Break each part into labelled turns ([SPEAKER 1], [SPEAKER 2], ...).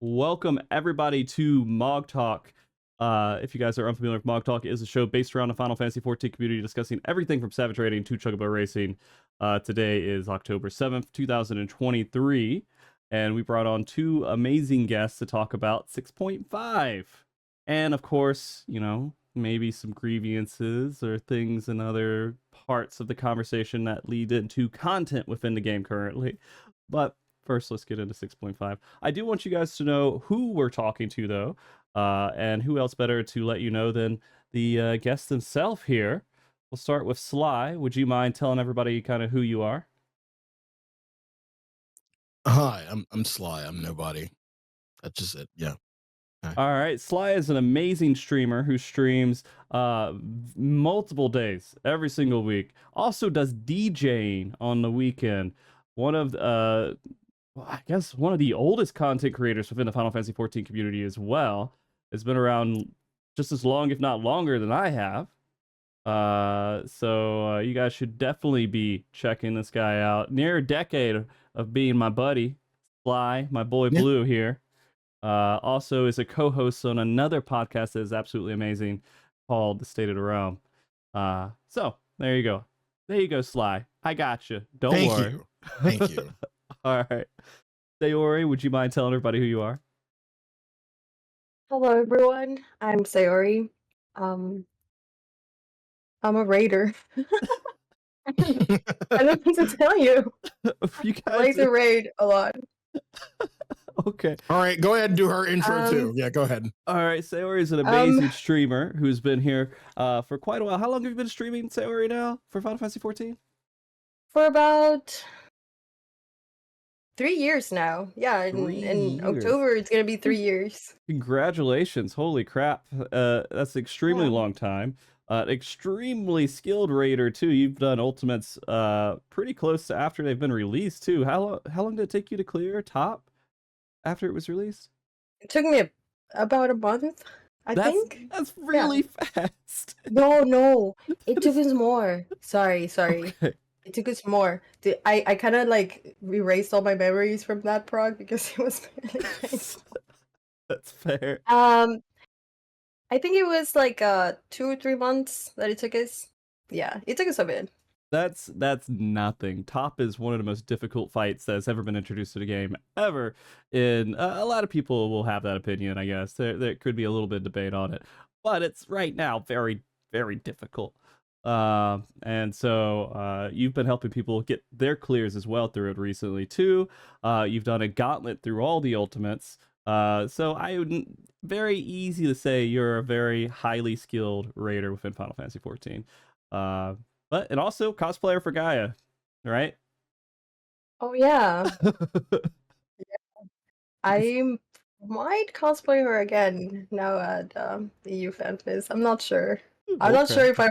[SPEAKER 1] Welcome everybody to MogTalk. If you guys are unfamiliar with MogTalk, it is a show based around the Final Fantasy XIV community discussing everything from Savage Raiding to Chocobo Racing. Today is October 7th, 2023, and we brought on two amazing guests to talk about 6.5. And of course, you know, maybe some grievances or things in other parts of the conversation that lead into content within the game currently. But first, let's get into 6.5. I do want you guys to know who we're talking to, though, and who else better to let you know than the guest himself here. We'll start with Sly. Would you mind telling everybody kind of who you are?
[SPEAKER 2] Hi, I'm Sly. I'm nobody. That's just it. Yeah.
[SPEAKER 1] All right, Sly is an amazing streamer who streams multiple days every single week. Also does DJing on the weekend. One of I guess one of the oldest content creators within the Final Fantasy XIV community as well. Has been around just as long, if not longer, than I have. So you guys should definitely be checking this guy out. Near a decade of being my buddy, Sly, my boy Blue here. Also is a co-host on another podcast that is absolutely amazing called The State of the Realm. So there you go. There you go, Sly. I got you. Don't worry.
[SPEAKER 2] Thank you.
[SPEAKER 1] All right. Saori, would you mind telling everybody who you are?
[SPEAKER 3] Hello, everyone. I'm Saori. I'm a raider. I don't know what to tell you.
[SPEAKER 1] You guys
[SPEAKER 3] I like to raid a lot.
[SPEAKER 1] Okay.
[SPEAKER 2] All right, go ahead and do her intro too. Yeah, go ahead.
[SPEAKER 1] All right, Saori is an amazing streamer who's been here for quite a while. How long have you been streaming, Saori, now for Final Fantasy XIV?
[SPEAKER 3] For about 3 years now. Yeah, in October it's gonna be 3 years.
[SPEAKER 1] Congratulations! Holy crap, that's an extremely long time. Extremely skilled raider too. You've done ultimates pretty close to after they've been released too. How long did it take you to clear top after it was released?
[SPEAKER 3] It took me about a month, I think.
[SPEAKER 1] That's really fast.
[SPEAKER 3] No, it took us more. Sorry.
[SPEAKER 1] Okay.
[SPEAKER 3] It took us more. I kind of like erased all my memories from that prog because it was really painful.
[SPEAKER 1] That's fair.
[SPEAKER 3] I think it was like 2 or 3 months that it took us. Yeah, it took us a bit.
[SPEAKER 1] That's nothing. Top is one of the most difficult fights that has ever been introduced to the game ever. And a lot of people will have that opinion, I guess. There could be a little bit of debate on it, but it's right now very, very difficult. And so you've been helping people get their clears as well through it recently too. You've done a gauntlet through all the ultimates. So I would very easy to say you're a very highly skilled raider within Final Fantasy XIV. But and also cosplayer for Gaia, right?
[SPEAKER 3] Oh yeah. I might cosplay her again now at the EU Fan Fest. I'm not sure. I'm not sure if I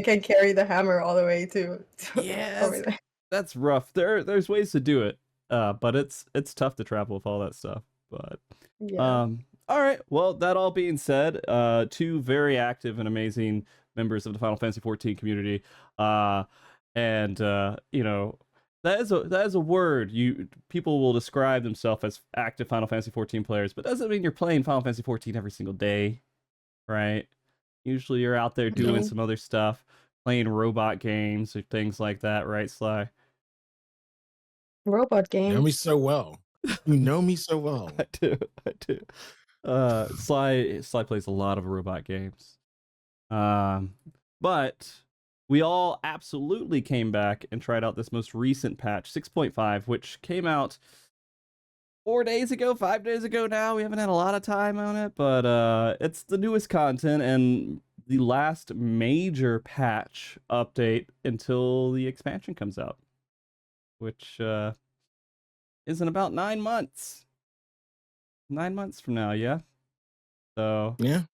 [SPEAKER 3] can carry the hammer all the way to over there.
[SPEAKER 1] That's rough. There's ways to do it, but it's tough to travel with all that stuff. But
[SPEAKER 3] yeah.
[SPEAKER 1] All right. Well, that all being said, two very active and amazing members of the Final Fantasy XIV community, and you know, that is a word people will describe themselves as active Final Fantasy XIV players, but doesn't mean you're playing Final Fantasy XIV every single day, right? Usually you're out there doing some other stuff, playing robot games or things like that, right, Sly?
[SPEAKER 3] Robot games.
[SPEAKER 2] You know me so well. You know me so well.
[SPEAKER 1] I do. Sly plays a lot of robot games. But we all absolutely came back and tried out this most recent patch, 6.5, which came out 4 days ago, 5 days ago now. We haven't had a lot of time on it, but it's the newest content and the last major patch update until the expansion comes out, which is in about 9 months. 9 months from now, yeah? So,
[SPEAKER 2] yeah.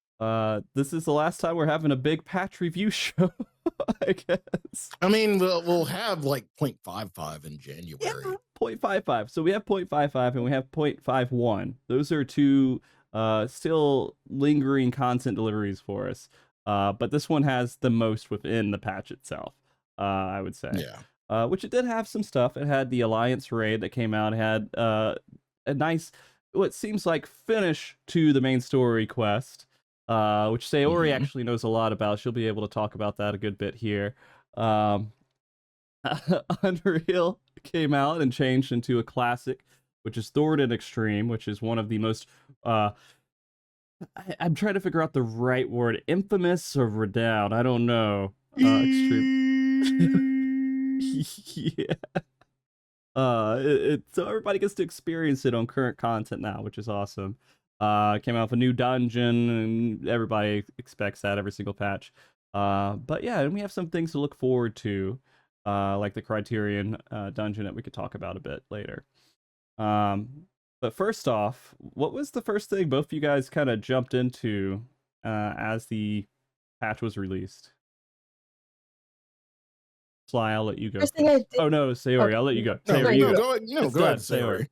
[SPEAKER 1] This is the last time we're having a big patch review show, I guess.
[SPEAKER 2] I mean, we'll have like 0.55 in January.
[SPEAKER 1] Yeah, 0.55. So we have 0.55 and we have 0.51. Those are two still lingering content deliveries for us. But this one has the most within the patch itself, I would say.
[SPEAKER 2] Yeah.
[SPEAKER 1] Which it did have some stuff. It had the Alliance raid that came out. It had a nice what seems like finish to the main story quest, which Saori actually knows a lot about. She'll be able to talk about that a good bit here. Unreal came out and changed into a classic, which is Thornton Extreme, which is one of the most I'm trying to figure out the right word, infamous or renowned, I don't know. Extreme. Yeah. So everybody gets to experience it on current content now, which is awesome. Came out with a new dungeon, and everybody expects that every single patch. But yeah, and we have some things to look forward to, like the Criterion dungeon that we could talk about a bit later. But first off, what was the first thing both of you guys kind of jumped into as the patch was released? Sly, I'll let you go.
[SPEAKER 3] First thing I did...
[SPEAKER 1] Oh no, Saori, I'll let you go. Saori,
[SPEAKER 2] go ahead. Go ahead, Saori.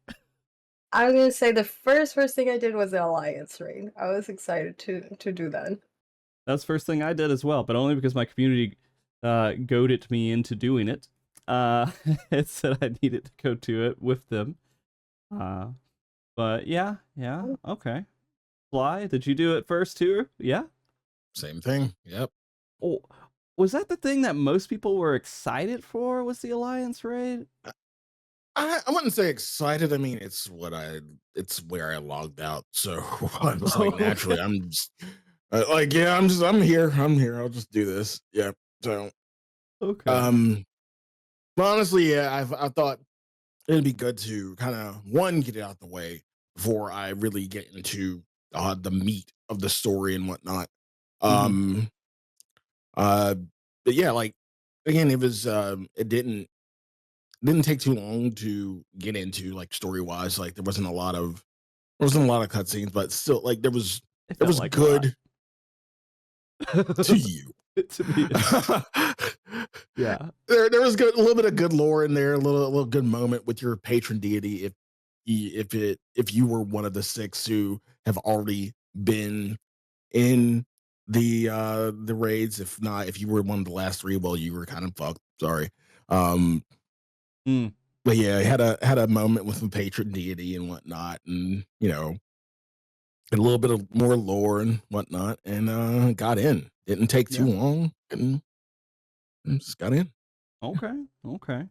[SPEAKER 3] I was gonna say the first thing I did was the Alliance raid. I was excited to do that.
[SPEAKER 1] That's the first thing I did as well, but only because my community goaded me into doing it. It said I needed to go to it with them. But yeah, okay. Sly, did you do it first too? Yeah?
[SPEAKER 2] Same thing, yep.
[SPEAKER 1] Oh, was that the thing that most people were excited for, was the Alliance raid?
[SPEAKER 2] I wouldn't say excited. I mean, it's where I logged out. So I was like, naturally, I'm just like, yeah, I'm here. I'll just do this. Yeah. So,
[SPEAKER 1] okay.
[SPEAKER 2] But honestly, yeah, I thought it'd be good to kind of get it out the way before I really get into the meat of the story and whatnot. But yeah, like again, it was it didn't take too long to get into, like, story wise. Like there wasn't a lot of cutscenes, but still, like there was
[SPEAKER 1] like
[SPEAKER 2] good to you.
[SPEAKER 1] To me, yeah.
[SPEAKER 2] There was a little bit of good lore in there, a little good moment with your patron deity. If you were one of the 6 who have already been in the raids, if not, if you were one of the last 3, well, you were kind of fucked. Sorry. But yeah, I had a moment with the patron deity and whatnot, and a little bit of more lore and whatnot, and got in. Didn't take too long, and just got in.
[SPEAKER 1] Okay.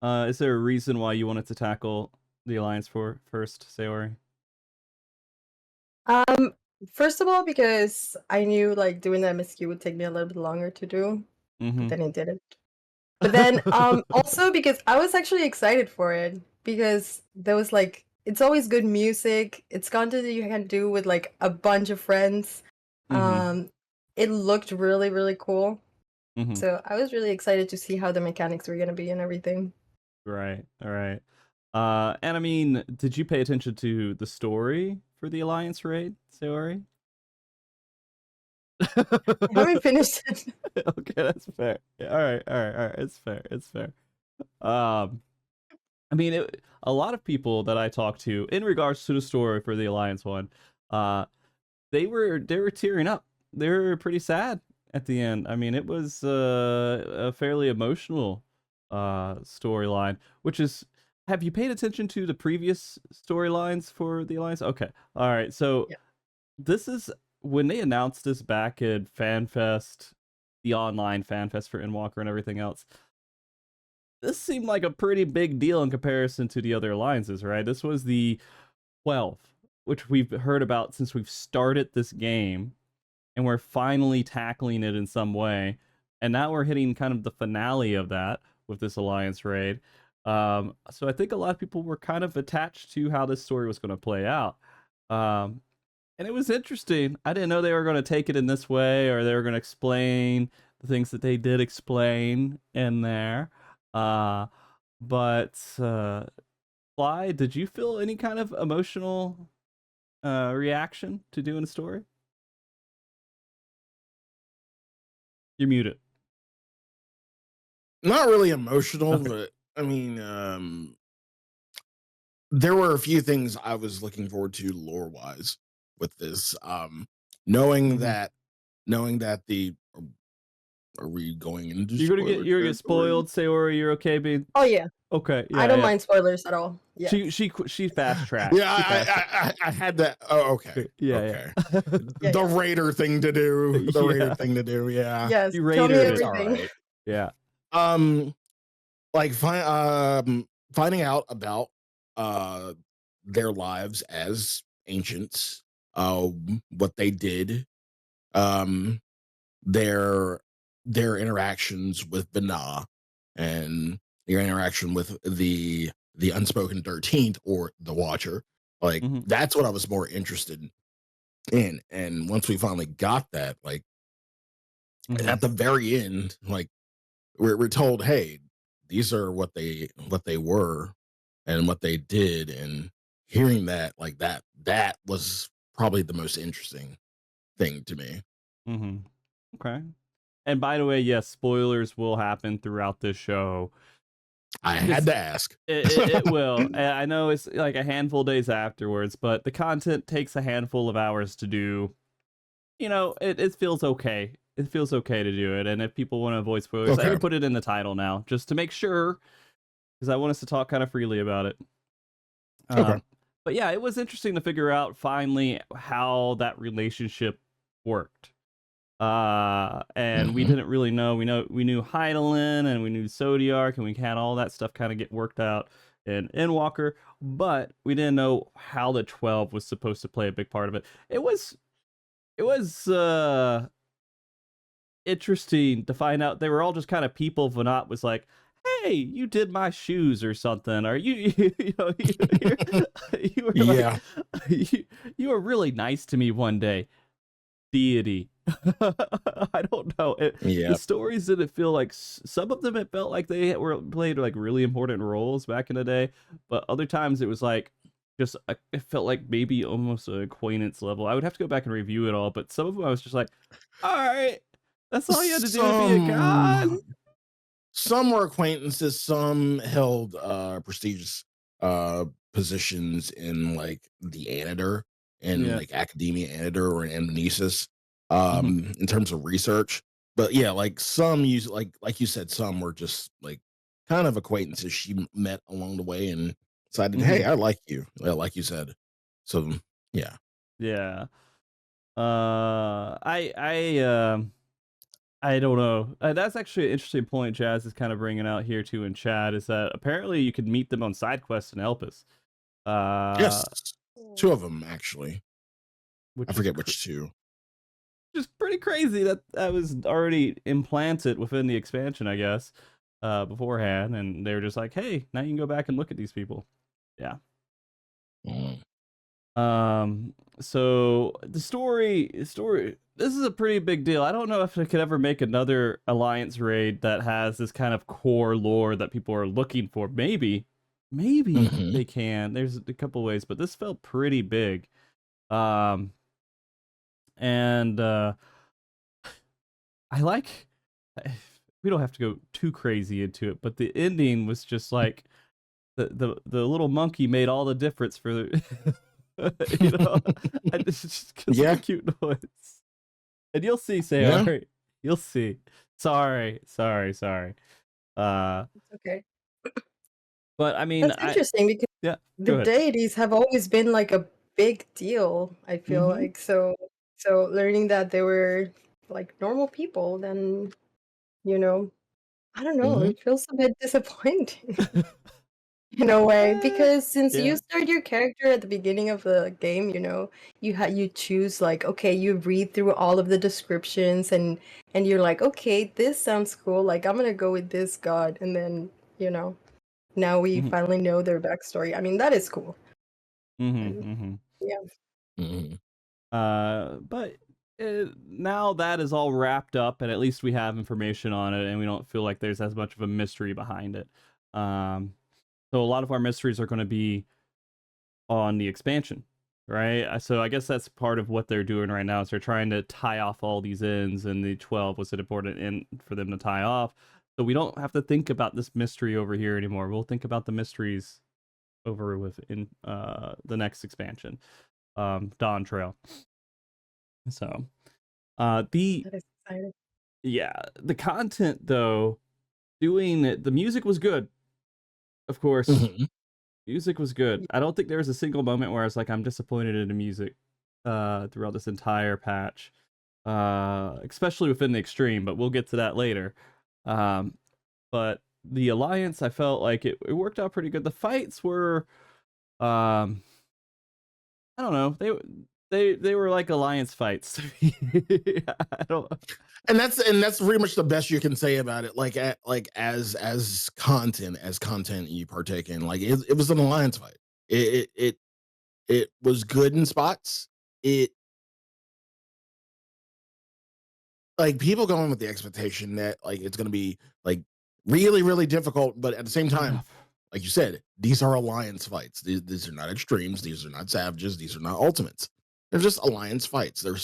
[SPEAKER 1] Is there a reason why you wanted to tackle the Alliance first, Saori?
[SPEAKER 3] First of all, because I knew like doing the MSQ would take me a little bit longer to do, but then it didn't. But then also because I was actually excited for it, because there was like, it's always good music. It's content that you can do with like a bunch of friends. It looked really, really cool. So I was really excited to see how the mechanics were gonna be and everything.
[SPEAKER 1] Right. All right. And I mean, did you pay attention to the story for the Alliance raid, Saori?
[SPEAKER 3] I haven't finished it.
[SPEAKER 1] Okay, that's fair. All right. It's fair. I mean, a lot of people that I talked to in regards to the story for the Alliance one, they were tearing up. They were pretty sad at the end. I mean, it was a fairly emotional storyline, which is, have you paid attention to the previous storylines for the Alliance? Okay. All right. So this is when they announced this back at FanFest, the online FanFest for Endwalker and everything else. This seemed like a pretty big deal in comparison to the other alliances, right? This was the 12th, which we've heard about since we've started this game, and we're finally tackling it in some way. And now we're hitting kind of the finale of that with this Alliance raid. So I think a lot of people were kind of attached to how this story was going to play out. And it was interesting. I didn't know they were going to take it in this way, or they were going to explain the things that they did explain in there. But Fly, did you feel any kind of emotional reaction to doing a story? You're muted.
[SPEAKER 2] Not really emotional, but I mean, there were a few things I was looking forward to lore wise with this. Knowing that the Are we going into
[SPEAKER 1] You're gonna get
[SPEAKER 2] spoiler
[SPEAKER 1] spoiled, Saori. You're okay being
[SPEAKER 3] Oh yeah,
[SPEAKER 1] okay.
[SPEAKER 3] I
[SPEAKER 1] Yeah,
[SPEAKER 3] don't
[SPEAKER 1] yeah.
[SPEAKER 3] mind spoilers at all. Yeah.
[SPEAKER 1] She fast tracked.
[SPEAKER 2] Yeah,
[SPEAKER 1] She fast tracked.
[SPEAKER 2] I had that. Oh, okay.
[SPEAKER 1] Yeah,
[SPEAKER 2] Okay.
[SPEAKER 1] yeah.
[SPEAKER 3] Yeah,
[SPEAKER 2] The
[SPEAKER 3] yeah.
[SPEAKER 2] Raider thing to do. The Raider
[SPEAKER 1] Yeah.
[SPEAKER 2] thing to do. Yeah.
[SPEAKER 3] Yes,
[SPEAKER 1] You
[SPEAKER 3] tell me
[SPEAKER 1] raided it.
[SPEAKER 2] It's all
[SPEAKER 3] everything.
[SPEAKER 2] right.
[SPEAKER 1] Yeah.
[SPEAKER 2] Like finding out about their lives as ancients, what they did, um their interactions with Bana, and their interaction with the unspoken 13th or the Watcher. Like
[SPEAKER 1] Mhm.
[SPEAKER 2] that's what I was more interested in. And once we finally got that, like
[SPEAKER 1] Mhm.
[SPEAKER 2] at the very end, like we're told, hey, these are what they were and what they did. And hearing that, like that was probably the most interesting thing to me.
[SPEAKER 1] Mhm. Okay. And by the way, yes, spoilers will happen throughout this show.
[SPEAKER 2] I had to ask.
[SPEAKER 1] It will. And I know it's like a handful of days afterwards, but the content takes a handful of hours to do. You know, it feels okay. It feels okay to do it. And if people want to avoid spoilers, I
[SPEAKER 2] Okay.
[SPEAKER 1] even put it in the title now just to make sure, because I want us to talk kind of freely about it.
[SPEAKER 2] Okay.
[SPEAKER 1] But yeah, it was interesting to figure out finally how that relationship worked. And we didn't really know. We knew Heidelin and we knew Zodiac, and we had all that stuff kind of get worked out in Endwalker, but we didn't know how the 12 was supposed to play a big part of it. It was interesting to find out they were all just kind of people. Vanat was like, hey, you did my shoes or something. Are you you were
[SPEAKER 2] Yeah.
[SPEAKER 1] like, you were really nice to me one day, deity. I don't know.
[SPEAKER 2] Yeah.
[SPEAKER 1] The stories didn't feel like, some of them it felt like they were played like really important roles back in the day, but other times it was like just it felt like maybe almost an acquaintance level. I would have to go back and review it all, but some of them I was just like, all right, that's all you had to do to be a god.
[SPEAKER 2] Some were acquaintances, some held prestigious positions in like the Anator, in like academia Anator or in Amnesis, in terms of research. But yeah, like some use like you said, some were just like kind of acquaintances she met along the way and decided, hey, I like you, like you said. So yeah.
[SPEAKER 1] Yeah. I don't know. That's actually an interesting point Jazz is kind of bringing out here too in chat, is that apparently you can meet them on side quests in Elpis.
[SPEAKER 2] Yes, two of them actually. I forget which two.
[SPEAKER 1] Just pretty crazy that was already implanted within the expansion, I guess, beforehand, and they were just like, hey, now you can go back and look at these people. Yeah. So the story, this is a pretty big deal. I don't know if I could ever make another Alliance raid that has this kind of core lore that people are looking for. Maybe they can. There's a couple ways, but this felt pretty big. And I like, we don't have to go too crazy into it, but the ending was just like the little monkey made all the difference for the you know, it's just because of the cute noise. And you'll see, Saori. Yeah. You'll see. Sorry.
[SPEAKER 3] It's okay.
[SPEAKER 1] But I mean,
[SPEAKER 3] that's interesting because the deities have always been like a big deal, I feel like. So learning that they were like normal people, then, you know, I don't know, it feels a bit disappointing. In a way, because since you start your character at the beginning of the game, you know, you choose like, okay, you read through all of the descriptions and you're like, okay, this sounds cool, like I'm gonna go with this god, and then, you know, now we finally know their backstory. I mean, that is cool. Yeah.
[SPEAKER 1] But now that is all wrapped up, and at least we have information on it, and we don't feel like there's as much of a mystery behind it. So a lot of our mysteries are going to be on the expansion, right? So I guess that's part of what they're doing right now, is they're trying to tie off all these ends, and the 12 was an important end for them to tie off. So we don't have to think about this mystery over here anymore. We'll think about the mysteries over within the next expansion, Dawn Trail. So
[SPEAKER 3] that is exciting.
[SPEAKER 1] Yeah, the content though, doing it, the music was good, of course.
[SPEAKER 2] Mhm.
[SPEAKER 1] Music was good. I don't think there was a single moment where I was like, I'm disappointed in the music throughout this entire patch, especially within the extreme, but we'll get to that later. But the alliance, I felt like it worked out pretty good. The fights were, I don't know, they were like alliance fights. I don't.
[SPEAKER 2] And that's pretty much the best you can say about it. Like as content you partake in, like it was an alliance fight. It was good in spots. It like people going with the expectation that like it's gonna be like really, really difficult, but at the same time, like you said, these are alliance fights. These are not extremes, these are not savages, these are not ultimates. They're just alliance fights. They're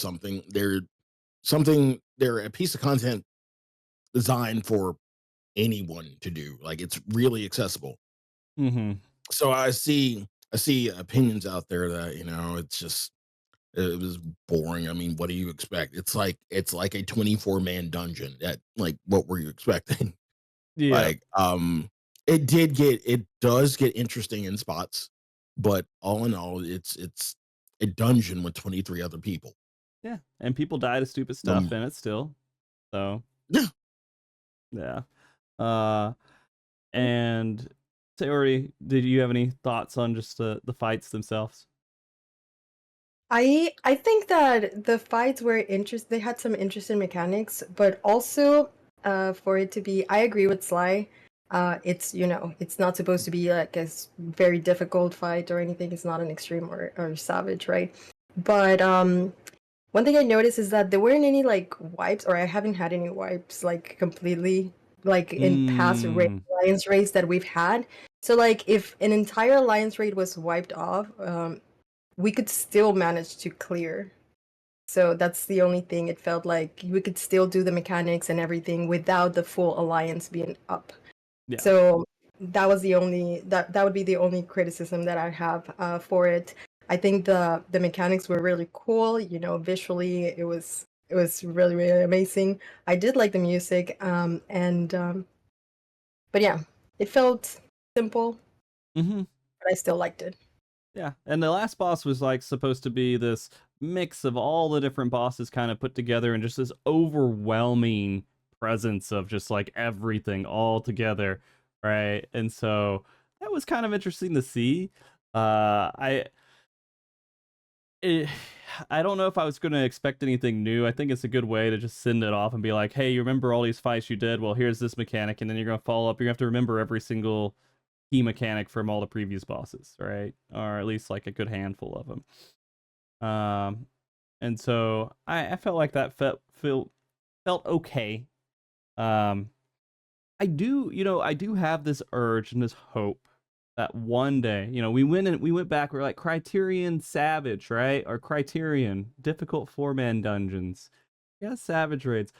[SPEAKER 2] a piece of content designed for anyone to do. Like it's really accessible.
[SPEAKER 1] Mm-hmm.
[SPEAKER 2] So I see opinions out there that, it's just it was boring. I mean, what do you expect? It's like a 24-man dungeon. That like what were you expecting?
[SPEAKER 1] Yeah.
[SPEAKER 2] Like it does get interesting in spots, but all in all, it's a dungeon with 23 other people.
[SPEAKER 1] Yeah. And people die to stupid stuff in it still. So
[SPEAKER 2] Yeah.
[SPEAKER 1] yeah. And Saori, did you have any thoughts on just the fights themselves?
[SPEAKER 3] I think that the fights were they had some interesting mechanics, but also for it to be, I agree with Sly. It's it's not supposed to be like a very difficult fight or anything. It's not an extreme or savage, right? But one thing I noticed is that there weren't any like wipes, or I haven't had any wipes like completely like in past alliance raids that we've had. So like if an entire alliance raid was wiped off, we could still manage to clear. So that's the only thing. It felt like we could still do the mechanics and everything without the full alliance being up.
[SPEAKER 1] Yeah.
[SPEAKER 3] So that was the only that would be the only criticism that I have for it. I think the mechanics were really cool. Visually it was really, really amazing. I did like the music, but yeah, it felt simple,
[SPEAKER 1] Mm-hmm.
[SPEAKER 3] but I still liked it.
[SPEAKER 1] Yeah, and the last boss was like supposed to be this mix of all the different bosses kind of put together and just this overwhelming presence of just like everything all together, right? And so that was kind of interesting to see. I it, I don't know if I was going to expect anything new. I think it's a good way to just send it off and be like, hey, you remember all these fights you did? Well, here's this mechanic, and then you're going to follow up. You're going to have to remember every single key mechanic from all the previous bosses, right? Or at least like a good handful of them. And so I felt like that felt okay. I do have this urge and this hope that one day, we went back, we're like Criterion Savage, right? Or Criterion difficult 4-man dungeons. Yeah, Savage raids.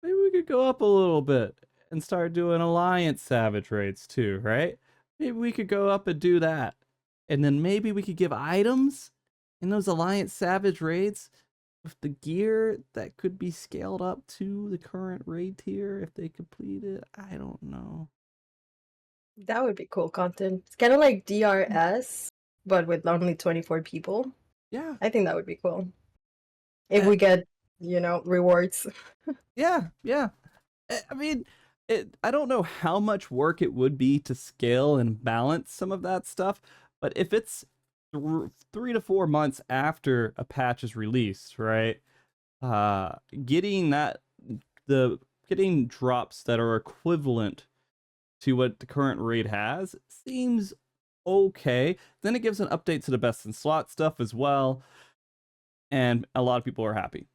[SPEAKER 1] Maybe we could go up a little bit and start doing Alliance Savage raids too, right? Maybe we could go up and do that. And then maybe we could give items in those Alliance Savage raids with the gear that could be scaled up to the current raid tier if they complete it. I don't know.
[SPEAKER 3] That would be cool content. It's kind of like DRS, but with only 24 people.
[SPEAKER 1] Yeah.
[SPEAKER 3] I think that would be cool. If we get, rewards.
[SPEAKER 1] Yeah. I mean, I don't know how much work it would be to scale and balance some of that stuff, but if it's 3 to 4 months after a patch is released, right? Getting drops that are equivalent to what the current raid has seems okay. Then it gives an update to the best in slot stuff as well, and a lot of people are happy.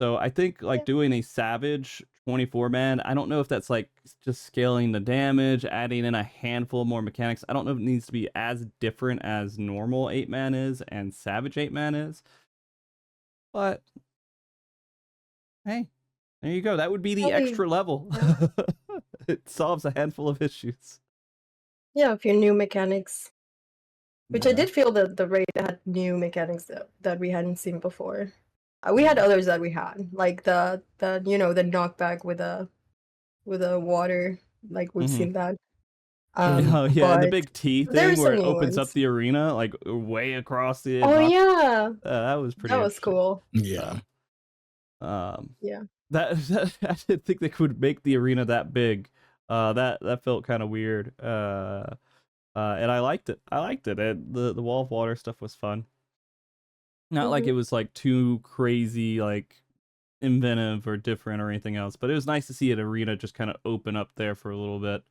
[SPEAKER 1] So I think like doing a Savage 24-man, I don't know if that's like just scaling the damage, adding in a handful more mechanics. I don't know if it needs to be as different as normal 8-man is and Savage 8-man is. But hey, there you go. That would be the extra level. Yeah. It solves a handful of issues.
[SPEAKER 3] Yeah, a few new mechanics. Which I did feel that the raid had new mechanics that we hadn't seen before. We had others that we had, like the you know, the knockback with a water, like we've seen that.
[SPEAKER 1] Oh yeah, and the
[SPEAKER 3] But
[SPEAKER 1] big T
[SPEAKER 3] there are
[SPEAKER 1] thing where
[SPEAKER 3] some
[SPEAKER 1] it
[SPEAKER 3] new
[SPEAKER 1] opens up
[SPEAKER 3] ones.
[SPEAKER 1] the arena like way across the
[SPEAKER 3] Oh
[SPEAKER 1] knock.
[SPEAKER 3] yeah,
[SPEAKER 1] That was pretty
[SPEAKER 3] that was
[SPEAKER 1] interesting.
[SPEAKER 3] cool.
[SPEAKER 2] Yeah.
[SPEAKER 3] Yeah.
[SPEAKER 1] That I didn't think they could make the arena that big. That felt kind of weird. And I liked it. I liked it. And the wall of water stuff was fun. Not like it was like too crazy, like inventive or different or anything else, but it was nice to see an arena just kind of open up there for a little bit,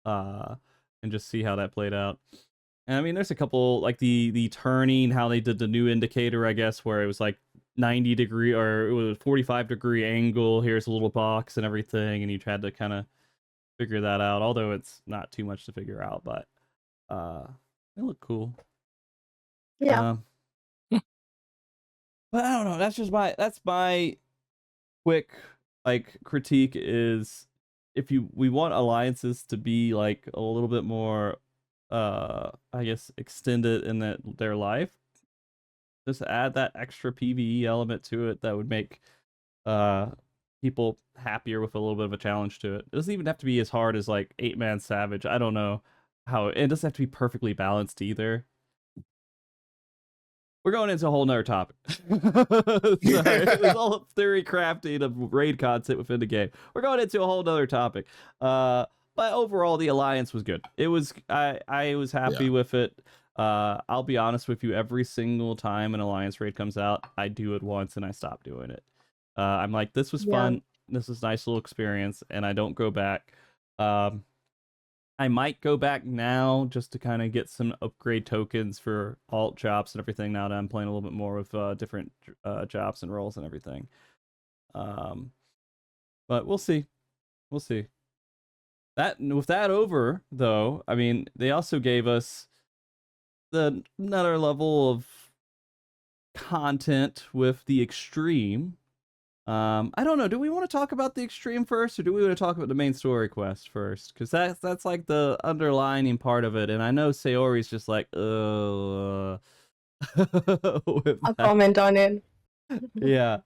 [SPEAKER 1] and just see how that played out. And I mean, there's a couple like the turning, how they did the new indicator, I guess, where it was like 90-degree or it was 45-degree angle. Here's a little box and everything, and you had to kind of figure that out. Although it's not too much to figure out, but it looked cool.
[SPEAKER 3] Yeah.
[SPEAKER 1] But I don't know. That's my quick like critique is if we want alliances to be like a little bit more I guess extended in their life, just add that extra PvE element to it that would make people happier with a little bit of a challenge to it. It doesn't even have to be as hard as like 8-Man Savage. I don't know how it doesn't have to be perfectly balanced either. We're going into a whole nother topic. Sorry, there's all theory crafting of raid content within the game. We're going into a whole nother topic. But overall, the alliance was good. It was I was happy with it. I'll be honest with you. Every single time an alliance raid comes out, I do it once and I stop doing it. I'm like, this was fun. This was a nice little experience, and I don't go back. I might go back now just to kind of get some upgrade tokens for alt jobs and everything now that I'm playing a little bit more with different jobs and roles and everything. But we'll see. We'll see. With that over, though, I mean, they also gave us another level of content with the extreme. I don't know. Do we want to talk about the extreme first, or do we want to talk about the main story quest first? Because that's like the underlining part of it, and I know Saori's just like,
[SPEAKER 3] I'll comment on it.
[SPEAKER 1] Yeah.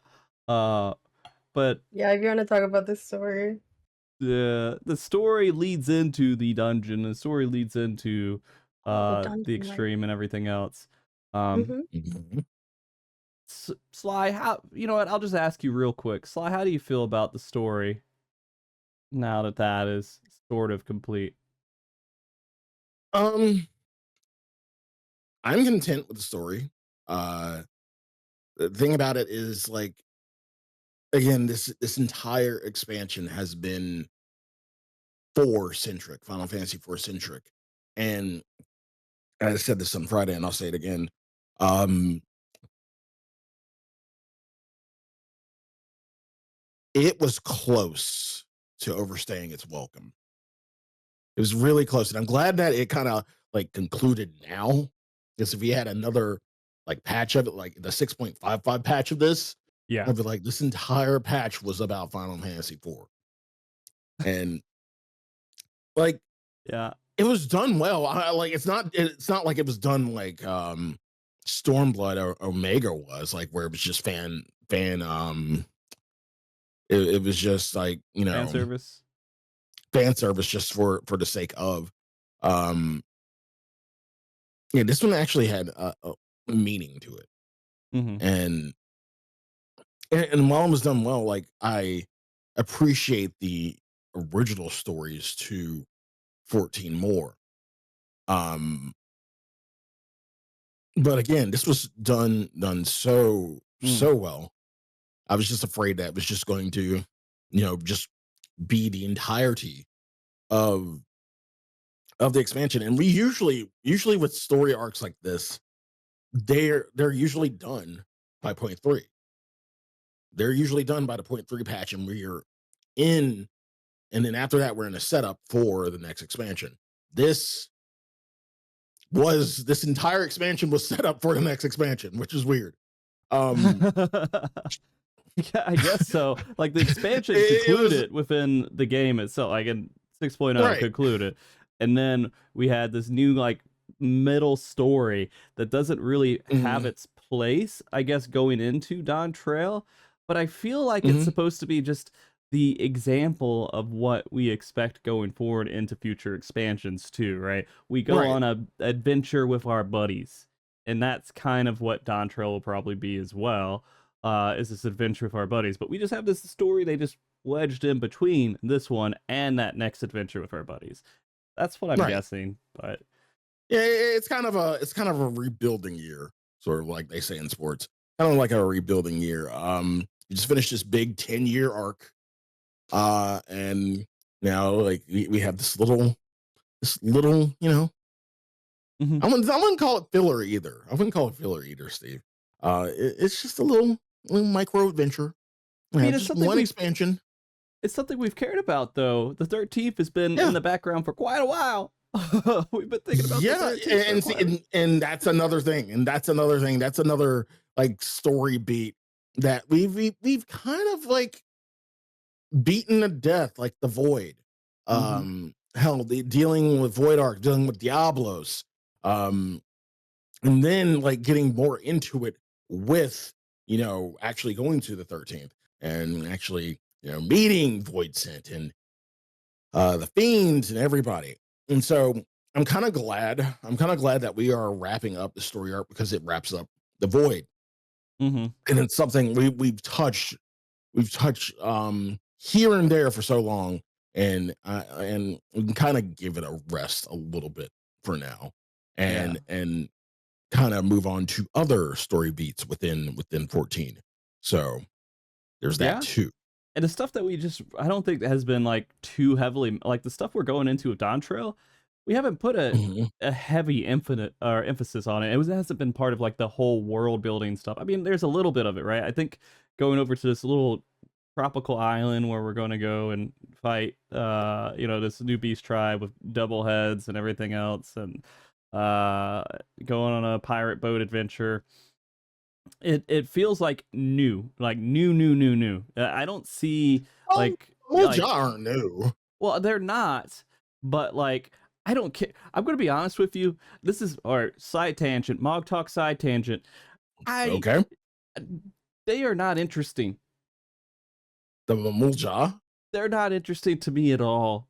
[SPEAKER 1] But
[SPEAKER 3] yeah, if you want to talk about this story,
[SPEAKER 1] the story leads into the dungeon. The story leads into the extreme and everything else. Sly, how, you know what? I'll just ask you real quick. Sly, how do you feel about the story now that that is sort of complete?
[SPEAKER 2] I'm content with the story. The thing about it is, like, again, this entire expansion has been 4-centric, Final Fantasy 4-centric. And I said this on Friday, and I'll say it again. It was close to overstaying its welcome. It was really close, and I'm glad that it kind of like concluded now. Because if we had another like patch of it, like the 6.55 patch of this,
[SPEAKER 1] yeah,
[SPEAKER 2] I'd be like, this entire patch was about Final Fantasy 4, and like,
[SPEAKER 1] yeah,
[SPEAKER 2] it was done well. Like, it's not like it was done like Stormblood or Omega was, like, where it was just fan it was just like, you know, fan service just for the sake of yeah, this one actually had a meaning to it. And while it was done well, like, I appreciate the original stories to 14 more. But again, this was done so well. I was just afraid that it was just going to, you know, just be the entirety of the expansion. And we usually with story arcs like this, they're usually done by point 3. They're usually done by the point 3 patch, and we're in, and then after that we're in a setup for the next expansion. This entire expansion was set up for the next expansion, which is weird.
[SPEAKER 1] Yeah, I guess so. Like, the expansion concluded within the game itself, like in 6.0 concluded, and then we had this new like middle story that doesn't really have its place, I guess, going into Dawn Trail, but I feel like it's
[SPEAKER 2] Mhm.
[SPEAKER 1] supposed to be just the example of what we expect going forward into future expansions too, right? We go
[SPEAKER 2] Right.
[SPEAKER 1] on a adventure with our buddies, and that's kind of what Dawn Trail will probably be as well, is this adventure with our buddies. But we just have this story they just wedged in between this one and that next adventure with our buddies. That's what I'm
[SPEAKER 2] Right.
[SPEAKER 1] guessing, but
[SPEAKER 2] Yeah, it's kind of a rebuilding year, sort of like they say in sports. Kind of like a rebuilding year. You just finished this big 10-year arc. And now like we have this little,
[SPEAKER 1] mhm.
[SPEAKER 2] I wouldn't call it filler either. I wouldn't call it filler either, Steve. It's just a little micro adventure.
[SPEAKER 1] I mean,
[SPEAKER 2] Just one expansion.
[SPEAKER 1] it's something we've cared about though. The 13th has been in
[SPEAKER 2] Yeah.
[SPEAKER 1] the background for quite a while. We've been thinking about the
[SPEAKER 2] Yeah,
[SPEAKER 1] 13th for
[SPEAKER 2] and see,
[SPEAKER 1] quite a
[SPEAKER 2] and that's another thing, and that's another thing. That's another like story beat that we've kind of like beaten to death, like the Void.
[SPEAKER 1] Mhm.
[SPEAKER 2] Hell, dealing with Void Arc, dealing with Diablos, um, and then like getting more into it with actually going to the 13th and actually meeting Void Scent and the Fiends and everybody. And so I'm kind of glad. I'm kind of glad that we are wrapping up the story arc because it wraps up the Void,
[SPEAKER 1] Mhm.
[SPEAKER 2] and it's something we've touched here and there for so long, and we can kind of give it a rest a little bit for now,
[SPEAKER 1] Yeah.
[SPEAKER 2] and kind of move on to other story beats within 14. So there's that
[SPEAKER 1] Yeah.
[SPEAKER 2] too.
[SPEAKER 1] And the stuff that I don't think has been like too heavily, like the stuff we're going into with Dawn Trail, we haven't put
[SPEAKER 2] Mhm.
[SPEAKER 1] a heavy infinite or emphasis on it. It hasn't been part of like the whole world building stuff. I mean, there's a little bit of it, right? I think going over to this little tropical island where we're going to go and fight, this new beast tribe with double heads and everything else, and going on a pirate boat adventure. It feels like new. I don't see
[SPEAKER 2] Oh,
[SPEAKER 1] like
[SPEAKER 2] well, aren't new.
[SPEAKER 1] well, they're not, but like I don't care. I'm gonna be honest with you. This is our side tangent, MogTalk side tangent. I
[SPEAKER 2] Okay,
[SPEAKER 1] They are not interesting.
[SPEAKER 2] the Mulja.
[SPEAKER 1] They're not interesting to me at all.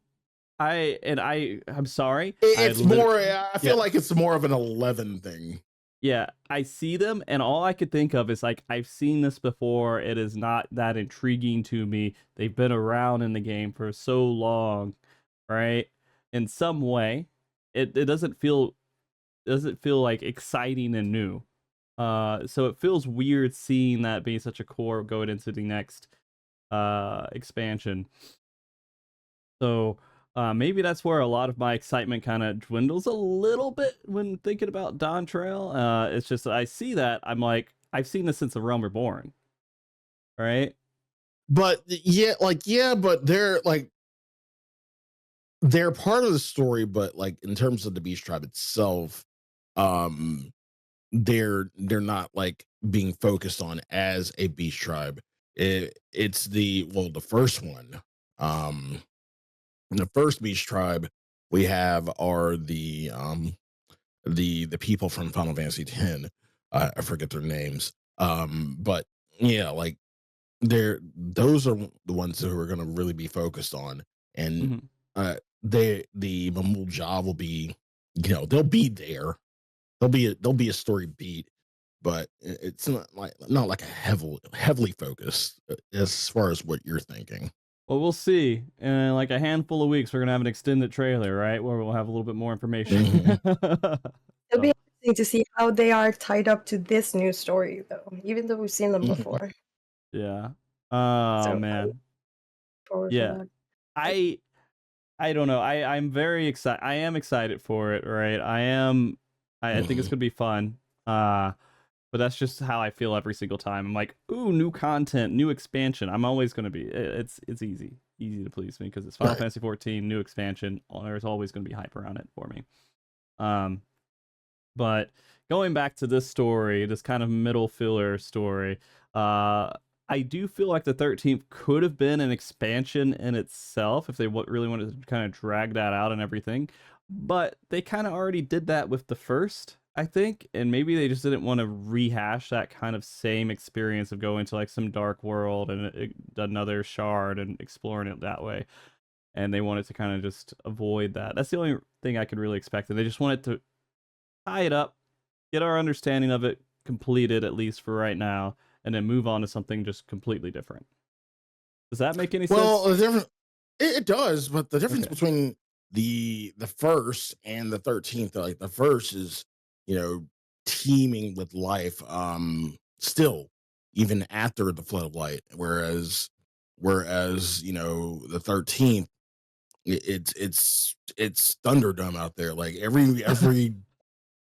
[SPEAKER 1] I'm sorry.
[SPEAKER 2] It's more. I
[SPEAKER 1] Yeah.
[SPEAKER 2] feel like it's more of an 11 thing.
[SPEAKER 1] Yeah, I see them, and all I could think of is like, I've seen this before. It is not that intriguing to me. They've been around in the game for so long, right? In some way, it doesn't feel like exciting and new. So it feels weird seeing that being such a core going into the next expansion. So maybe that's where a lot of my excitement kind of dwindles a little bit when thinking about Dawn Trail. It's just that I see that I'm like, I've seen this since The Realm Reborn, right?
[SPEAKER 2] But but they're part of the story, but like in terms of the Beast Tribe itself, um, they're not like being focused on as a Beast Tribe. It's the first one. Um, the first Beast Tribe we have are the people from Final Fantasy X. I forget their names. But yeah, like those are the ones who are going to really be focused on, and
[SPEAKER 1] Mhm.
[SPEAKER 2] the Mamul Ja will be, they'll be there. There'll be a story beat, but it's not like a heavily focused as far as what you're thinking.
[SPEAKER 1] Well, we'll see. In like a handful of weeks, we're gonna have an extended trailer, right? Where we'll have a little bit more information.
[SPEAKER 2] Mhm.
[SPEAKER 3] It'll be
[SPEAKER 1] So,
[SPEAKER 3] interesting to see how they are tied up to this new story, though, even though we've seen them
[SPEAKER 2] Mhm.
[SPEAKER 3] before.
[SPEAKER 1] yeah. Oh
[SPEAKER 3] So I look
[SPEAKER 1] man.
[SPEAKER 3] forward for
[SPEAKER 1] Yeah.
[SPEAKER 3] that.
[SPEAKER 1] I I don't know. I'm very excited. I am excited for it, right? I am. I think it's
[SPEAKER 2] Mhm.
[SPEAKER 1] gonna be fun. Uh, but that's just how I feel every single time. I'm like, ooh, new content, new expansion. I'm always gonna be. It's easy to please me because it's Final
[SPEAKER 2] Right.
[SPEAKER 1] Fantasy 14, new expansion. There's always gonna be hype around it for me. Um, but going back to this story, this kind of middle filler story, uh, I do feel like the 13th could have been an expansion in itself if they really wanted to kind of drag that out and everything. But they kind of already did that with the first. I think, and maybe they just didn't want to rehash that kind of same experience of going to like some dark world and another shard and exploring it that way. And they wanted to kind of just avoid that. That's the only thing I could really expect. And they just wanted to tie it up, get our understanding of it completed, at least for right now, and then move on to something just completely different. Does that make any sense?
[SPEAKER 2] Well, it does, but the difference between the first and the 13th, like the first is, teeming with life, still, even after the flood of light, whereas the 13th, it's Thunderdome out there, like every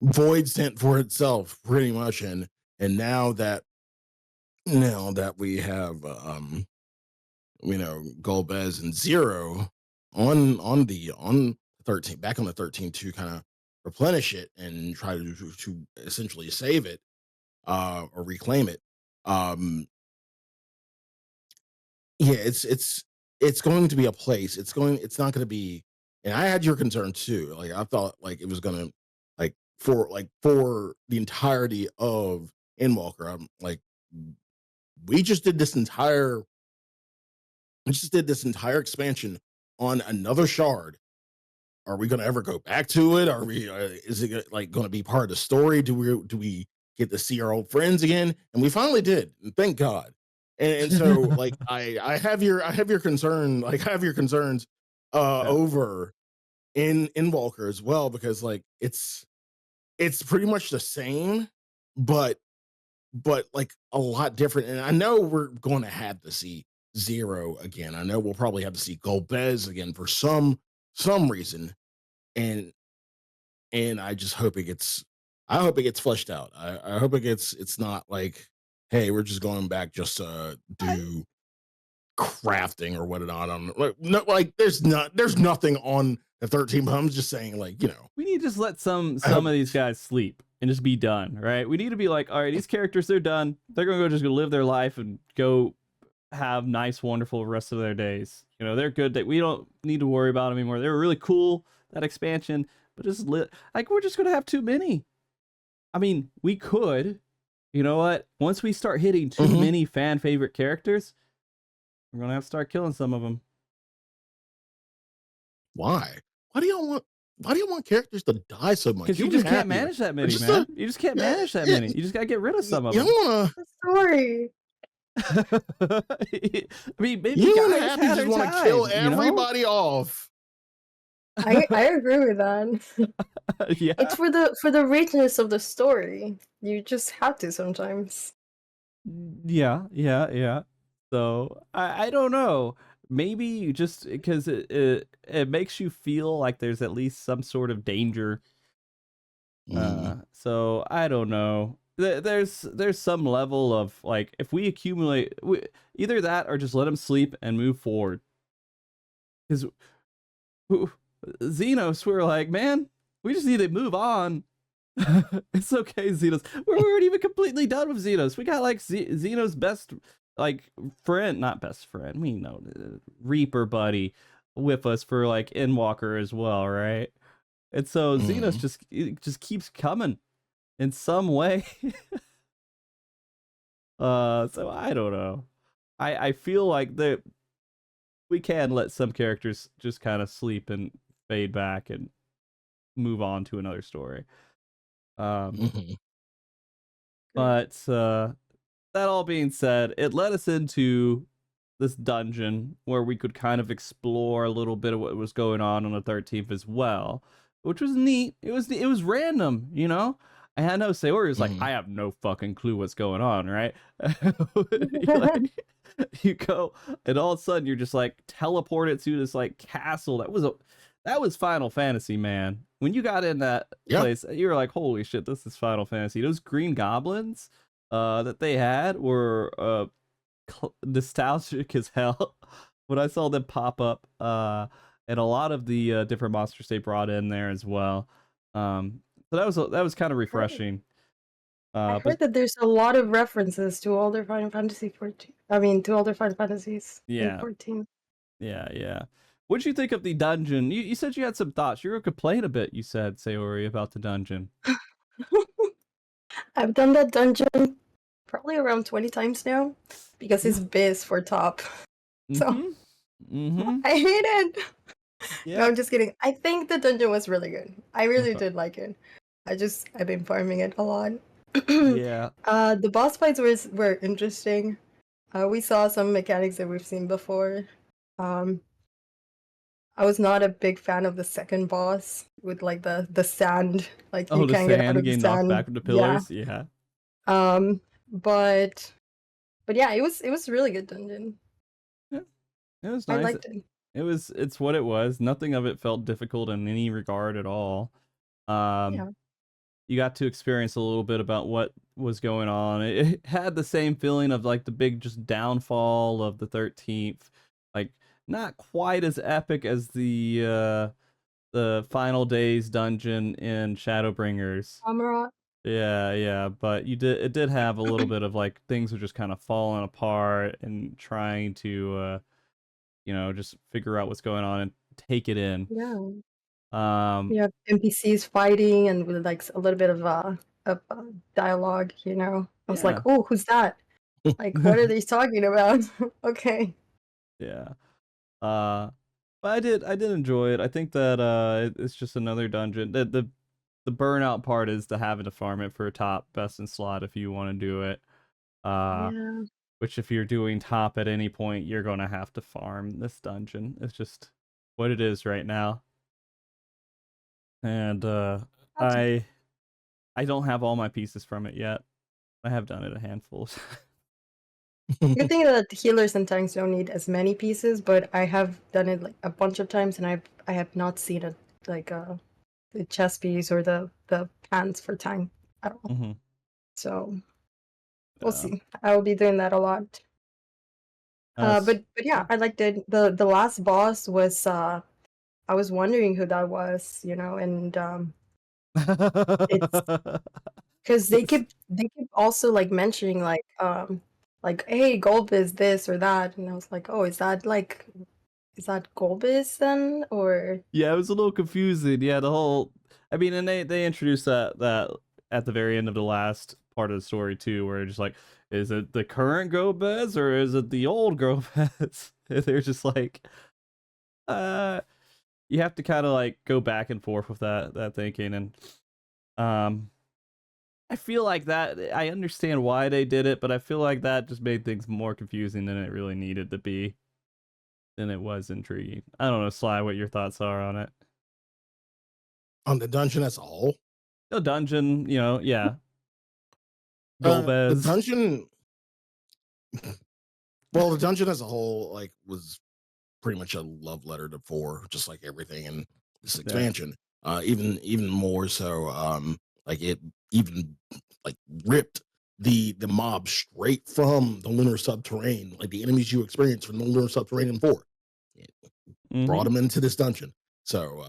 [SPEAKER 2] void sent for itself, pretty much. And now that we have Golbez and Zero on the 13, back on the 13 to kind of replenish it and try to essentially save it, or reclaim it. Yeah, it's going to be a place. It's not going to be. And I had your concern too. Like, I thought like it was going to, for the entirety of Endwalker. I'm like, we just did this entire expansion on another shard. Are we going to ever go back to it? Are we? Is it like going to be part of the story? Do we get to see our old friends again? And we finally did. And thank God. And so like I have your concern. Like, I have your concerns over in Walker as well, because like it's pretty much the same, but like a lot different. And I know we're going to have to see Zero again. I know we'll probably have to see Golbez again for some reason. And I just hope it gets fleshed out. I hope it's not like, hey, we're just going back just to do crafting or whatnot. Like there's nothing on the 13, but I'm just saying, like,
[SPEAKER 1] we need to just let some of these guys sleep and just be done, right? We need to be like, all right, these characters, they're done. They're gonna go live their life and go have nice, wonderful rest of their days. They're good. That we don't need to worry about them anymore. They were really cool, that expansion, but just we're just gonna have too many. I mean, we could, you know what? Once we start hitting too many fan favorite characters, we're gonna have to start killing some of them.
[SPEAKER 2] Why? Why do y'all want characters to die so much?
[SPEAKER 1] Because you just can't manage that many, man. You just can't manage that many. You just gotta get rid of some of them.
[SPEAKER 3] Sorry.
[SPEAKER 1] I mean, maybe
[SPEAKER 2] you
[SPEAKER 1] guys
[SPEAKER 2] and just want to kill everybody off.
[SPEAKER 3] I agree with that.
[SPEAKER 1] Yeah,
[SPEAKER 3] it's for the richness of the story. You just have to sometimes.
[SPEAKER 1] Yeah. So I don't know. Maybe just because it makes you feel like there's at least some sort of danger. So I don't know. There's some level of like, if we accumulate either that or just let them sleep and move forward. Because Xenos, we're like, man, we just need to move on. It's okay, Xenos. We weren't even completely done with Xenos. We got like Xenos' best like friend, not best friend, we know, Reaper buddy with us for like Endwalker as well, right? And so Xenos just keeps coming in some way. So I don't know. I feel like we can let some characters just kind of sleep and fade back and move on to another story. But that all being said, it led us into this dungeon where we could kind of explore a little bit of what was going on the 13th as well, which was neat. It was random, And I know Saori was like, I have no fucking clue what's going on, right? You go, and all of a sudden you're just like teleported to this like castle. That was Final Fantasy, man. When you got in that place, you were like, holy shit, this is Final Fantasy. Those green goblins that they had were nostalgic as hell when I saw them pop up, and a lot of the different monsters they brought in there as well. So that was kind of refreshing.
[SPEAKER 3] I heard that there's a lot of references to older Final Fantasy 14. I mean, to older Final Fantasies in 14.
[SPEAKER 1] Yeah. What'd you think of the dungeon? You said you had some thoughts. You were complaining a bit, you said, Saori, about the dungeon.
[SPEAKER 3] I've done that dungeon probably around 20 times now because it's biz for top. So I hate it. No,
[SPEAKER 1] Yeah.
[SPEAKER 3] I'm just kidding. I think the dungeon was really good. I really did like it. I've been farming it a lot.
[SPEAKER 1] Yeah.
[SPEAKER 3] The boss fights were interesting. We saw some mechanics that we've seen before. I was not a big fan of the second boss with like the sand, like you
[SPEAKER 1] Oh, the
[SPEAKER 3] can't get out
[SPEAKER 1] sand
[SPEAKER 3] of the
[SPEAKER 1] getting knocked
[SPEAKER 3] sand.
[SPEAKER 1] back from the
[SPEAKER 3] Yeah.
[SPEAKER 1] pillars. Yeah.
[SPEAKER 3] But yeah, it was a really good dungeon.
[SPEAKER 1] Yeah. It was
[SPEAKER 3] I
[SPEAKER 1] nice.
[SPEAKER 3] liked it.
[SPEAKER 1] It's what it was. Nothing of it felt difficult in any regard at all.
[SPEAKER 3] Yeah.
[SPEAKER 1] You got to experience a little bit about what was going on. It had the same feeling of like the big just downfall of the 13th. Like not quite as epic as the final days dungeon in Shadowbringers.
[SPEAKER 3] Amarat.
[SPEAKER 1] Yeah, but it did have a little bit of like things were just kind of falling apart and trying to just figure out what's going on and take it in.
[SPEAKER 3] Yeah.
[SPEAKER 1] Um
[SPEAKER 3] You have NPCs fighting and with like a little bit of dialogue, you know. I was like,
[SPEAKER 1] yeah.
[SPEAKER 3] oh, who's that? Like, what are they talking about? Okay.
[SPEAKER 1] Yeah. But I did enjoy it. I think that it's just another dungeon. The burnout part is to having to farm it for a top best in slot if you want to do it.
[SPEAKER 3] Yeah.
[SPEAKER 1] Which if you're doing top at any point, you're gonna have to farm this dungeon. It's just what it is right now. And
[SPEAKER 3] That's
[SPEAKER 1] I don't have all my pieces from it yet. I have done it a handful.
[SPEAKER 3] good thing that healers and tanks don't need as many pieces, but I have done it like a bunch of times, and I have not seen it like the chest piece or the pants for tank at all.
[SPEAKER 1] Mm-hmm.
[SPEAKER 3] So we'll see. I will be doing that a lot. But yeah, I liked it. The last boss was I was wondering who that was, you know, and it's because they keep also like mentioning like hey, Golb is this or that, and I was like, oh, is that Golbis then, or
[SPEAKER 1] Yeah, it was a little confusing. Yeah, the whole I mean, and they introduced that at the very end of the last part of the story too, where just like, is it the current Gobez or is it the old Gobez? They're just like, you have to kind of like go back and forth with that thinking, and I feel like that I understand why they did it, but I feel like that just made things more confusing than it really needed to be. Than it was intriguing. I don't know, Sly, what your thoughts are on it.
[SPEAKER 2] On the dungeon as a whole?
[SPEAKER 1] The dungeon, yeah.
[SPEAKER 2] The
[SPEAKER 1] Golbez.
[SPEAKER 2] dungeon well, the dungeon as a whole, like, was pretty much a love letter to 4, just like everything in this expansion. Even more so, like it even like ripped the mob straight from the lunar subterranean, like the enemies you experience from the lunar subterranean 4. It brought them into this dungeon. So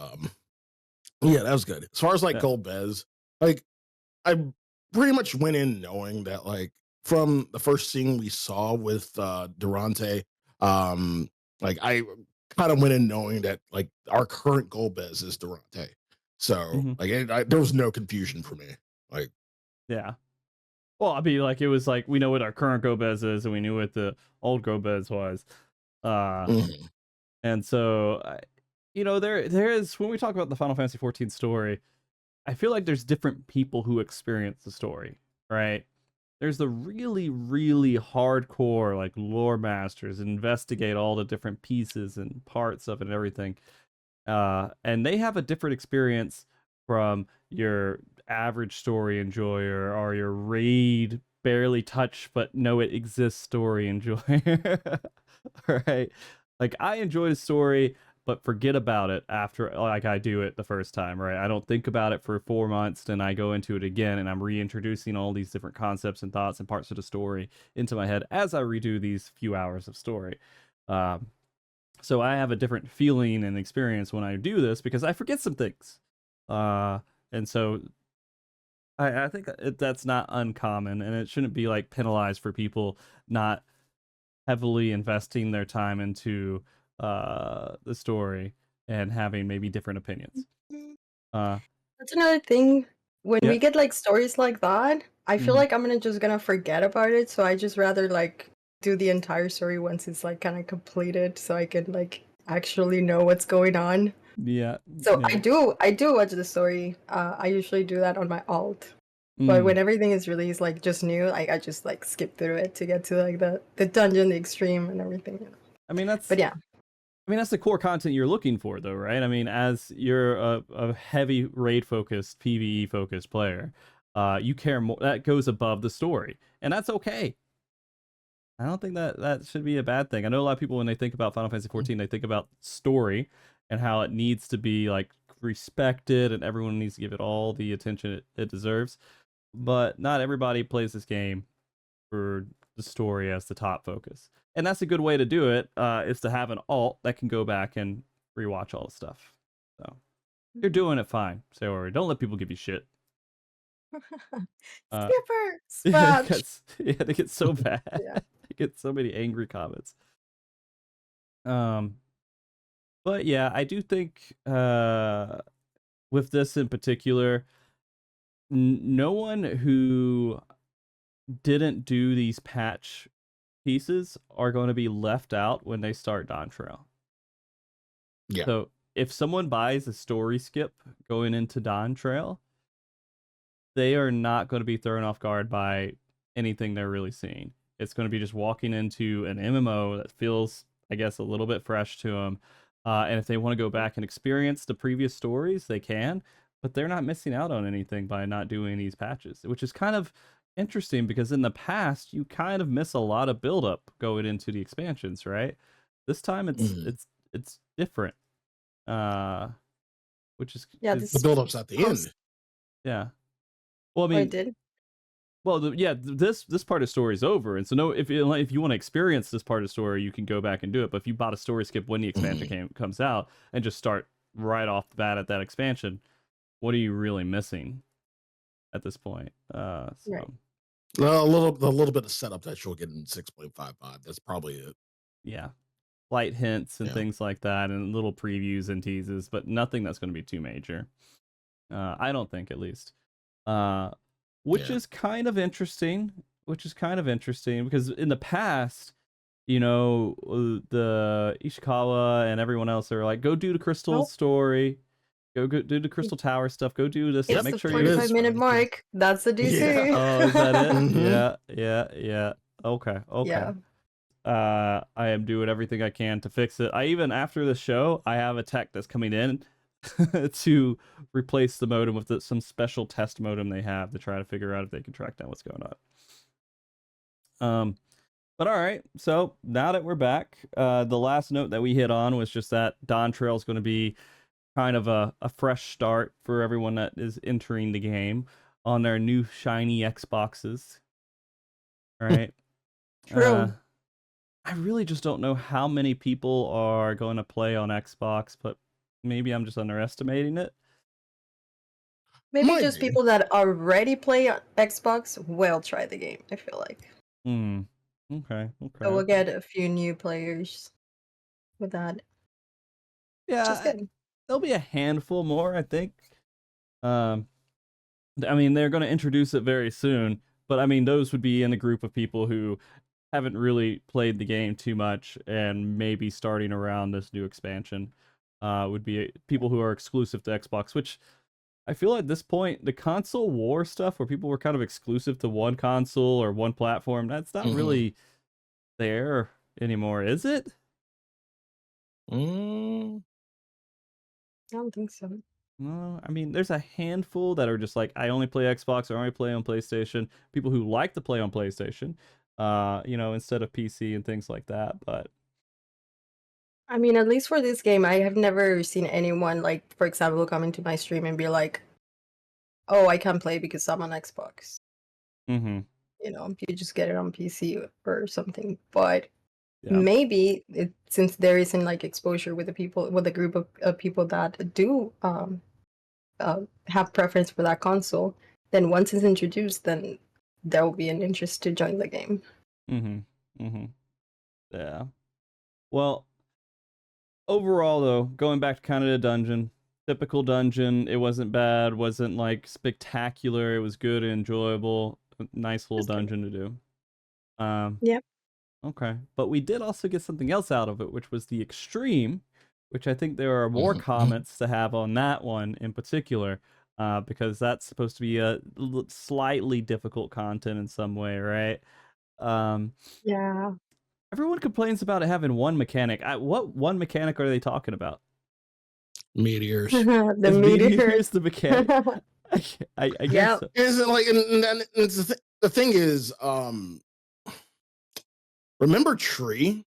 [SPEAKER 2] yeah, that was good. As far as like
[SPEAKER 1] Yeah.
[SPEAKER 2] Golbez, like I pretty much went in knowing that like from the first scene we saw with Durante, like I kind of went in knowing that like our current Golbez is Durante. So like there was no confusion for me. Like
[SPEAKER 1] yeah. Well, I mean, like it was like we know what our current Gobez is, and we knew what the old Gobez was. And so there is when we talk about the Final Fantasy 14 story, I feel like there's different people who experience the story, right? There's the really, really hardcore like lore masters investigate all the different pieces and parts of it and everything. And they have a different experience from your average story enjoyer or your raid barely touch but know it exists story enjoyer. Right? Like I enjoy the story but forget about it after like I do it the first time, right? I don't think about it for 4 months, then I go into it again and I'm reintroducing all these different concepts and thoughts and parts of the story into my head as I redo these few hours of story. So I have a different feeling and experience when I do this because I forget some things. And so I think that's not uncommon, and it shouldn't be like penalized for people not heavily investing their time into the story and having maybe different opinions.
[SPEAKER 3] that's another thing when
[SPEAKER 1] Yeah.
[SPEAKER 3] we get like stories like that, I feel like I'm just gonna forget about it. So I just rather like do the entire story once it's like kind of completed, so I can like actually know what's going on.
[SPEAKER 1] Yeah.
[SPEAKER 3] So
[SPEAKER 1] Yeah.
[SPEAKER 3] I do watch the story. I usually do that on my alt. But
[SPEAKER 1] Mm.
[SPEAKER 3] when everything is released, like just new, like I just like skip through it to get to like the dungeon, the extreme, and everything. You know?
[SPEAKER 1] I mean,
[SPEAKER 3] But yeah,
[SPEAKER 1] that's the core content you're looking for, though, right? I mean, as you're a heavy raid focused, PvE focused player, you care more. That goes above the story, and that's okay. I don't think that should be a bad thing. I know a lot of people when they think about Final Fantasy XIV, they think about story and how it needs to be like respected, and everyone needs to give it all the attention it deserves. But not everybody plays this game for the story as the top focus. And that's a good way to do it, is to have an alt that can go back and rewatch all the stuff. So you're doing it fine, Saori. Don't let people give you shit.
[SPEAKER 3] skipper,
[SPEAKER 1] Yeah,
[SPEAKER 3] spatch.
[SPEAKER 1] they get so bad.
[SPEAKER 3] Yeah.
[SPEAKER 1] They get so many angry comments. But yeah, I do think with this in particular, no one who didn't do these patch pieces are going to be left out when they start Dawn Trail.
[SPEAKER 2] Yeah.
[SPEAKER 1] So if someone buys a story skip going into Dawn Trail, they are not going to be thrown off guard by anything they're really seeing. It's going to be just walking into an MMO that feels, I guess, a little bit fresh to them. And if they want to go back and experience the previous stories, they can, but they're not missing out on anything by not doing these patches, which is kind of interesting because in the past you kind of miss a lot of buildup going into the expansions, right? This time it's different, which is
[SPEAKER 3] Yeah,
[SPEAKER 2] the build-up's at the end.
[SPEAKER 1] Yeah. Well, I
[SPEAKER 3] I
[SPEAKER 1] mean,
[SPEAKER 3] did.
[SPEAKER 1] well, this part of the story is over, and so no, if you want to experience this part of the story, you can go back and do it. But if you bought a story skip when the expansion comes out and just start right off the bat at that expansion, what are you really missing at this point? So.
[SPEAKER 3] Right.
[SPEAKER 2] Well, a little bit of setup that you'll get in 6.55. That's probably it.
[SPEAKER 1] Yeah, light hints and things like that, and little previews and teases, but nothing that's going to be too major. I don't think, at least. Which is kind of interesting. Because in the past, you know, the Ishikawa and everyone else are like, go do the Crystal story, go do the Crystal Tower stuff, go do this.
[SPEAKER 3] It's
[SPEAKER 1] Make
[SPEAKER 3] the
[SPEAKER 1] sure
[SPEAKER 3] 45-minute mark. That's the DC.
[SPEAKER 2] Yeah.
[SPEAKER 1] Oh, is that it? Yeah. Okay.
[SPEAKER 3] Yeah.
[SPEAKER 1] I am doing everything I can to fix it. I even, after the show, I have a tech that's coming in to replace the modem with some special test modem they have to try to figure out if they can track down what's going on. But all right, so now that we're back, the last note that we hit on was just that Dawn Trail is going to be kind of a fresh start for everyone that is entering the game on their new shiny Xboxes. All right.
[SPEAKER 3] True.
[SPEAKER 1] I really just don't know how many people are going to play on Xbox, but maybe I'm just underestimating it.
[SPEAKER 3] Maybe just people that already play on Xbox will try the game, I feel like.
[SPEAKER 1] Okay.
[SPEAKER 3] So we'll get a few new players with that.
[SPEAKER 1] Yeah, there'll be a handful more, I think. I mean, they're going to introduce it very soon, but I mean, those would be in a group of people who haven't really played the game too much and maybe starting around this new expansion. Would be people who are exclusive to Xbox, which I feel at this point, the console war stuff where people were kind of exclusive to one console or one platform, that's not really there anymore, is it?
[SPEAKER 3] I don't think so.
[SPEAKER 1] No, I mean, there's a handful that are just like, I only play Xbox or I only play on PlayStation. People who like to play on PlayStation, instead of PC and things like that. But
[SPEAKER 3] I mean, at least for this game, I have never seen anyone, like, for example, come into my stream and be like, oh, I can't play because I'm on Xbox. You know, you just get it on PC or something. But maybe since there isn't like exposure with the group of people that do have preference for that console, then once it's introduced, then there will be an interest to join the game.
[SPEAKER 1] Yeah. Well, overall though, going back to kind of the dungeon, typical dungeon. It wasn't bad, wasn't like spectacular. It was good and enjoyable. Nice little dungeon to do.
[SPEAKER 3] Yep.
[SPEAKER 1] Okay, but we did also get something else out of it, which was the extreme, which I think there are more comments to have on that one in particular, because that's supposed to be a slightly difficult content in some way, right?
[SPEAKER 3] Yeah.
[SPEAKER 1] Everyone complains about it having one mechanic. What one mechanic are they talking about?
[SPEAKER 2] Meteors.
[SPEAKER 3] The
[SPEAKER 1] Is
[SPEAKER 3] meteors.
[SPEAKER 1] the mechanic? I guess so.
[SPEAKER 2] Is it like, and the thing is, remember Tree?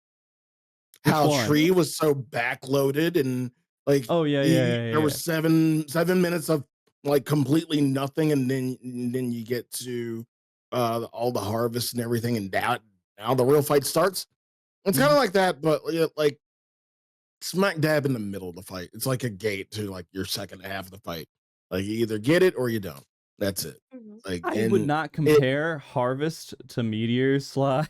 [SPEAKER 2] How Tree was so backloaded and like,
[SPEAKER 1] oh yeah,
[SPEAKER 2] there was 7 minutes of like completely nothing, and then you get to all the harvest and everything, and now the real fight starts. It's kind of like that, but like smack dab in the middle of the fight. It's like a gate to like your second half of the fight. Like you either get it or you don't. That's it. Like
[SPEAKER 1] I would not compare Harvest to Meteors, Sly.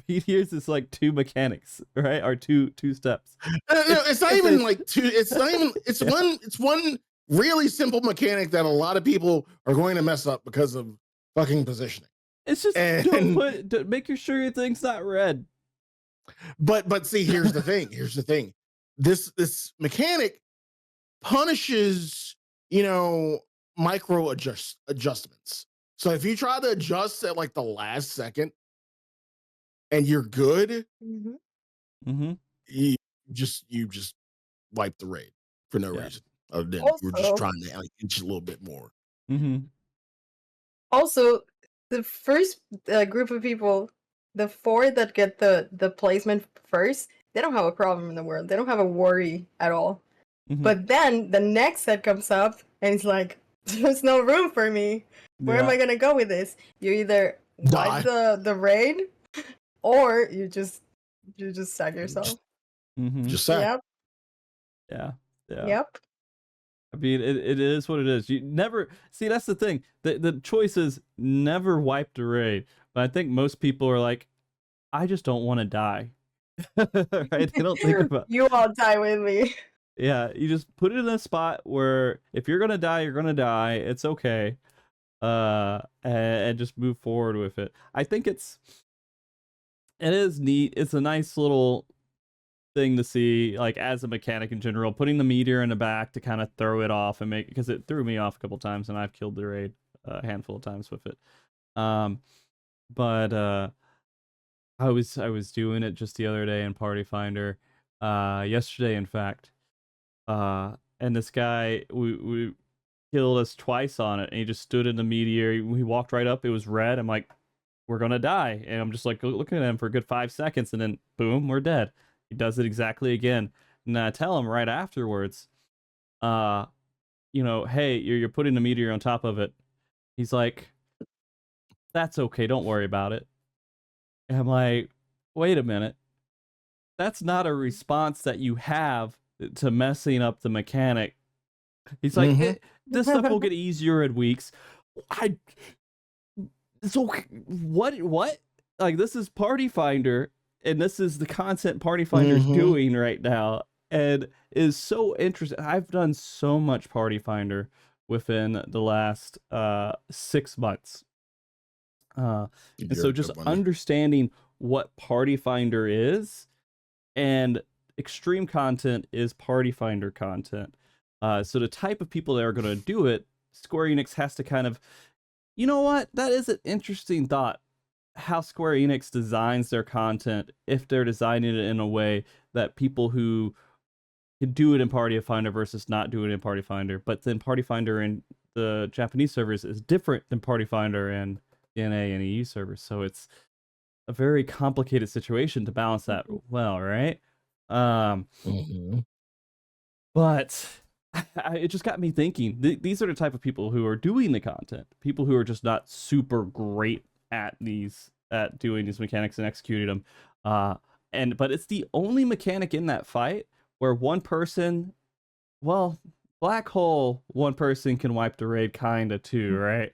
[SPEAKER 1] Meteors is like 2 mechanics, right? Or two steps.
[SPEAKER 2] No, it's not even like 2. It's not even. It's one. It's one really simple mechanic that a lot of people are going to mess up because of fucking positioning.
[SPEAKER 1] It's just don't make sure your thing's not red.
[SPEAKER 2] But see, here's the thing. Here's the thing. This mechanic punishes, micro adjustments. So if you try to adjust at like the last second and you're good, you just wipe the raid for no reason other than you were just trying to like inch a little bit more.
[SPEAKER 3] Also, the first group of people, the 4 that get the placement first, they don't have a problem in the world. They don't have a worry at all. But then the next set comes up and it's like, there's no room for me. Where am I gonna go with this? You either wipe the raid or you just sack yourself.
[SPEAKER 2] Just sack.
[SPEAKER 1] Yep. Yeah.
[SPEAKER 3] Yep.
[SPEAKER 1] I mean, it is what it is. You never see. That's the thing. The choice is never wipe the raid. But I think most people are like, I just don't want to die. Right? They don't think about.
[SPEAKER 3] You all die with me.
[SPEAKER 1] Yeah, you just put it in a spot where if you're gonna die, you're gonna die. It's okay. And just move forward with it. I think it is neat. It's a nice little thing to see, like as a mechanic in general, putting the meteor in the back to kind of throw it off and make, because it threw me off a couple times and I've killed the raid a handful of times with it. But I was doing it just the other day in Party Finder, yesterday in fact. And this guy, we killed us twice on it, and he just stood in the meteor. He walked right up. It was red. I'm like, we're gonna die. And I'm just like looking at him for a good 5 seconds, and then boom, we're dead. He does it exactly again. And I tell him right afterwards, hey, you're putting the meteor on top of it. He's like, that's okay. Don't worry about it. And I'm like, wait a minute. That's not a response that you have to messing up the mechanic. He's like, this stuff will get easier in weeks. So what? Like, this is Party Finder, and this is the content Party Finder's doing right now, and is so interesting. I've done so much Party Finder within the last 6 months. And so just understanding what Party Finder is, and extreme content is Party Finder content. So the type of people that are going to do it, Square Enix has to kind of, you know what? That is an interesting thought. How Square Enix designs their content, if they're designing it in a way that people who can do it in Party Finder versus not do it in Party Finder, but then Party Finder in the Japanese servers is different than Party Finder in NA and EU servers. So it's a very complicated situation to balance that well, right? But it just got me thinking. These are the type of people who are doing the content. People who are just not super great at doing these mechanics and executing them. But it's the only mechanic in that fight where one person, well, Black Hole, one person can wipe the raid kinda too, right?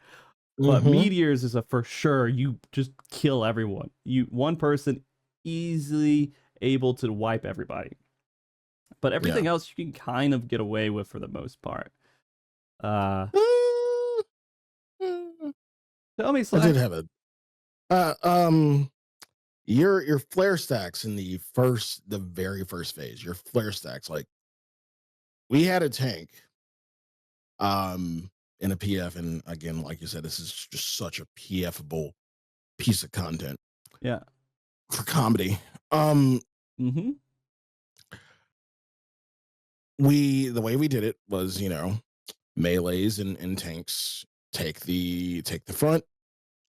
[SPEAKER 1] But Meteors is a for sure. You just kill everyone. One person easily able to wipe everybody. But everything else you can kind of get away with for the most part. Tell me, Sly.
[SPEAKER 2] I did have a your flare stacks in the very first phase. Your flare stacks, like we had a tank, in a PF, and again, like you said, this is just such a PF-able piece of content.
[SPEAKER 1] Yeah.
[SPEAKER 2] For comedy.
[SPEAKER 1] Mm-hmm.
[SPEAKER 2] The way we did it was, melees and tanks take the front,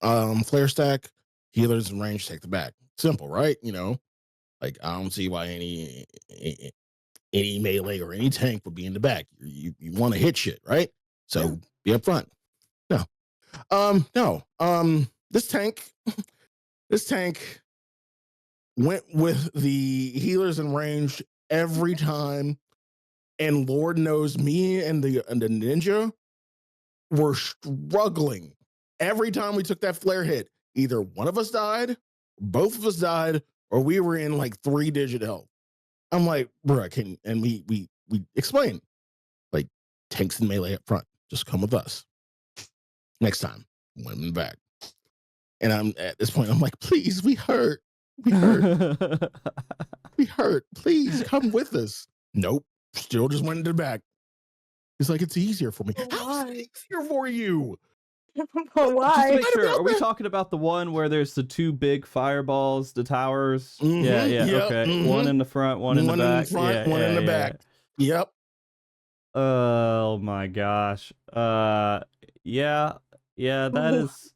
[SPEAKER 2] flare stack, healers and range take the back. Simple, right? Like I don't see why any melee or any tank would be in the back. You want to hit shit, right? So be up front. No. This tank went with the healers and range every time. And Lord knows me and the ninja were struggling. Every time we took that flare hit, either one of us died, both of us died, or we were in like 3-digit health. I'm like, bro, and we explain, like, tanks and melee up front. Just come with us. Next time, women back. And I'm at this point, I'm like, please, we hurt. We hurt. We hurt. Please come with us. Nope. Still just went into the back. He's like, it's easier for me. How's it easier for you?
[SPEAKER 3] Why?
[SPEAKER 1] Just to make sure, are we talking about the one where there's the 2 big fireballs, the towers?
[SPEAKER 2] Mm-hmm,
[SPEAKER 1] yeah, okay. Mm-hmm. One in the front, one in the back.
[SPEAKER 2] One in the back. Yep.
[SPEAKER 1] Oh my gosh. Yeah, that's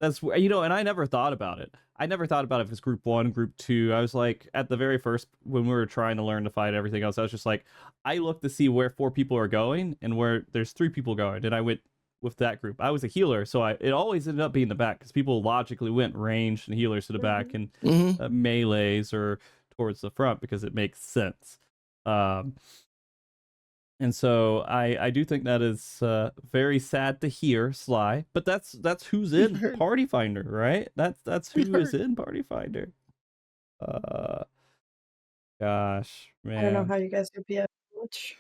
[SPEAKER 1] and I never thought about it. I never thought about if it's group 1, group 2. I was like, at the very first, when we were trying to learn to fight everything else, I was just like, I looked to see where 4 people are going and where there's 3 people going, and I went with that group. I was a healer, so it always ended up being the back because people logically went ranged and healers to the back and melees or towards the front because it makes sense. And so I do think that is very sad to hear, Sly. But that's who's in Party Finder, right? That's who is in Party Finder. Gosh, man.
[SPEAKER 3] I don't know how you guys do PF much.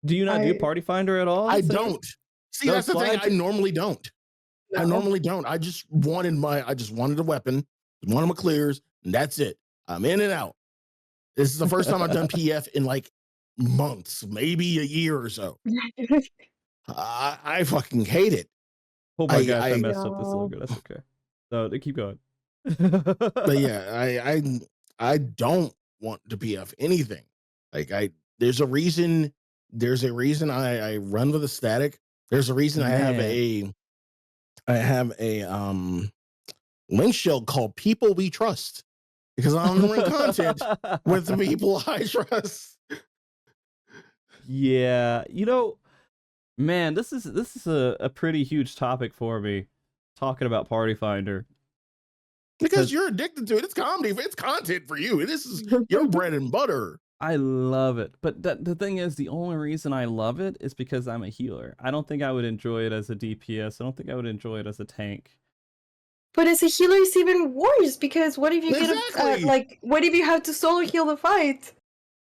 [SPEAKER 1] Do you not do Party Finder at all?
[SPEAKER 2] I don't. See, that's the thing. I normally don't. No. I normally don't. I just wanted a weapon, one of my clears, and that's it. I'm in and out. This is the first time I've done PF in like months, maybe a year or so. I fucking hate it.
[SPEAKER 1] Oh my gosh, I messed up this logo. That's okay. So keep going.
[SPEAKER 2] But yeah, I don't want to PF anything. Like there's a reason I run with a static. There's a reason I have a link shell called People We Trust, because I'm doing content with the people I trust.
[SPEAKER 1] Yeah, man, this is a pretty huge topic for me, talking about Party Finder.
[SPEAKER 2] Because you're addicted to it. It's comedy. It's content for you. This is your bread and butter.
[SPEAKER 1] I love it. But the thing is, the only reason I love it is because I'm a healer. I don't think I would enjoy it as a DPS. I don't think I would enjoy it as a tank.
[SPEAKER 3] But as a healer, it's even worse, because what if you what if you have to solo heal the fight?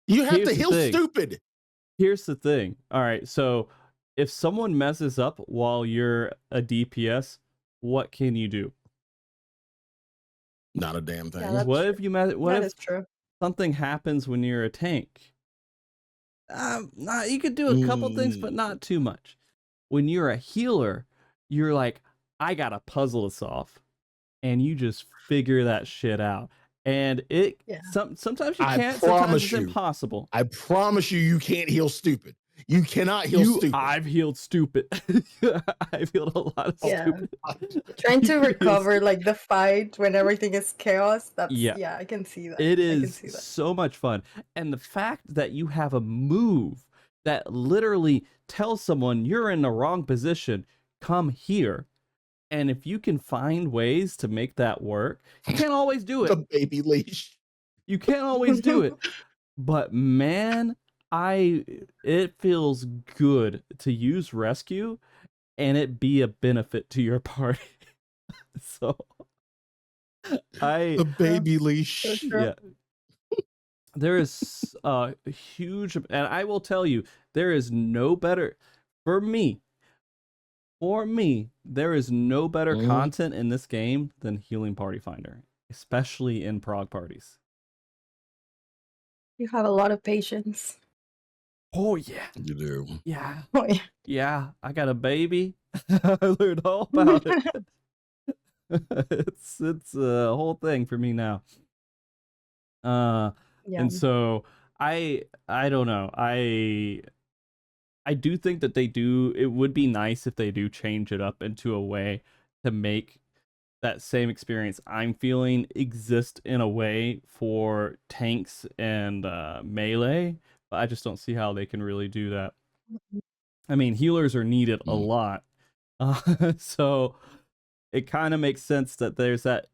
[SPEAKER 2] You have to heal stupid.
[SPEAKER 1] Here's the thing. All right, so if someone messes up while you're a DPS, what can you do?
[SPEAKER 2] Not a damn thing.
[SPEAKER 3] Yeah,
[SPEAKER 1] what if you what if
[SPEAKER 3] true.
[SPEAKER 1] Something happens when you're a tank? You could do a couple things, but not too much. When you're a healer, you're like, I gotta puzzle this off, and you just figure that shit out. And sometimes you can't. Sometimes it's impossible.
[SPEAKER 2] I promise you can't heal stupid. You cannot heal stupid.
[SPEAKER 1] I've healed stupid. I've healed a lot of stupid.
[SPEAKER 3] Trying to recover like the fight when everything is chaos. I can see that.
[SPEAKER 1] It is so much fun. And the fact that you have a move that literally tells someone you're in the wrong position, come here. And if you can find ways to make that work, you can't always do it.
[SPEAKER 2] The baby leash.
[SPEAKER 1] You can't always do it. But man, it feels good to use rescue and it be a benefit to your party. So
[SPEAKER 2] the baby leash.
[SPEAKER 1] Yeah. there is a huge, and I will tell you, there is no better for me. There is no better content in this game than Healing Party Finder, especially in prog parties.
[SPEAKER 3] You have a lot of patience.
[SPEAKER 1] Oh yeah,
[SPEAKER 2] You do.
[SPEAKER 1] yeah,
[SPEAKER 3] Oh yeah.
[SPEAKER 1] yeah. I got a baby. I learned all about it. It's a whole thing for me now.
[SPEAKER 3] Yeah.
[SPEAKER 1] And so I don't know. I do think that it would be nice if they do change it up into a way to make that same experience I'm feeling exist in a way for tanks and melee, but I just don't see how they can really do that. I mean, healers are needed a lot. So it kind of makes sense that there's that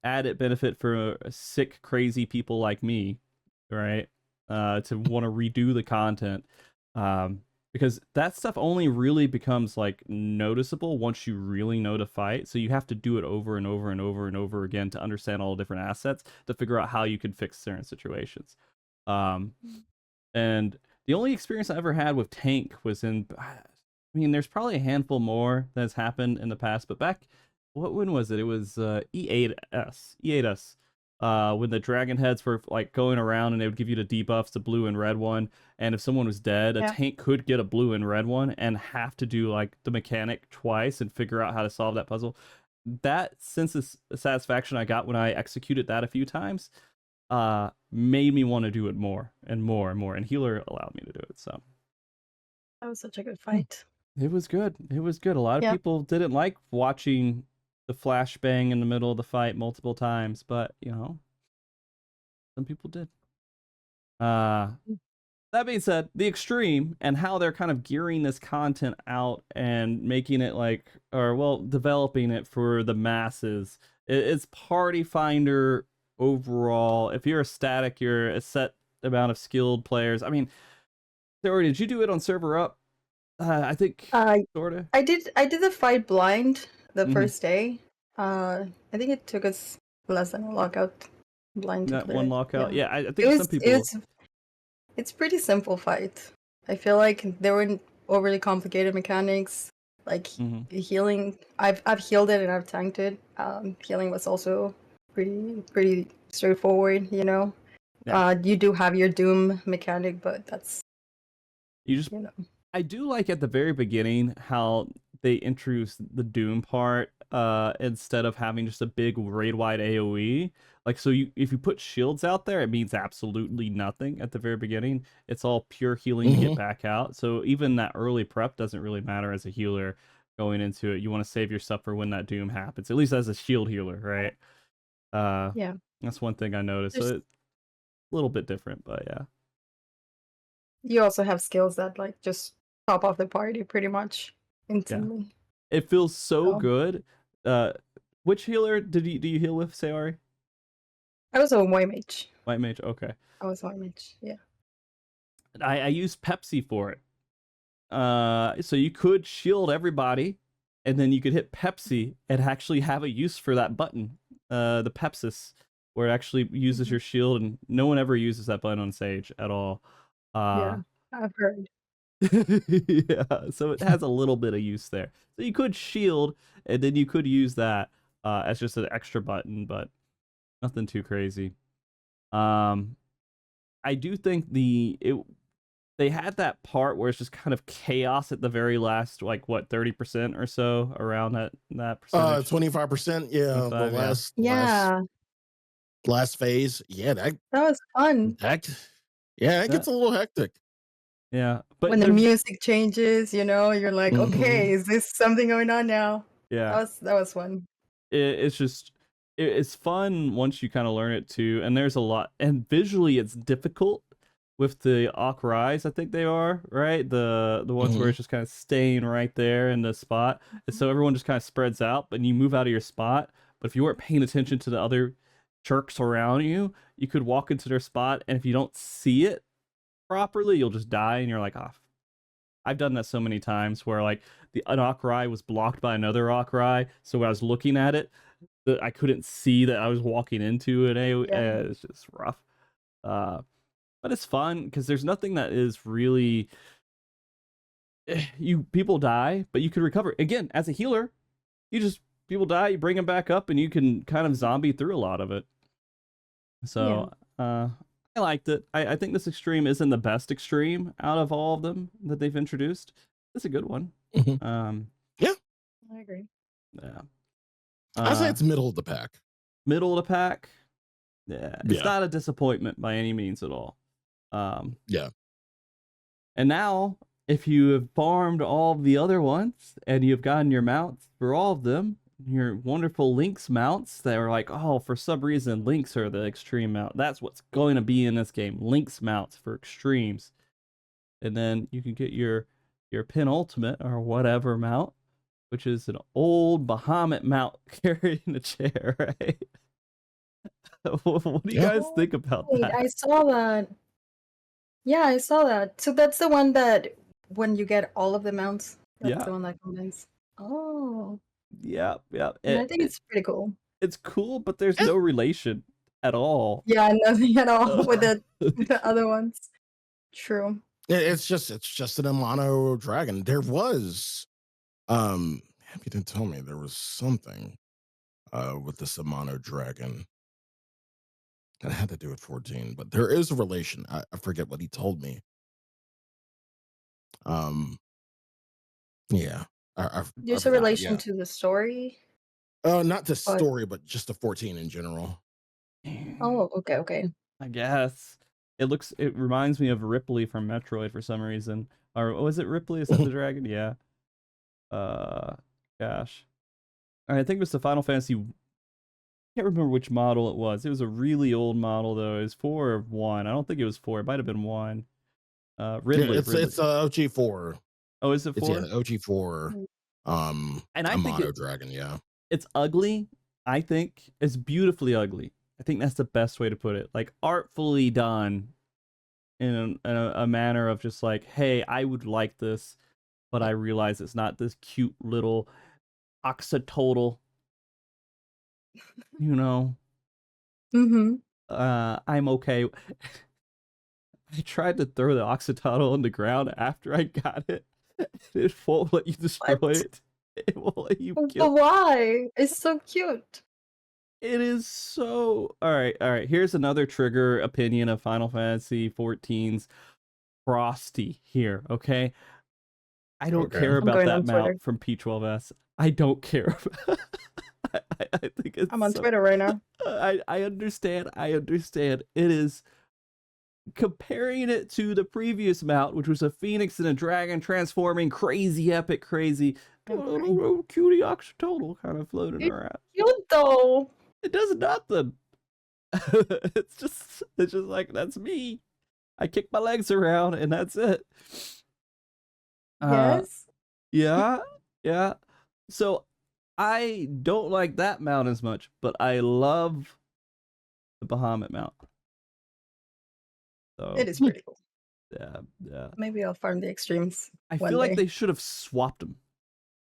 [SPEAKER 1] added benefit for sick, crazy people like me, right? To want to redo the content. Because that stuff only really becomes like noticeable once you really know to fight. So you have to do it over and over and over and over again to understand all the different assets to figure out how you can fix certain situations. And the only experience I ever had with tank was in, I mean, there's probably a handful more that's happened in the past, but back, when was it? It was E8S. When the dragon heads were like going around and they would give you the debuffs, the blue and red one, and if someone was dead, a tank could get a blue and red one and have to do like the mechanic twice and figure out how to solve that puzzle. That sense of satisfaction I got when I executed that a few times made me want to do it more and more and more, and healer allowed me to do it. So
[SPEAKER 3] that was such a good fight.
[SPEAKER 1] It was good. It was good. A lot of people didn't like watching the flashbang in the middle of the fight multiple times, but you know, some people did. That being said, the extreme and how they're kind of gearing this content out and making it like, or well, developing it for the masses. It's Party Finder overall. If you're a static, you're a set amount of skilled players. I mean, Saori, did you do it on server up? I think sorta.
[SPEAKER 3] I did the fight blind the first day. I think it took us less than a lockout blind to clear
[SPEAKER 1] one
[SPEAKER 3] it.
[SPEAKER 1] lockout. Yeah, I think some people.
[SPEAKER 3] It's pretty simple fight. I feel like there weren't overly complicated mechanics. Like healing, I've healed it and I've tanked it. Healing was also pretty straightforward. You know, you do have your doom mechanic, but that's
[SPEAKER 1] you know. I do like at the very beginning how they introduced the doom part instead of having just a big raid-wide AoE. Like, so if you put shields out there, it means absolutely nothing at the very beginning. It's all pure healing to get back out. So even that early prep doesn't really matter as a healer going into it. You want to save yourself for when that doom happens, at least as a shield healer, right?
[SPEAKER 3] Yeah.
[SPEAKER 1] That's one thing I noticed. So it's a little bit different, but yeah.
[SPEAKER 3] You also have skills that like just top off the party pretty much instantly.
[SPEAKER 1] Yeah. It feels so good. Which healer do you heal with, Saori?
[SPEAKER 3] I was a white mage.
[SPEAKER 1] White mage, okay.
[SPEAKER 3] I was white mage, yeah.
[SPEAKER 1] I used Pepsi for it. So you could shield everybody, and then you could hit Pepsi and actually have a use for that button, the Pepsis, where it actually uses your shield, and no one ever uses that button on Sage at all.
[SPEAKER 3] Yeah, I've heard.
[SPEAKER 1] Yeah, so it has a little bit of use there. So you could shield, and then you could use that as just an extra button, but nothing too crazy. I do think they had that part where it's just kind of chaos at the very last, like what, 30% or so around that percentage.
[SPEAKER 2] 25%, yeah.
[SPEAKER 1] 25,
[SPEAKER 2] the last phase, yeah, that
[SPEAKER 3] was fun.
[SPEAKER 2] It gets a little hectic.
[SPEAKER 1] Yeah, but
[SPEAKER 3] when the music changes, you know, you're like, okay, is this something going on now?
[SPEAKER 1] Yeah,
[SPEAKER 3] that was fun.
[SPEAKER 1] It's just it's fun once you kind of learn it too, and there's a lot, and visually it's difficult with the Rise, I think they are, right? The ones where it's just kind of staying right there in the spot, and so everyone just kind of spreads out, but you move out of your spot. But if you weren't paying attention to the other jerks around you, you could walk into their spot, and if you don't see it properly, you'll just die, and you're like, oh. I've done that so many times where like an Rai was blocked by another Rai, so when I was looking at it, I couldn't see that I was walking into an AoE. It's just rough. But it's fun because there's nothing that is really people die, but you can recover. Again, as a healer, people die, you bring them back up, and you can kind of zombie through a lot of it. So I liked it. I think this extreme isn't the best extreme out of all of them that they've introduced. It's a good one.
[SPEAKER 2] Yeah,
[SPEAKER 3] I agree.
[SPEAKER 1] Yeah.
[SPEAKER 2] I'd say it's middle of the pack.
[SPEAKER 1] Middle of the pack. Yeah. It's not a disappointment by any means at all.
[SPEAKER 2] Yeah.
[SPEAKER 1] And now, if you have farmed all of the other ones and you've gotten your mounts for all of them, your wonderful Lynx mounts that are like, oh, for some reason, Lynx are the extreme mount. That's what's going to be in this game. Lynx mounts for extremes. And then you can get your penultimate or whatever mount, which is an old Bahamut mount carrying a chair, right? What do you guys think about that?
[SPEAKER 3] I saw that. Yeah, I saw that. So that's the one that when you get all of the mounts, that's the one that combines. Oh.
[SPEAKER 1] Yeah.
[SPEAKER 3] And I think it's pretty cool.
[SPEAKER 1] It's cool, but there's no relation at all.
[SPEAKER 3] Yeah, nothing at all with the other ones. True.
[SPEAKER 2] It's just an Amano dragon. There was, you didn't tell me there was something with this Amano dragon that had to do with 14, but there is a relation. I forget what he told me. Yeah.
[SPEAKER 3] There's a relation to the story.
[SPEAKER 2] Not the story, but just the 14 in general.
[SPEAKER 3] Oh, okay.
[SPEAKER 1] I guess it reminds me of Ripley from Metroid for some reason. Or was it Ripley? Is that the dragon? Yeah. Gosh. All right, I think it was the Final Fantasy. I can't remember which model it was. It was a really old model though. It was 4 or 1. I don't think it was 4. It might have been 1. Ridley.
[SPEAKER 2] It's OG4.
[SPEAKER 1] Oh, is it 4?
[SPEAKER 2] It's OG4.
[SPEAKER 1] And I think
[SPEAKER 2] dragon. Yeah.
[SPEAKER 1] It's ugly. I think it's beautifully ugly. I think that's the best way to put it. Like artfully done in a manner of just like, hey, I would like this, but I realize it's not this cute little oxytotl. You know. I'm okay. I tried to throw the oxytotl on the ground after I got it. It won't let you destroy it. It won't let you kill it.
[SPEAKER 3] But why? It's so cute.
[SPEAKER 1] It is so... All right. Here's another trigger opinion of Final Fantasy XIV's Frosty here, okay? I don't care about that mount from P12S. I don't care. I think it's
[SPEAKER 3] I'm on Twitter right now.
[SPEAKER 1] I understand. It is... Comparing it to the previous mount, which was a phoenix and a dragon transforming, crazy epic, crazy little cutie oxytotl kind of floating around.
[SPEAKER 3] Cute though.
[SPEAKER 1] It does nothing. It's just like, that's me. I kick my legs around and that's it.
[SPEAKER 3] Yes.
[SPEAKER 1] Yeah. So I don't like that mount as much, but I love the Bahamut mount. So,
[SPEAKER 3] it is pretty cool.
[SPEAKER 1] Yeah.
[SPEAKER 3] Maybe I'll farm the extremes.
[SPEAKER 1] I feel like they should have swapped them.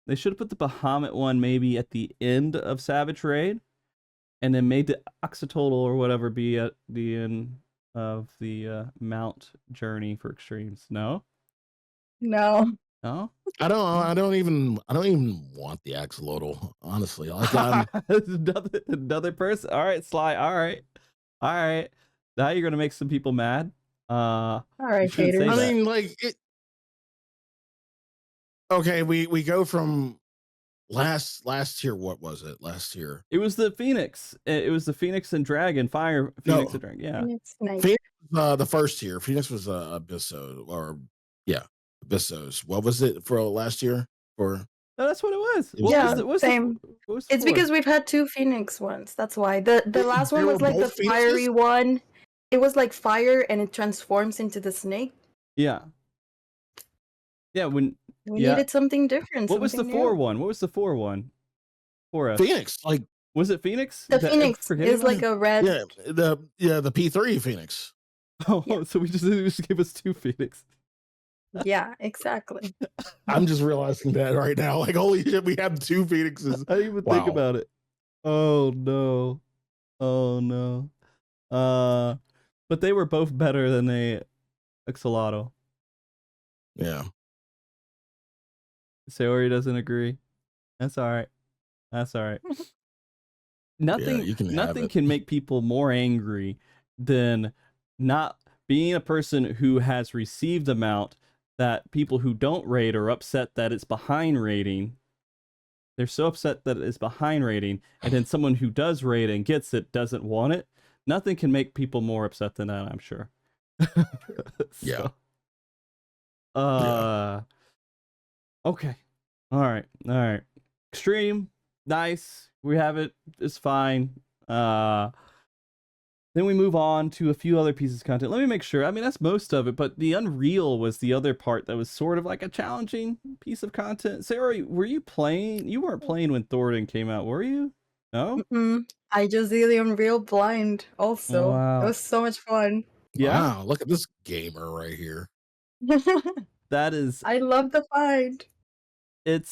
[SPEAKER 1] They should have put the Bahamut one maybe at the end of Savage Raid, and then made the Oxytotl or whatever be at the end of the Mount journey for extremes. No.
[SPEAKER 3] No.
[SPEAKER 2] I don't even want the axolotl, honestly. Like
[SPEAKER 1] another person. All right, Sly. All right. Now you're gonna make some people mad.
[SPEAKER 3] All right, haters.
[SPEAKER 2] I mean, like it. Okay, we go from last year. What was it? Last year.
[SPEAKER 1] It was the Phoenix. It was the Phoenix and Dragon. Fire Phoenix and Dragon. Yeah.
[SPEAKER 2] Phoenix, the first year. Phoenix was Abysso, or Abyssos. What was it for last year? No,
[SPEAKER 1] that's what it was.
[SPEAKER 3] Same. It's because we've had 2 Phoenix ones. That's why the last one was like the fiery one. It was like fire, and it transforms into the snake.
[SPEAKER 1] Yeah. When
[SPEAKER 3] we needed something different.
[SPEAKER 1] What was the 4 one? What was the 4 one? 4S.
[SPEAKER 2] Phoenix. Like,
[SPEAKER 1] was it Phoenix?
[SPEAKER 3] The Phoenix is like a red.
[SPEAKER 2] The P3 Phoenix.
[SPEAKER 1] Oh, so we just gave us 2 Phoenix.
[SPEAKER 3] Yeah, exactly.
[SPEAKER 2] I'm just realizing that right now. Like, holy shit, we have 2 Phoenixes.
[SPEAKER 1] I didn't even think about it. Oh no. But they were both better than the Axolotl.
[SPEAKER 2] Yeah.
[SPEAKER 1] Saori doesn't agree. That's all right. That's all right. Nothing,
[SPEAKER 2] you can have
[SPEAKER 1] nothing
[SPEAKER 2] it.
[SPEAKER 1] can make people more angry than not being a person who has received the mount that people who don't raid are upset that it's behind rating. They're so upset that it's behind rating, and then someone who does raid and gets it doesn't want it. Nothing can make people more upset than that, I'm sure.
[SPEAKER 2] Yeah.
[SPEAKER 1] Okay. All right. Extreme, nice. We have it. It's fine. Then we move on to a few other pieces of content. Let me make sure. I mean, that's most of it, but the Unreal was the other part that was sort of like a challenging piece of content. Sarah, were you playing? You weren't playing when Thornton came out, were you? No?
[SPEAKER 3] I just did the Unreal blind also.
[SPEAKER 1] Wow.
[SPEAKER 3] It was so much fun.
[SPEAKER 1] Yeah?
[SPEAKER 2] Wow, look at this gamer right here.
[SPEAKER 1] That is...
[SPEAKER 3] I love the fight.
[SPEAKER 1] It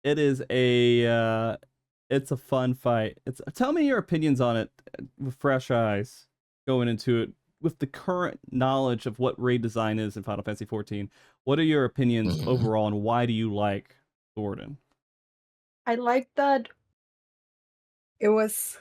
[SPEAKER 1] is a... it's a fun fight. Tell me your opinions on it with fresh eyes going into it with the current knowledge of what raid design is in Final Fantasy XIV. What are your opinions overall, and why do you like Thornton?
[SPEAKER 3] I like that it was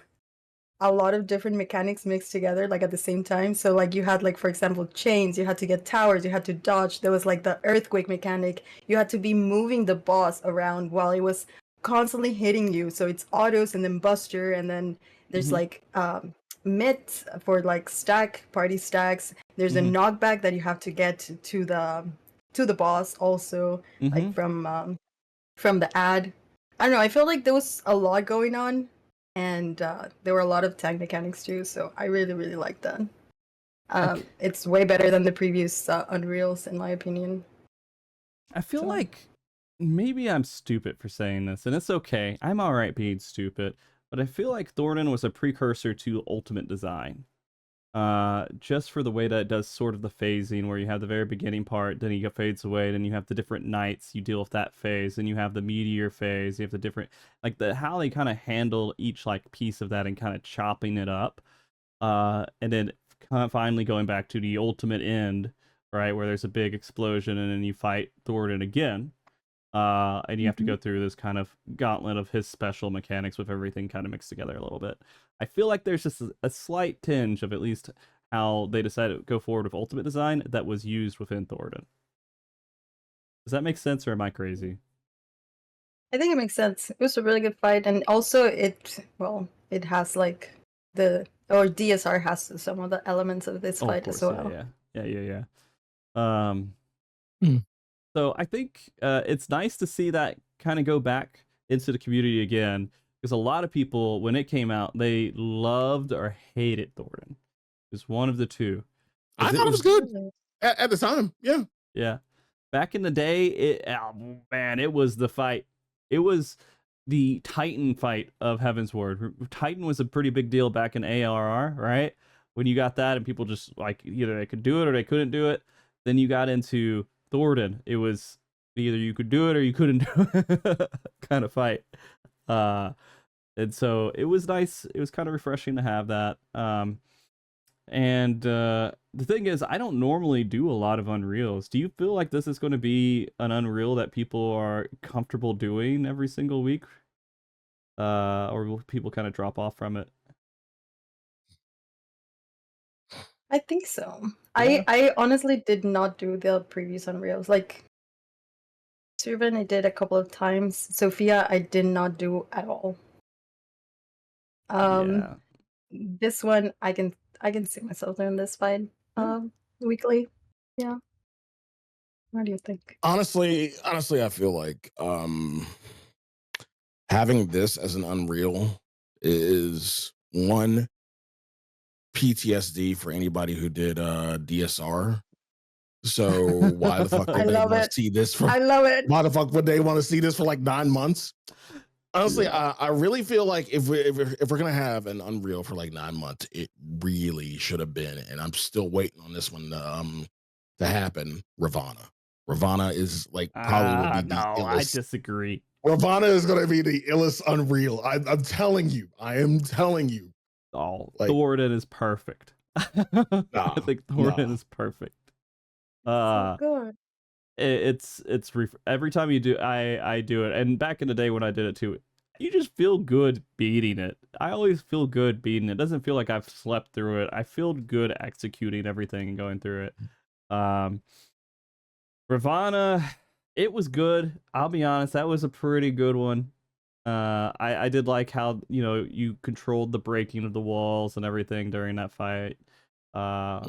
[SPEAKER 3] a lot of different mechanics mixed together like at the same time. So like you had like, for example, chains, you had to get towers, you had to dodge. There was like the earthquake mechanic. You had to be moving the boss around while it was constantly hitting you. So it's autos and then buster, and then there's like mit for like party stacks. There's a knockback that you have to get to the boss also, like from the ad. I don't know, I feel like there was a lot going on, and there were a lot of tag mechanics too, so I really, really liked that. It's way better than the previous Unreals, in my opinion.
[SPEAKER 1] I feel like maybe I'm stupid for saying this, and it's okay. I'm all right being stupid, but I feel like Thornton was a precursor to Ultimate Design. Just for the way that it does sort of the phasing, where you have the very beginning part, then he fades away, then you have the different nights, you deal with that phase, then you have the meteor phase, you have the different, like how they kind of handle each like piece of that and kind of chopping it up, and then finally going back to the ultimate end, right, where there's a big explosion and then you fight Thornton again, and you have to go through this kind of gauntlet of his special mechanics with everything kind of mixed together a little bit. I feel like there's just a slight tinge of at least how they decided to go forward with Ultimate Design that was used within Thornton. Does that make sense, or am I crazy?
[SPEAKER 3] I think it makes sense. It was a really good fight, and also it has like DSR has some of the elements of this fight as well.
[SPEAKER 1] Yeah. So I think it's nice to see that kind of go back into the community again, because a lot of people, when it came out, they loved or hated Thornton. It was one of the two.
[SPEAKER 2] I thought it was good at the time. Yeah.
[SPEAKER 1] Yeah. Back in the day, it was the fight. It was the Titan fight of Heaven's Ward. Titan was a pretty big deal back in ARR, right? When you got that and people just like either they could do it or they couldn't do it. Then you got into Thornton. It was either you could do it or you couldn't do it kind of fight. And so it was nice. It was kind of refreshing to have that. And the thing is, I don't normally do a lot of Unreals. Do you feel like this is going to be an Unreal that people are comfortable doing every single week? Or will people kind of drop off from it?
[SPEAKER 3] I think so.
[SPEAKER 1] Yeah.
[SPEAKER 3] I honestly did not do the previous Unreals. Like Servant I did a couple of times. Sophia I did not do at all. This one I can see myself doing this fight weekly. Yeah. What do you think?
[SPEAKER 2] Honestly, I feel like having this as an Unreal is one PTSD for anybody who did DSR. So why the fuck would they want to see this for?
[SPEAKER 3] I love it.
[SPEAKER 2] Why the fuck would they want to see this for like 9 months? Honestly, I really feel like if we're gonna have an Unreal for like 9 months, it really should have been, and I'm still waiting on this one to happen. Ravana is like probably will be the illest.
[SPEAKER 1] I disagree.
[SPEAKER 2] Ravana is gonna be the illest Unreal. I'm telling you. I am telling you.
[SPEAKER 1] Oh, like, Thornton is perfect. I think Thorin is perfect.
[SPEAKER 3] So good.
[SPEAKER 1] It's every time you do, I do it, and back in the day when I did it too, you just feel good beating it. I always feel good beating it. It doesn't feel like I've slept through it. I feel good executing everything and going through it. Ravana, it was good. I'll be honest, that was a pretty good one. I did like how, you know, you controlled the breaking of the walls and everything during that fight. Are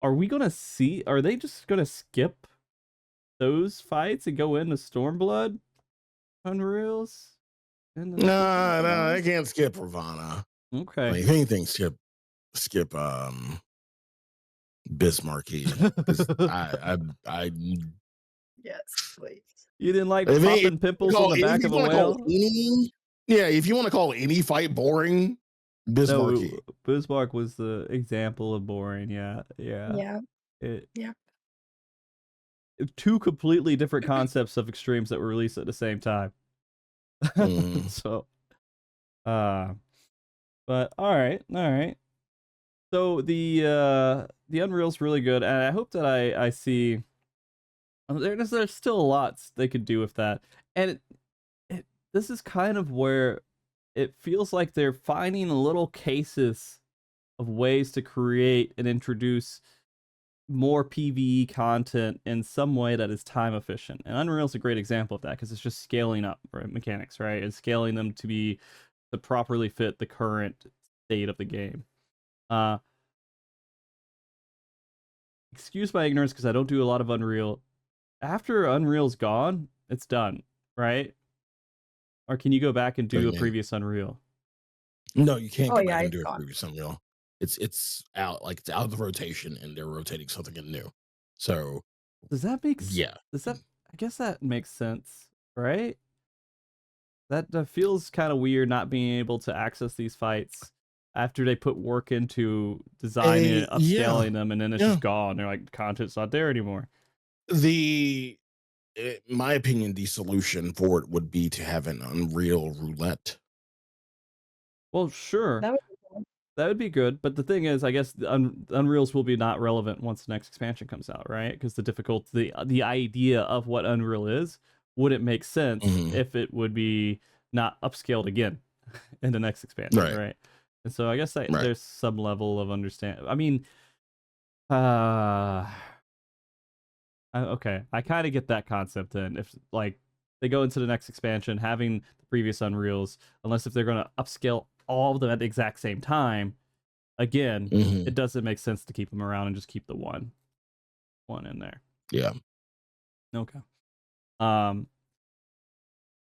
[SPEAKER 1] we gonna see? Are they just gonna skip those fights and go into Stormblood Unreals?
[SPEAKER 2] No, I can't skip Ravana.
[SPEAKER 1] Okay.
[SPEAKER 2] I mean, if anything, skip Bismarcky. I
[SPEAKER 3] Yes, please.
[SPEAKER 1] You didn't like popping pimples on the back of a whale?
[SPEAKER 2] Yeah, if you want to call any fight boring, Bismarcky.
[SPEAKER 1] No, Bismarck was the example of boring. Yeah. Two completely different concepts of extremes that were released at the same time. So, but all right. So the Unreal's really good, and I hope that I see. There's still lots they could do with that, and this is kind of where it feels like they're finding little cases of ways to create and introduce more PvE content in some way that is time efficient. And Unreal's a great example of that because it's just scaling up mechanics, right? And scaling them to properly fit the current state of the game. Excuse my ignorance because I don't do a lot of Unreal. After Unreal's gone, it's done, right? Or can you go back and do a previous Unreal?
[SPEAKER 2] No, you can't go back and do a previous Unreal. It's out, like it's out of the rotation, and they're rotating something new. So
[SPEAKER 1] does that make sense? Yeah. I guess that makes sense, right? That feels kind of weird not being able to access these fights after they put work into designing it, upscaling them, and then it's just gone. They're like, content's not there anymore.
[SPEAKER 2] In my opinion, the solution for it would be to have an Unreal roulette.
[SPEAKER 1] Well, sure. That would be good, but the thing is, I guess the Unreals will be not relevant once the next expansion comes out, right? Because the difficulty, the idea of what Unreal is, wouldn't make sense if it would be not upscaled again in the next expansion, right? And so I guess there's some level of understanding. I mean, okay, I kind of get that concept then. If like they go into the next expansion having the previous Unreals, unless if they're going to upscale all of them at the exact same time, again, it doesn't make sense to keep them around and just keep the one in there.
[SPEAKER 2] Yeah.
[SPEAKER 1] Okay.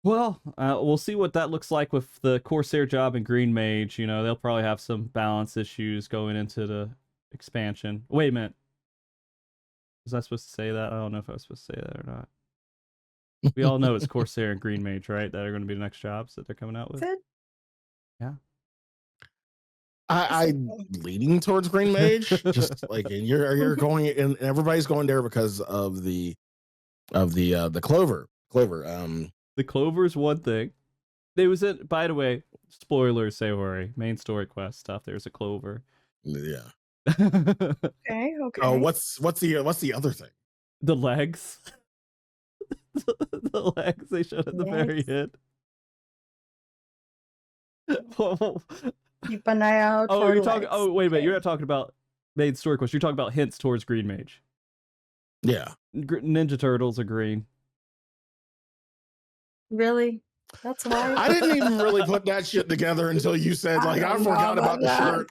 [SPEAKER 1] Well, we'll see what that looks like with the Corsair job and Green Mage. You know, they'll probably have some balance issues going into the expansion. Wait a minute. Was I supposed to say that? I don't know if I was supposed to say that or not. We all know it's Corsair and Green Mage, right? That are going to be the next jobs that they're coming out with. Yeah.
[SPEAKER 2] I'm leaning towards Green Mage, just like, and you're going, and everybody's going there because of the Clover.
[SPEAKER 1] The Clover is one thing. There was by the way, spoilers, Saori, main story quest stuff. There's a Clover.
[SPEAKER 2] Yeah.
[SPEAKER 3] Okay.
[SPEAKER 2] Oh, what's the other thing?
[SPEAKER 1] The legs. The legs they showed at the very end.
[SPEAKER 3] Keep an eye out.
[SPEAKER 1] Oh, you're talking. Oh, wait a minute. You're not talking about main story quest. You're talking about hints towards Green Mage.
[SPEAKER 2] Yeah.
[SPEAKER 1] Ninja Turtles are green.
[SPEAKER 3] Really? That's why
[SPEAKER 2] I didn't even really put that shit together until you said, like, I forgot about the shirt.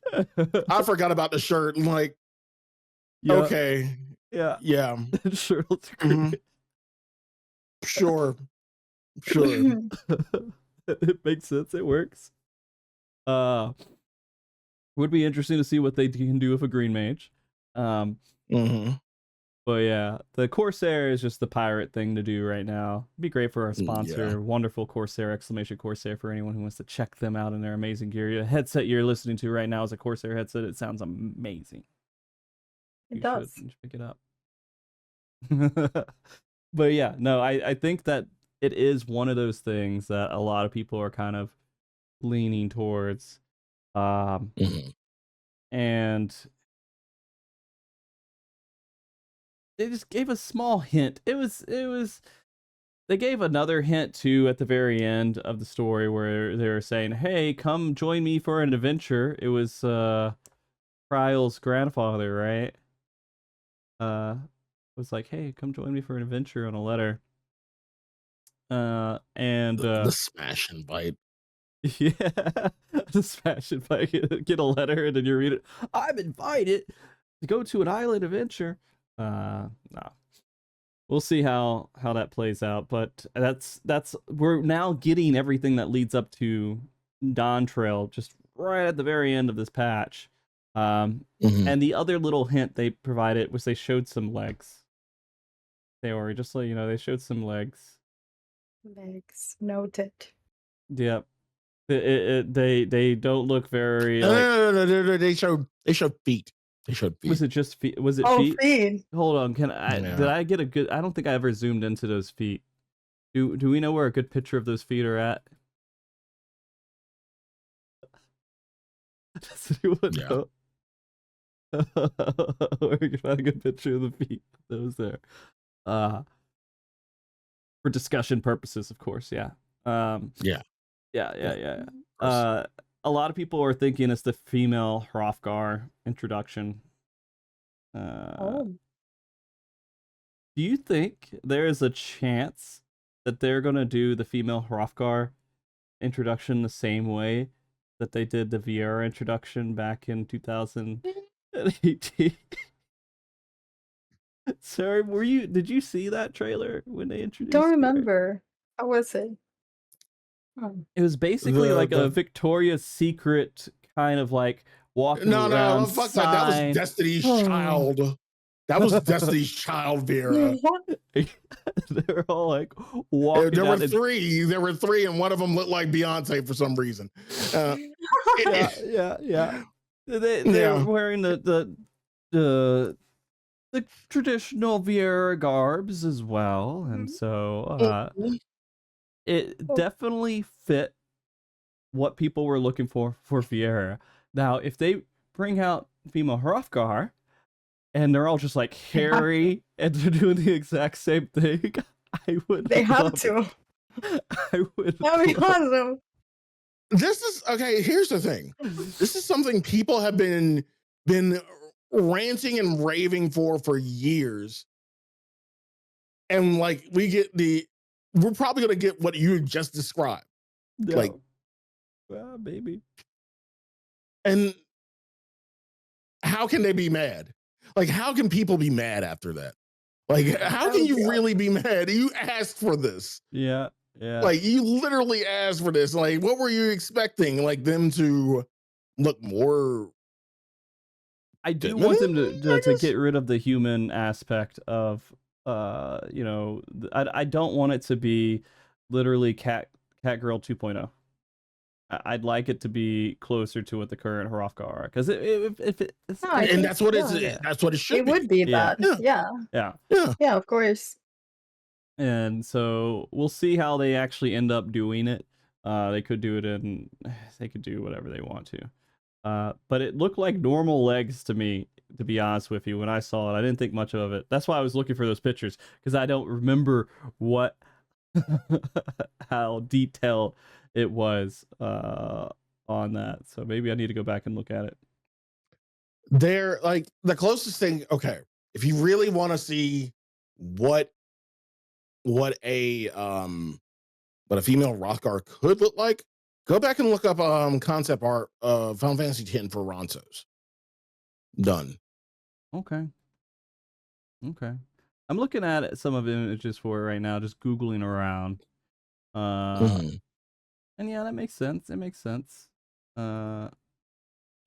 [SPEAKER 2] I forgot about the shirt. And like, okay.
[SPEAKER 1] Yeah. Turtles are green.
[SPEAKER 2] Sure.
[SPEAKER 1] It makes sense. It works. Would be interesting to see what they can do with a Green Mage. But yeah, the Corsair is just the pirate thing to do right now. It'd be great for our sponsor, Wonderful Corsair, !Corsair, for anyone who wants to check them out in their amazing gear. The headset you're listening to right now is a Corsair headset. It sounds amazing.
[SPEAKER 3] It does.
[SPEAKER 1] You should pick it up. But yeah, no, I think that it is one of those things that a lot of people are kind of leaning towards. and they just gave a small hint. It was they gave another hint too at the very end of the story where they were saying, "Hey, come join me for an adventure." It was Kryle's grandfather, right? Was like, "Hey, come join me for an adventure," on a letter. And
[SPEAKER 2] the smash and bite.
[SPEAKER 1] Yeah, the smash and bite. Get a letter and then you read it. I'm invited to go to an island adventure. No. We'll see how that plays out, but that's we're now getting everything that leads up to Dawn Trail just right at the very end of this patch. And the other little hint they provided was they showed some legs. They were just so you know, they showed some legs.
[SPEAKER 3] Legs noted.
[SPEAKER 1] Yep. They don't look very.
[SPEAKER 2] No, they showed feet. They showed feet.
[SPEAKER 1] Was it just feet? Was it
[SPEAKER 3] feet?
[SPEAKER 1] Feet? Hold on. Can I? Yeah. Did I get a good? I don't think I ever zoomed into those feet. Do we know where a good picture of those feet are at? Does anyone know? Where you can find a good picture of the feet? Those there. For discussion purposes, of course. Yeah. Yeah. A lot of people are thinking it's the female hroth'gar introduction. Do you think there is a chance that they're gonna do the female hroth'gar introduction the same way that they did the Viera introduction back in 2018? Sorry, did you see that trailer when they introduced?
[SPEAKER 3] Don't remember. How was it?
[SPEAKER 1] It was basically like a Victoria's Secret kind of like walking around.
[SPEAKER 2] No, fuck that. That was Destiny's Child. That was Destiny's Child, Vera.
[SPEAKER 1] They're all like walking.
[SPEAKER 2] There were three. There were three, and one of them looked like Beyonce for some reason.
[SPEAKER 1] Yeah. They're wearing the traditional Viera garbs as well, and so it definitely fit what people were looking for Viera. Now, if they bring out female hroth'gar and they're all just like hairy and they're doing the exact same thing, I would.
[SPEAKER 3] They have to.
[SPEAKER 1] I would.
[SPEAKER 3] That'd be awesome.
[SPEAKER 2] This is okay. Here's the thing. This is something people have been ranting and raving for years, and like we're probably gonna get what you just described.
[SPEAKER 1] No.
[SPEAKER 2] Like,
[SPEAKER 1] maybe.
[SPEAKER 2] And how can they be mad? Like, how can people be mad after that? Like, how can you really be mad? You asked for this.
[SPEAKER 1] Yeah.
[SPEAKER 2] Like, you literally asked for this. Like, what were you expecting? Like, them to look more?
[SPEAKER 1] I do want them to get rid of the human aspect of, I don't want it to be literally Catgirl 2.0. I'd like it to be closer to what the current hroth'gar are, because
[SPEAKER 2] that's what that's what it should be.
[SPEAKER 3] It would be that. Yeah, of course.
[SPEAKER 1] And so we'll see how they actually end up doing it. They could do whatever they want to. But it looked like normal legs to me, to be honest with you. When I saw it, I didn't think much of it. That's why I was looking for those pictures, because I don't remember how detailed it was on that. So maybe I need to go back and look at it.
[SPEAKER 2] They're like the closest thing. Okay, if you really want to see what a female hroth'gar could look like, go back and look up concept art of Final Fantasy X for Ronsos. Done.
[SPEAKER 1] Okay. I'm looking at some of the images for it right now, just Googling around. And yeah, that makes sense. It makes sense. Well,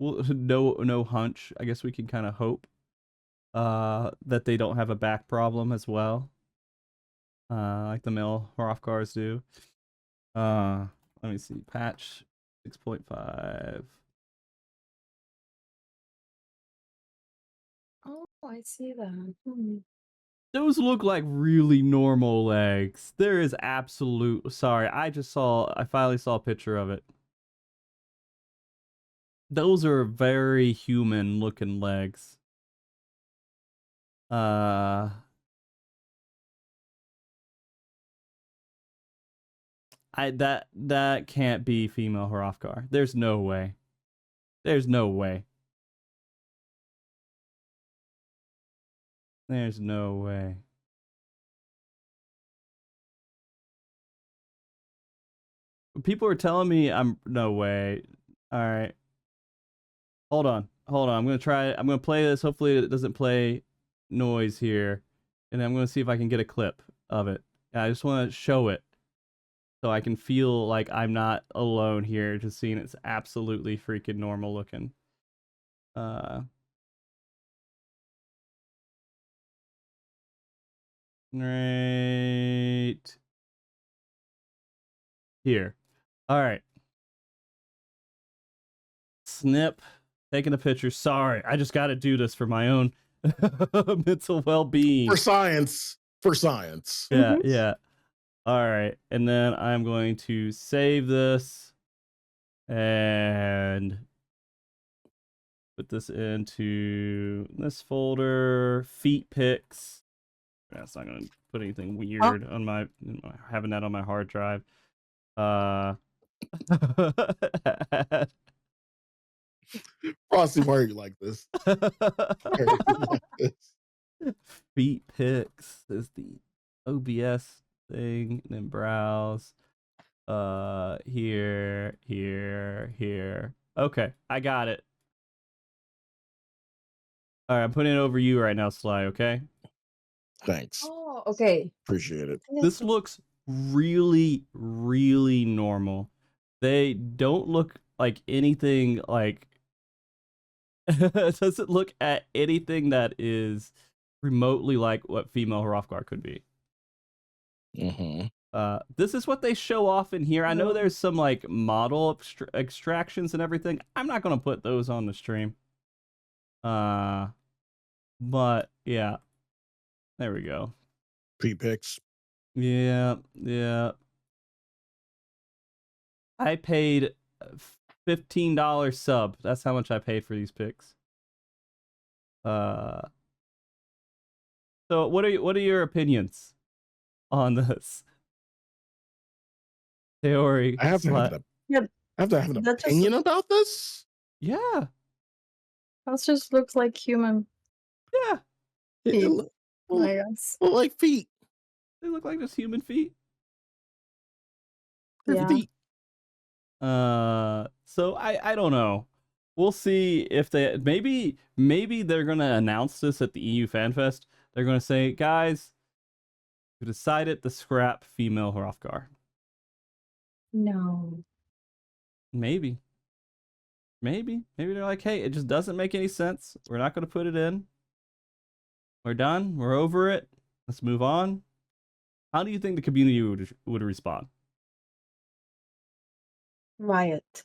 [SPEAKER 1] no hunch. I guess we can kind of hope that they don't have a back problem as well, like the male hroth'gars do. Let me see. Patch 6.5.
[SPEAKER 3] Oh, I see that.
[SPEAKER 1] Those look like really normal legs. There is sorry, I finally saw a picture of it. Those are very human looking legs. That can't be female hroth'gar. There's no way. There's no way. There's no way. People are telling me no way. All right. Hold on. I'm going to try it. I'm going to play this. Hopefully it doesn't play noise here. And I'm going to see if I can get a clip of it. I just want to show it so I can feel like I'm not alone here, just seeing it's absolutely freaking normal looking. Right here. All right. Snip. Taking a picture. Sorry, I just got to do this for my own mental well-being.
[SPEAKER 2] For science. For science.
[SPEAKER 1] Yeah, yeah. All right. And then I'm going to save this and put this into this folder. Feet pics. That's not going to put anything weird on my having that on my hard drive.
[SPEAKER 2] Frosty, why are you like this?
[SPEAKER 1] Feet pics is the OBS thing. Then browse. Here. Okay, I got it. All right, I'm putting it over you right now, Sly. Okay.
[SPEAKER 2] Thanks.
[SPEAKER 3] Oh, okay.
[SPEAKER 2] Appreciate it.
[SPEAKER 1] This looks really, really normal. They don't look like anything like. It doesn't look at anything that is remotely like what female hroth'gar could be. This is what they show off in here. I know there's some like model extractions and everything. I'm not gonna put those on the stream. But yeah, there we go.
[SPEAKER 2] P-pics.
[SPEAKER 1] Yeah. I paid $15 sub. That's how much I paid for these pics. So what are your opinions on this? Saori.
[SPEAKER 2] I have to have an opinion about this.
[SPEAKER 3] Yeah. That just looks like human.
[SPEAKER 1] Yeah.
[SPEAKER 3] Feet, I guess.
[SPEAKER 2] Like feet.
[SPEAKER 1] They look like just human feet.
[SPEAKER 3] Yeah.
[SPEAKER 2] Feet.
[SPEAKER 1] So I don't know. We'll see if they maybe they're gonna announce this at the EU FanFest. They're gonna say, guys, we decided to scrap female hroth'gar.
[SPEAKER 3] No.
[SPEAKER 1] Maybe they're like, hey, it just doesn't make any sense. We're not gonna put it in. We're done. We're over it. Let's move on. How do you think the community would respond?
[SPEAKER 3] Riot.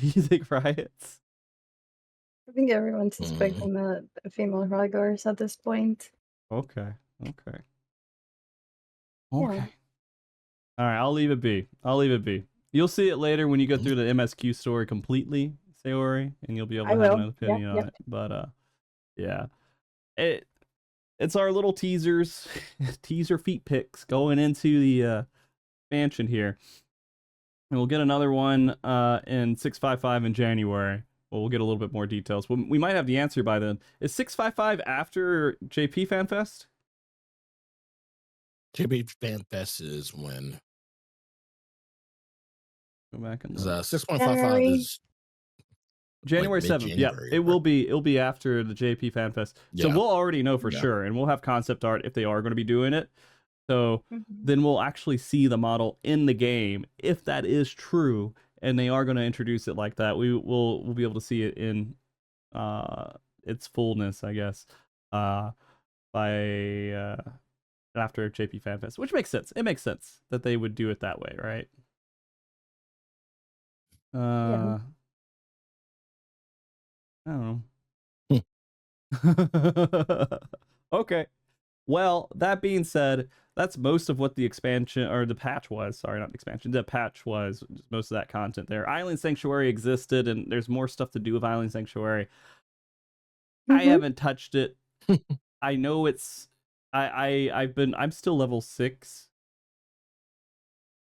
[SPEAKER 1] You think riots?
[SPEAKER 3] I think everyone's suspecting that female hroth'gars at this point.
[SPEAKER 1] Okay. All right, I'll leave it be. You'll see it later when you go through the MSQ story completely, Saori, and you'll be able to have an opinion on it. But yeah, it's our little teasers, teaser feet pics going into the expansion here, and we'll get another one in 655 in January. Well, we'll get a little bit more details. We might have the answer by then. Is 655 after JP FanFest?
[SPEAKER 2] JP FanFest is when.
[SPEAKER 1] Go back and
[SPEAKER 2] 6.55 is
[SPEAKER 1] January 7th. Yeah, it will be. It'll be after the JP FanFest. So we'll already know for sure, and we'll have concept art if they are going to be doing it. So then we'll actually see the model in the game if that is true, and they are going to introduce it like that. We'll be able to see it in its fullness, I guess, by after JP FanFest, which makes sense. It makes sense that they would do it that way, right? I don't know. Okay. Well, that being said, that's most of what the expansion or the patch was. Sorry, not the expansion. The patch was just most of that content there. Island Sanctuary existed, and there's more stuff to do with Island Sanctuary. I haven't touched it. I know it's. I'm still level 6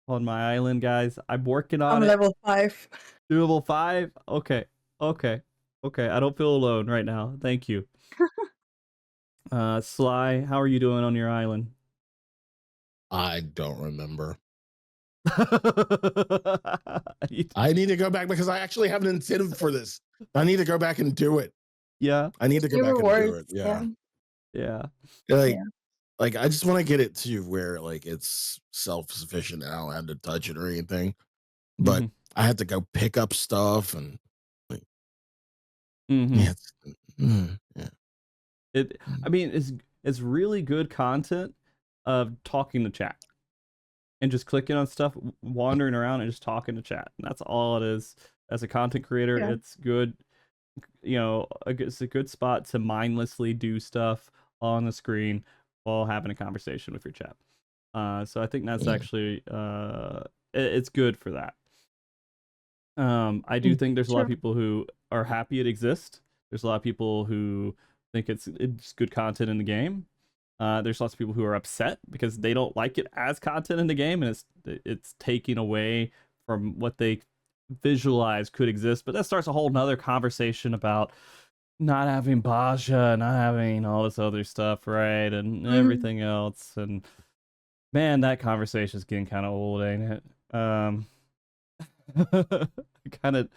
[SPEAKER 1] on my island, guys. I'm working on
[SPEAKER 3] I'm
[SPEAKER 1] it.
[SPEAKER 3] level 5.
[SPEAKER 1] Level 5. Okay. I don't feel alone right now. Thank you. Sly, how are you doing on your island?
[SPEAKER 2] I don't remember. I need to go back because I actually have an incentive for this. I need to go back and do it.
[SPEAKER 1] Yeah.
[SPEAKER 2] I need to go back and do it. Yeah.
[SPEAKER 1] Yeah.
[SPEAKER 2] Like I just want to get it to where like it's self-sufficient and I don't have to touch it or anything. But I had to go pick up stuff and like, yeah.
[SPEAKER 1] I mean, it's really good content of talking to chat and just clicking on stuff, wandering around and just talking to chat. And that's all it is. As a content creator, it's good. You know, it's a good spot to mindlessly do stuff on the screen while having a conversation with your chat. So I think that's actually it's good for that. I do think there's a lot of people who are happy it exists. There's a lot of people who think it's good content in the game. There's lots of people who are upset because they don't like it as content in the game, and it's taking away from what they visualize could exist. But that starts a whole nother conversation about not having Baja, not having all this other stuff, right, and everything else. And man, that conversation is getting kind of old, ain't it? kind of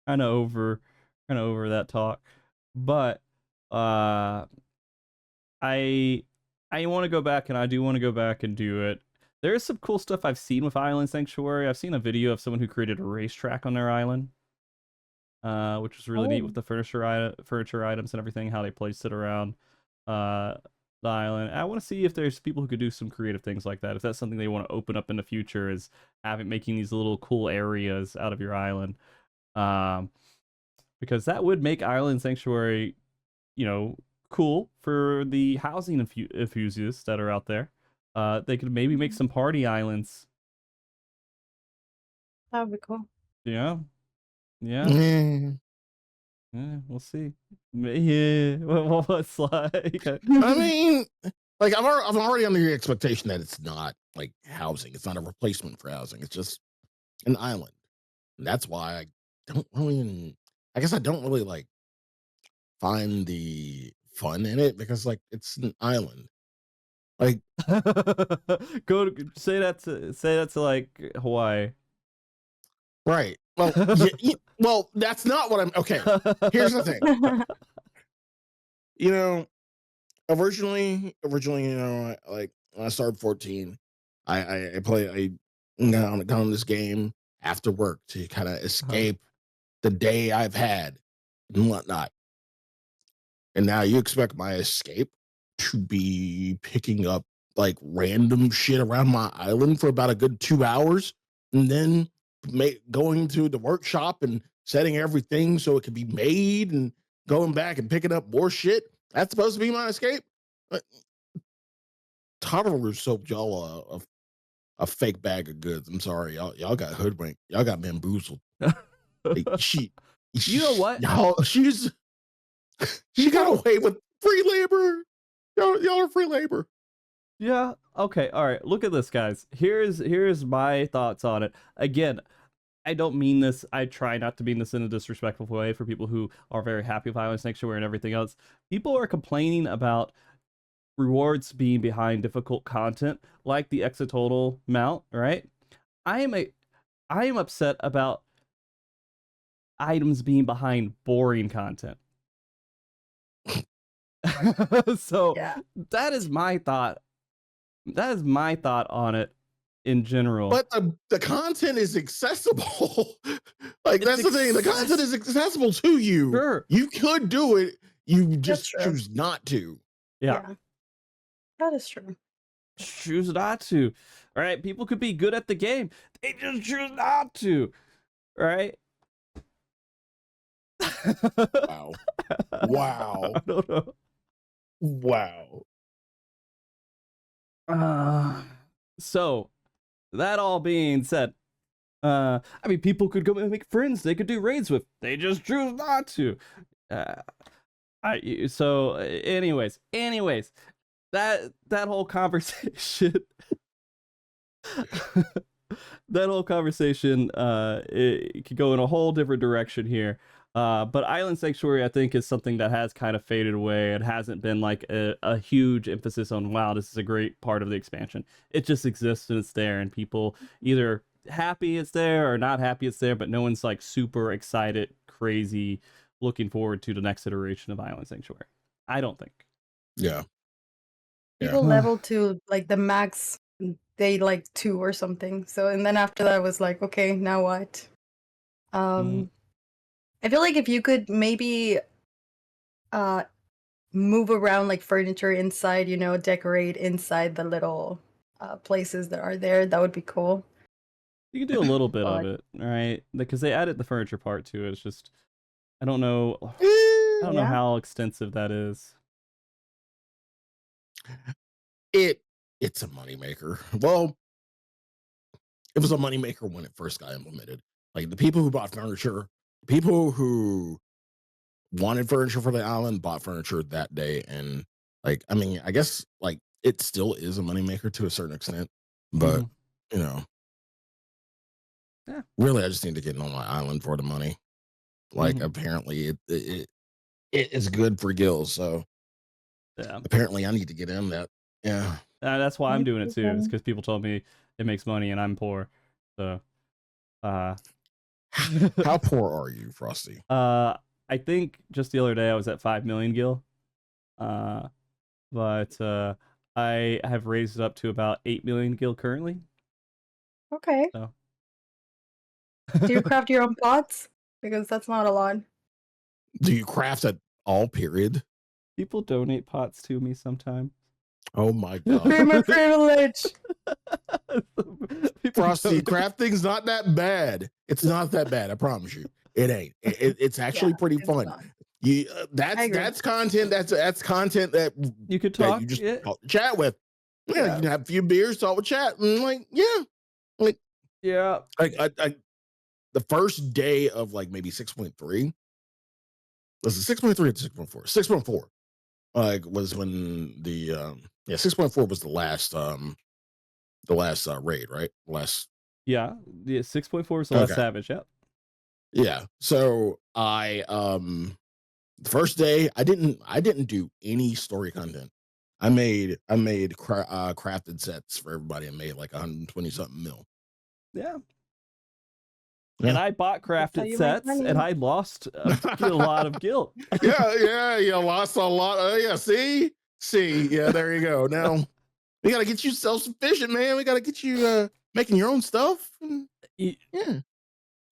[SPEAKER 1] over that talk. But I want to go back, and I do want to go back and do it. There is some cool stuff I've seen with Island Sanctuary. I've seen a video of someone who created a racetrack on their island, which was really neat with the furniture items and everything, how they placed it around the island. I want to see if there's people who could do some creative things like that. If that's something they want to open up in the future, is making these little cool areas out of your island, because that would make Island Sanctuary, you know, cool for the housing enthusiasts that are out there. They could maybe make some party islands.
[SPEAKER 3] That would be cool.
[SPEAKER 1] Yeah. We'll see. Yeah, what's like?
[SPEAKER 2] I mean, like I'm already under the expectation that it's not like housing. It's not a replacement for housing. It's just an island, and that's why I don't really. I guess I don't really like find the fun in it because like it's an island. Like
[SPEAKER 1] say that to like Hawaii.
[SPEAKER 2] Right. Well, well, that's not what I'm. Okay, here's the thing. You know, originally, you know, like when I started 14, I got on this game after work to kind of escape the day I've had and whatnot. And now you expect my escape to be picking up like random shit around my island for about a good 2 hours, and then going to the workshop and setting everything so it could be made and going back and picking up more shit. That's supposed to be my escape. Toddlers sold y'all a fake bag of goods. I'm sorry, y'all got hoodwinked. Y'all got bamboozled.
[SPEAKER 1] You know what?
[SPEAKER 2] She got away with free labor. Y'all are free labor.
[SPEAKER 1] Yeah. Okay. All right. Look at this, guys. Here's my thoughts on it. Again, I don't mean this. I try not to mean this in a disrespectful way for people who are very happy with Island Sanctuary and everything else. People are complaining about rewards being behind difficult content, like the exototal mount. Right? I am upset about items being behind boring content. So that is my thought. That is my thought on it in general.
[SPEAKER 2] But the content is accessible. Like that's the thing. The content is accessible to you.
[SPEAKER 1] Sure.
[SPEAKER 2] You could do it. You just choose not to.
[SPEAKER 1] Yeah.
[SPEAKER 3] That is true.
[SPEAKER 1] Choose not to. All right. People could be good at the game. They just choose not to. Right?
[SPEAKER 2] Wow. Wow.
[SPEAKER 1] I don't know.
[SPEAKER 2] Wow.
[SPEAKER 1] So that all being said, I mean, people could go and make friends. They could do raids with. They just choose not to. Anyways, that whole conversation, that whole conversation, it could go in a whole different direction here. But Island Sanctuary, I think, is something that has kind of faded away. It hasn't been like a huge emphasis on, wow, this is a great part of the expansion. It just exists and it's there, and people either happy it's there or not happy it's there, but no one's like super excited, crazy, looking forward to the next iteration of Island Sanctuary. I don't think.
[SPEAKER 2] Yeah.
[SPEAKER 3] People level to like the max day like 2 or something. So and then after that I was like, okay, now what? I feel like if you could maybe move around like furniture inside, you know, decorate inside the little places that are there, that would be cool.
[SPEAKER 1] You can do a little bit of it, right? Because they added the furniture part to it. It's just, I don't know. I don't know how extensive that is.
[SPEAKER 2] It's a moneymaker. Well, it was a moneymaker when it first got implemented. Like the people who bought furniture, people who wanted furniture for the island bought furniture that day. And like, I mean, I guess like it still is a moneymaker to a certain extent, but you know, really, I just need to get on my island for the money. Like apparently it is good for gills. So apparently I need to get in that. Yeah.
[SPEAKER 1] That's why I'm doing it too. It's because people told me it makes money and I'm poor. So
[SPEAKER 2] how poor are you, Frosty?
[SPEAKER 1] I think just the other day I was at 5 million gil. But I have raised it up to about 8 million gil currently.
[SPEAKER 3] Okay.
[SPEAKER 1] So.
[SPEAKER 3] Do you craft your own pots? Because that's not a lot.
[SPEAKER 2] Do you craft at all, period?
[SPEAKER 1] People donate pots to me sometimes.
[SPEAKER 2] Oh my god.
[SPEAKER 3] Dreamer privilege.
[SPEAKER 2] Frosty, crafting's not that bad. It's not that bad, I promise you. It ain't. It's actually pretty fun. That's content. That's content that
[SPEAKER 1] you could talk.
[SPEAKER 2] You just chat with. Yeah, you can have a few beers, talk with chat, and like like the first day of like maybe 6.3. Was it 6.3 or 6.4? 6.4. Like was when the 6.4 was the last raid, right?
[SPEAKER 1] 6.4 was the last Savage.
[SPEAKER 2] Yeah. So I the first day I didn't do any story content. I made crafted sets for everybody and made like 120 something mil.
[SPEAKER 1] Yeah. And I bought crafted sets and I lost a lot of guilt.
[SPEAKER 2] You lost a lot. See, there you go. Now we gotta get you self-sufficient, man. We gotta get you making your own stuff. Yeah.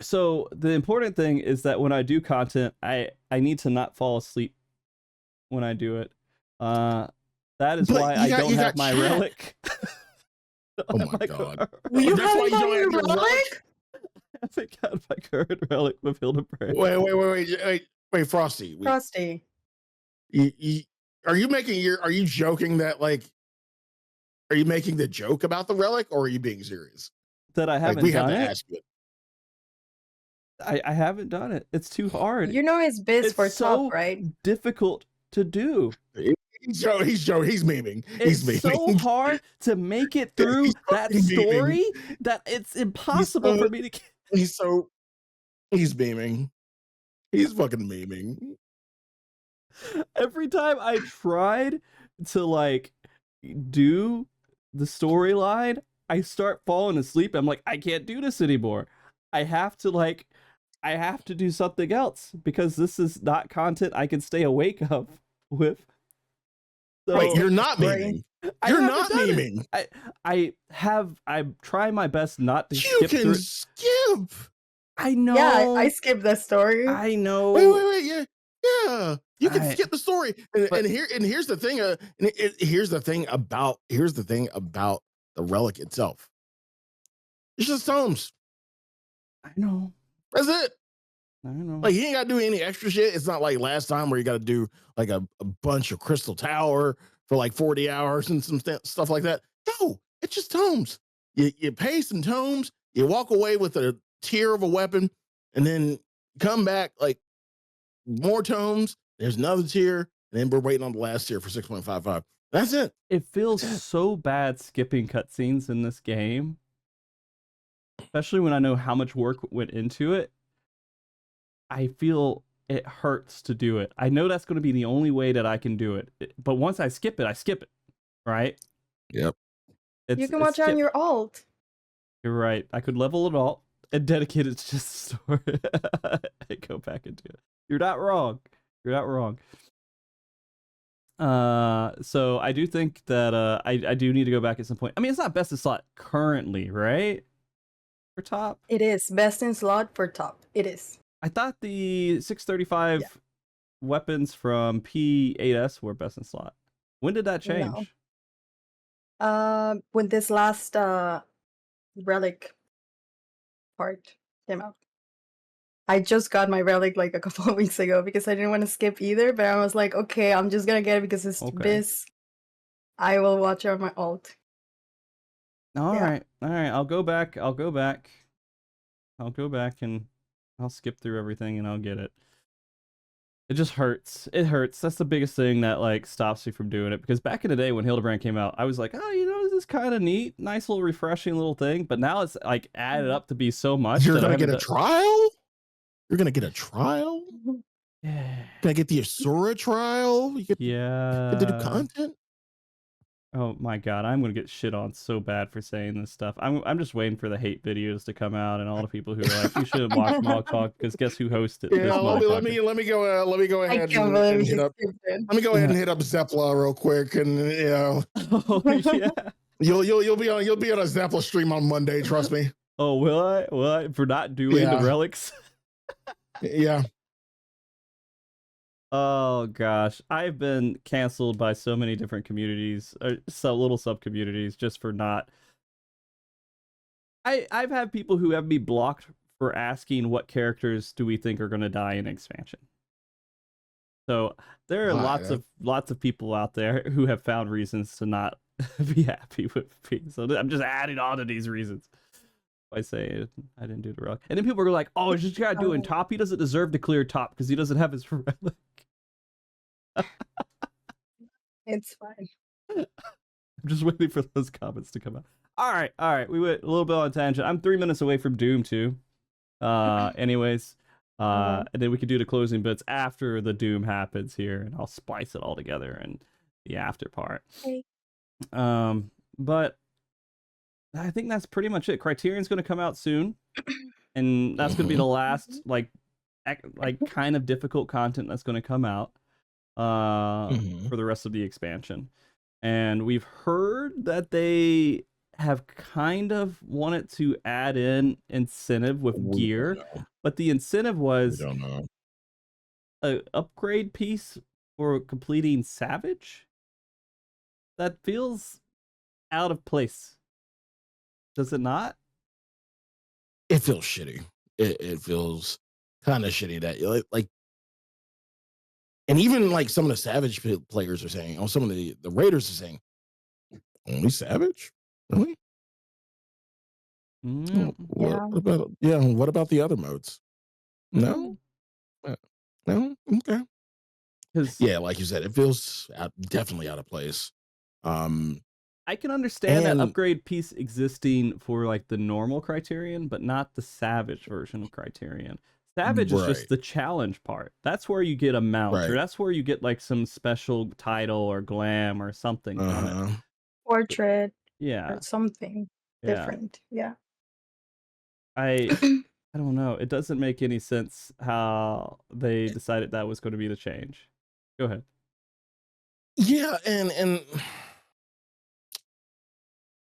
[SPEAKER 1] So the important thing is that when I do content, I need to not fall asleep when I do it. That is why I don't have my relic.
[SPEAKER 2] Oh my god!
[SPEAKER 3] You haven't got your relic?
[SPEAKER 1] I haven't got my current relic with Hildebrand.
[SPEAKER 2] Wait, Frosty.
[SPEAKER 3] Frosty.
[SPEAKER 2] Are you joking that like? Are you making the joke about the relic, or are you being serious?
[SPEAKER 1] That I haven't done it.
[SPEAKER 2] Ask you.
[SPEAKER 1] I haven't done it. It's too hard.
[SPEAKER 3] You know his biz for top, right?
[SPEAKER 1] Difficult to do.
[SPEAKER 2] He's memeing.
[SPEAKER 1] It's so hard to make it through that story that it's impossible for me to get.
[SPEAKER 2] He's beaming. He's fucking memeing.
[SPEAKER 1] Every time I tried to like do the storyline, I start falling asleep. I'm like, I can't do this anymore. I have to do something else because this is not content I can stay awake with. So,
[SPEAKER 2] wait, you're not memeing. You're not memeing.
[SPEAKER 1] I try my best not to
[SPEAKER 2] skip through. Skip.
[SPEAKER 1] I know.
[SPEAKER 3] Yeah, I skipped the story.
[SPEAKER 1] I know.
[SPEAKER 2] Wait, yeah. You can skip the story, and here's the thing. Here's the thing about the relic itself. It's just tomes.
[SPEAKER 1] I know.
[SPEAKER 2] That's it.
[SPEAKER 1] I know.
[SPEAKER 2] Like you ain't got to do any extra shit. It's not like last time where you got to do like a bunch of Crystal Tower for like 40 hours and some stuff like that. No, it's just tomes. You pay some tomes, you walk away with a tier of a weapon, and then come back like more tomes. There's another tier, and then we're waiting on the last tier for 6.55. That's it.
[SPEAKER 1] It feels so bad skipping cutscenes in this game, especially when I know how much work went into it. I feel it hurts to do it. I know that's going to be the only way that I can do it. But once I skip it, right?
[SPEAKER 2] Yep.
[SPEAKER 3] You can watch on your alt.
[SPEAKER 1] You're right. I could level it all and dedicate it to just story and go back into it. You're not wrong. You're not wrong. So I do think that I do need to go back at some point. I mean, it's not best in slot currently, right? For top?
[SPEAKER 3] It is best in slot for top. It is.
[SPEAKER 1] I thought the 635 weapons from P8S were best in slot. When did that change?
[SPEAKER 3] No. When this last relic part came out. I just got my relic like a couple of weeks ago because I didn't want to skip either, but I was like, okay, I'm just gonna get it because it's this. I will watch on my alt.
[SPEAKER 1] All right. I'll go back and I'll skip through everything and I'll get it. It just hurts. It hurts. That's the biggest thing that like stops me from doing it. Because back in the day when Hildebrand came out, I was like, oh, you know, this is kind of neat, nice little refreshing little thing. But now it's like added up to be so much.
[SPEAKER 2] You're gonna get a trial. You're gonna get a trial.
[SPEAKER 1] Yeah.
[SPEAKER 2] Gonna get the Asura trial. You get
[SPEAKER 1] get
[SPEAKER 2] the new content.
[SPEAKER 1] Oh my god, I'm gonna get shit on so bad for saying this stuff. I'm just waiting for the hate videos to come out and all the people who are like, you shouldn't watch MogTalk because guess who hosted
[SPEAKER 2] Yeah,
[SPEAKER 1] this
[SPEAKER 2] let me go ahead and hit up. Let me go ahead and hit up Zepla real quick, and you know, you'll be on a Zepla stream on Monday. Trust me.
[SPEAKER 1] Oh, will I? Will I for not doing the relics?
[SPEAKER 2] Yeah.
[SPEAKER 1] Oh gosh, I've been canceled by so many different communities, or little sub communities, just for not. I've had people who have me blocked for asking what characters do we think are going to die in expansion. So there are lots of people out there who have found reasons to not be happy with me. So I'm just adding on to these reasons. I say I didn't do the relic, and then people are like, "Oh, you just gotta do it in top. He doesn't deserve to clear top because he doesn't have his relic."
[SPEAKER 3] It's fine.
[SPEAKER 1] I'm just waiting for those comments to come out. All right. We went a little bit on tangent. I'm 3 minutes away from Doom too. Anyways, and then we could do the closing bits after the Doom happens here, and I'll splice it all together in the after part.
[SPEAKER 3] Okay.
[SPEAKER 1] But I think that's pretty much it. Criterion's going to come out soon, and that's going to be the last like kind of difficult content that's going to come out for the rest of the expansion. And we've heard that they have kind of wanted to add in incentive with gear, but the incentive was an upgrade piece for completing Savage. That feels out of place. Does it not?
[SPEAKER 2] It feels shitty. It feels kind of shitty that like, and even like some of the Savage players are saying, or some of the Raiders are saying, only Savage? Really? What about the other modes? No? No? Okay. Yeah, like you said, it feels definitely out of place.
[SPEAKER 1] I can understand that upgrade piece existing for like the normal Criterion, but not the Savage version of Criterion. Savage is just the challenge part. That's where you get a mount, or that's where you get like some special title or glam or something from it.
[SPEAKER 3] Portrait.
[SPEAKER 1] Yeah.
[SPEAKER 3] Or something different. Yeah.
[SPEAKER 1] I don't know. It doesn't make any sense how they decided that was going to be the change. Go ahead.
[SPEAKER 2] Yeah, and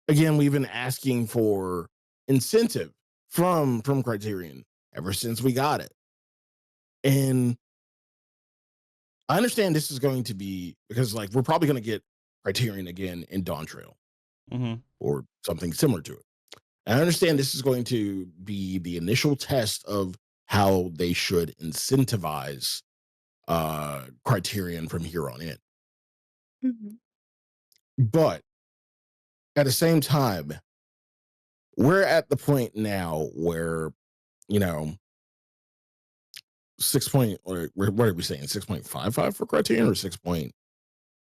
[SPEAKER 2] again, we've been asking for incentive from Criterion ever since we got it. And I understand this is going to be, because like we're probably going to get Criterion again in Dawn Trail or something similar to it. And I understand this is going to be the initial test of how they should incentivize Criterion from here on in. But at the same time, we're at the point now where, you know, 6 point, or what are we saying? 6.55 for Criterion, or 6 point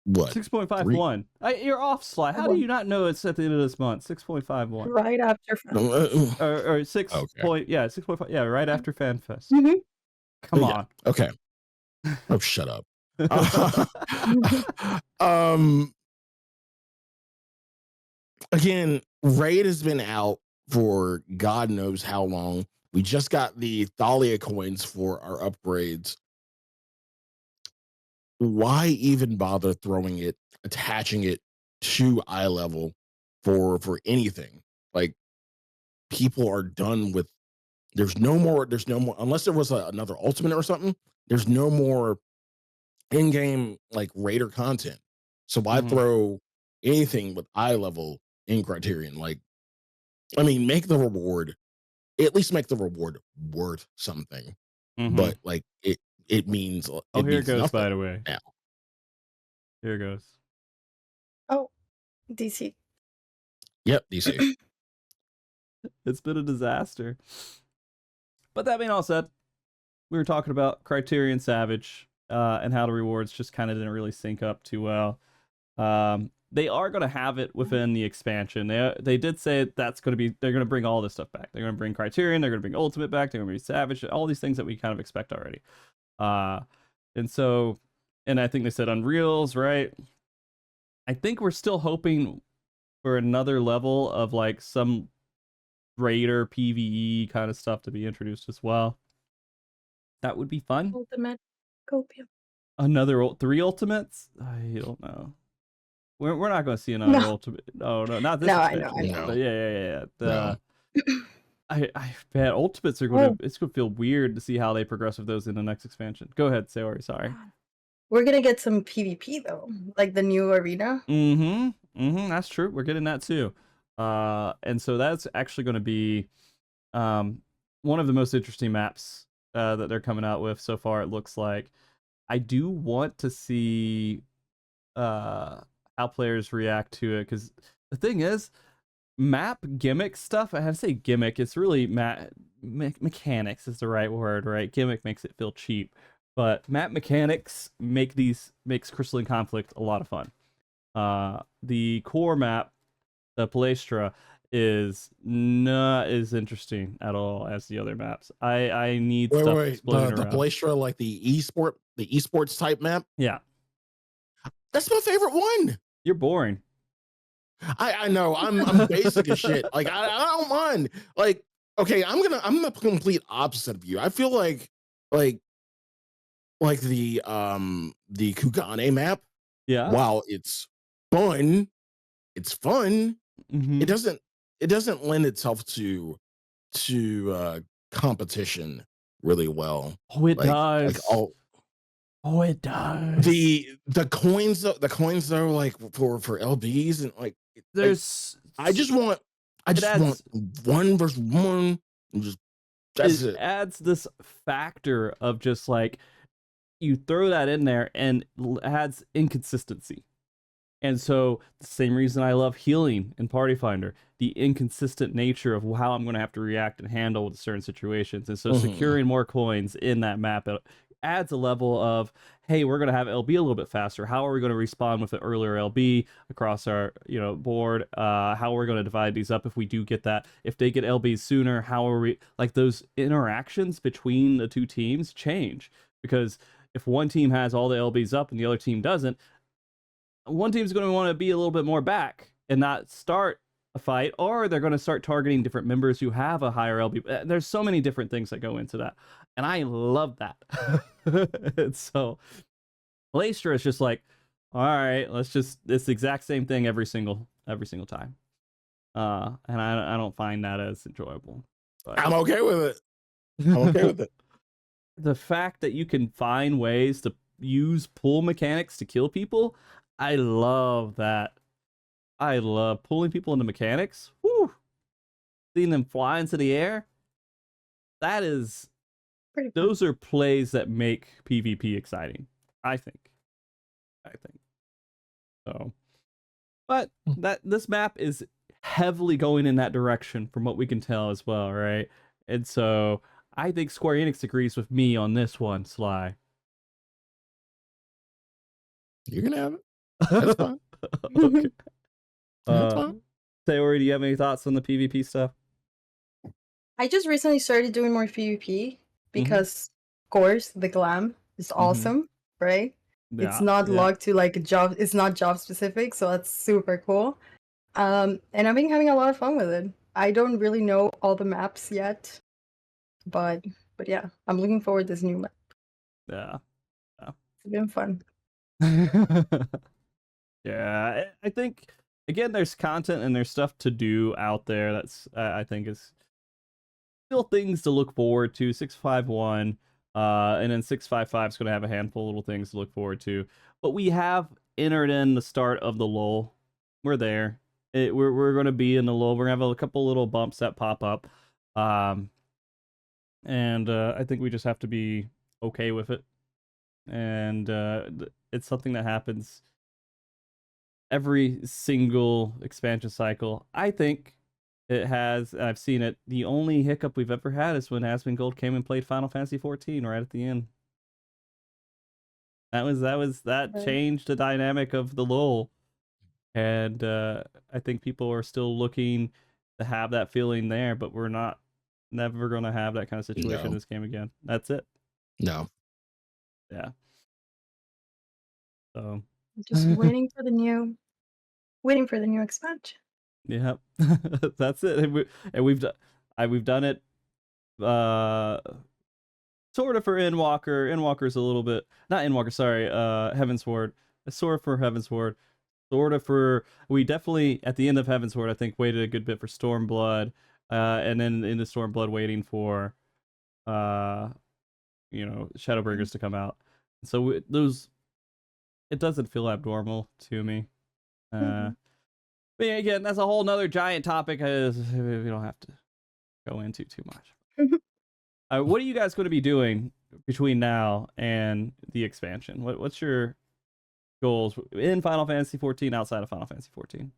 [SPEAKER 2] what?
[SPEAKER 1] 6.51. You're off, Sly. How do you not know it's at the end of this month? 6.51.
[SPEAKER 3] Right after FanFest.
[SPEAKER 1] Or 6
[SPEAKER 2] Okay.
[SPEAKER 1] point, yeah, 6.5. Yeah, right after FanFest.
[SPEAKER 3] Mm-hmm.
[SPEAKER 1] Come on.
[SPEAKER 2] Okay. Oh, shut up. Again, Raid has been out for God knows how long. We just got the Thalia coins for our upgrades. Why even bother throwing it, attaching it to eye level for anything? Like, people are done with. There's no more, unless there was another ultimate or something. There's no more in-game like Raider content. So why throw anything with eye level in Criterion? Like, I mean, make the reward, at least make the reward worth something. But like, it means
[SPEAKER 1] here
[SPEAKER 2] it
[SPEAKER 1] it goes,
[SPEAKER 2] nothing
[SPEAKER 1] by the way.
[SPEAKER 2] now.
[SPEAKER 1] Here it goes.
[SPEAKER 3] Oh, DC.
[SPEAKER 2] Yep, DC.
[SPEAKER 1] It's been a disaster. But that being all said, we were talking about Criterion Savage and how the rewards just kind of didn't really sync up too well. They are going to have it within the expansion. They did say that's going to be, they're going to bring all this stuff back. They're going to bring Criterion, they're going to bring Ultimate back, they're going to bring Savage, all these things that we kind of expect already. And so, and I think they said Unreals, right? I think we're still hoping for another level of like some Raider PvE kind of stuff to be introduced as well. That would be fun.
[SPEAKER 3] Ultimate Copium.
[SPEAKER 1] Another 3 Ultimates? I don't know. We're not going to see another Ultimate. Oh no, not this.
[SPEAKER 3] No, I know.
[SPEAKER 1] But yeah. I bet Ultimates are going to. It's going to feel weird to see how they progress with those in the next expansion. Go ahead, Saori. Sorry.
[SPEAKER 3] We're gonna get some PvP though, like the new arena.
[SPEAKER 1] That's true. We're getting that too. And so that's actually going to be one of the most interesting maps that they're coming out with so far. It looks like. I do want to see how players react to it, because the thing is, map gimmick stuff, I have to say gimmick, it's really mechanics is the right word, right? Gimmick makes it feel cheap, but map mechanics makes Crystalline Conflict a lot of fun. The core map, the Palestra, is not as interesting at all as the other maps. I need stuff exploding
[SPEAKER 2] the
[SPEAKER 1] around.
[SPEAKER 2] Palestra, like the esports type map.
[SPEAKER 1] Yeah,
[SPEAKER 2] that's my favorite one.
[SPEAKER 1] You're boring.
[SPEAKER 2] I know, I'm basic as shit. Like, I don't mind. Like, okay, I'm the complete opposite of you. I feel like the Kugane map.
[SPEAKER 1] Yeah.
[SPEAKER 2] While it's fun, it doesn't lend itself to competition really well.
[SPEAKER 1] Oh, it does. Oh, it does.
[SPEAKER 2] The coins though, like for LBs, and like
[SPEAKER 1] there's
[SPEAKER 2] I just want one versus one, and just that's it.
[SPEAKER 1] Adds this factor of just like, you throw that in there and adds inconsistency. And so the same reason I love healing in Party Finder, the inconsistent nature of how I'm going to have to react and handle with certain situations. And so securing more coins in that map, it adds a level of, hey, we're going to have LB a little bit faster. How are we going to respond with an earlier LB across our board? How are we going to divide these up if we do get that? If they get LBs sooner, how are we, like, those interactions between the two teams change, because if one team has all the LBs up and the other team doesn't, one team's going to want to be a little bit more back and not start a fight, or they're going to start targeting different members who have a higher LB. There's so many different things that go into that, and I love that. And so Palestra is just like, all right, it's the exact same thing every single time. And I don't find that as enjoyable. But
[SPEAKER 2] I'm okay with it. I'm okay with it.
[SPEAKER 1] The fact that you can find ways to use pull mechanics to kill people, I love that. I love pulling people into mechanics. Woo! Seeing them fly into the air. Those are plays that make PvP exciting, I think. So But this map is heavily going in that direction from what we can tell as well, right? And so I think Square Enix agrees with me on this one, Sly.
[SPEAKER 2] You can have it. That's fine.
[SPEAKER 1] Okay.
[SPEAKER 2] That's fine.
[SPEAKER 1] Saori, do you have any thoughts on the PvP stuff?
[SPEAKER 3] I just recently started doing more PvP because, of course, the glam is awesome, right? It's not locked to like a job. It's not job specific, so that's super cool. And I've been having a lot of fun with it. I don't really know all the maps yet, but yeah, I'm looking forward to this new map.
[SPEAKER 1] Yeah.
[SPEAKER 3] It's been fun.
[SPEAKER 1] Yeah, I think again, there's content and there's stuff to do out there. That's I think is still things to look forward to. 651, and then 655 is going to have a handful of little things to look forward to. But we have entered in the start of the lull. We're there. We're going to be in the lull. We're going to have a couple little bumps that pop up, and I think we just have to be okay with it. And it's something that happens every single expansion cycle. I think it has. I've seen it. The only hiccup we've ever had is when Asmongold came and played Final Fantasy 14 right at the end. That changed the dynamic of the lull, and I think people are still looking to have that feeling there, but we're never going to have that kind of situation in this game again. That's it.
[SPEAKER 2] No.
[SPEAKER 1] Yeah. So
[SPEAKER 3] just waiting for the new expansion.
[SPEAKER 1] Yeah, that's it. And we've done it sort of for Endwalker. Endwalker's a little bit, not Endwalker, sorry, Heavensward. Sort of for Heavensward. Sort of for, we definitely at the end of Heavensward I think waited a good bit for Stormblood, and then into Stormblood waiting for Shadowbringers to come out. So it doesn't feel abnormal to me. But yeah, again, that's a whole nother giant topic. We don't have to go into too much. What are you guys going to be doing between now and the expansion? What's your goals in Final Fantasy 14, outside of Final Fantasy 14?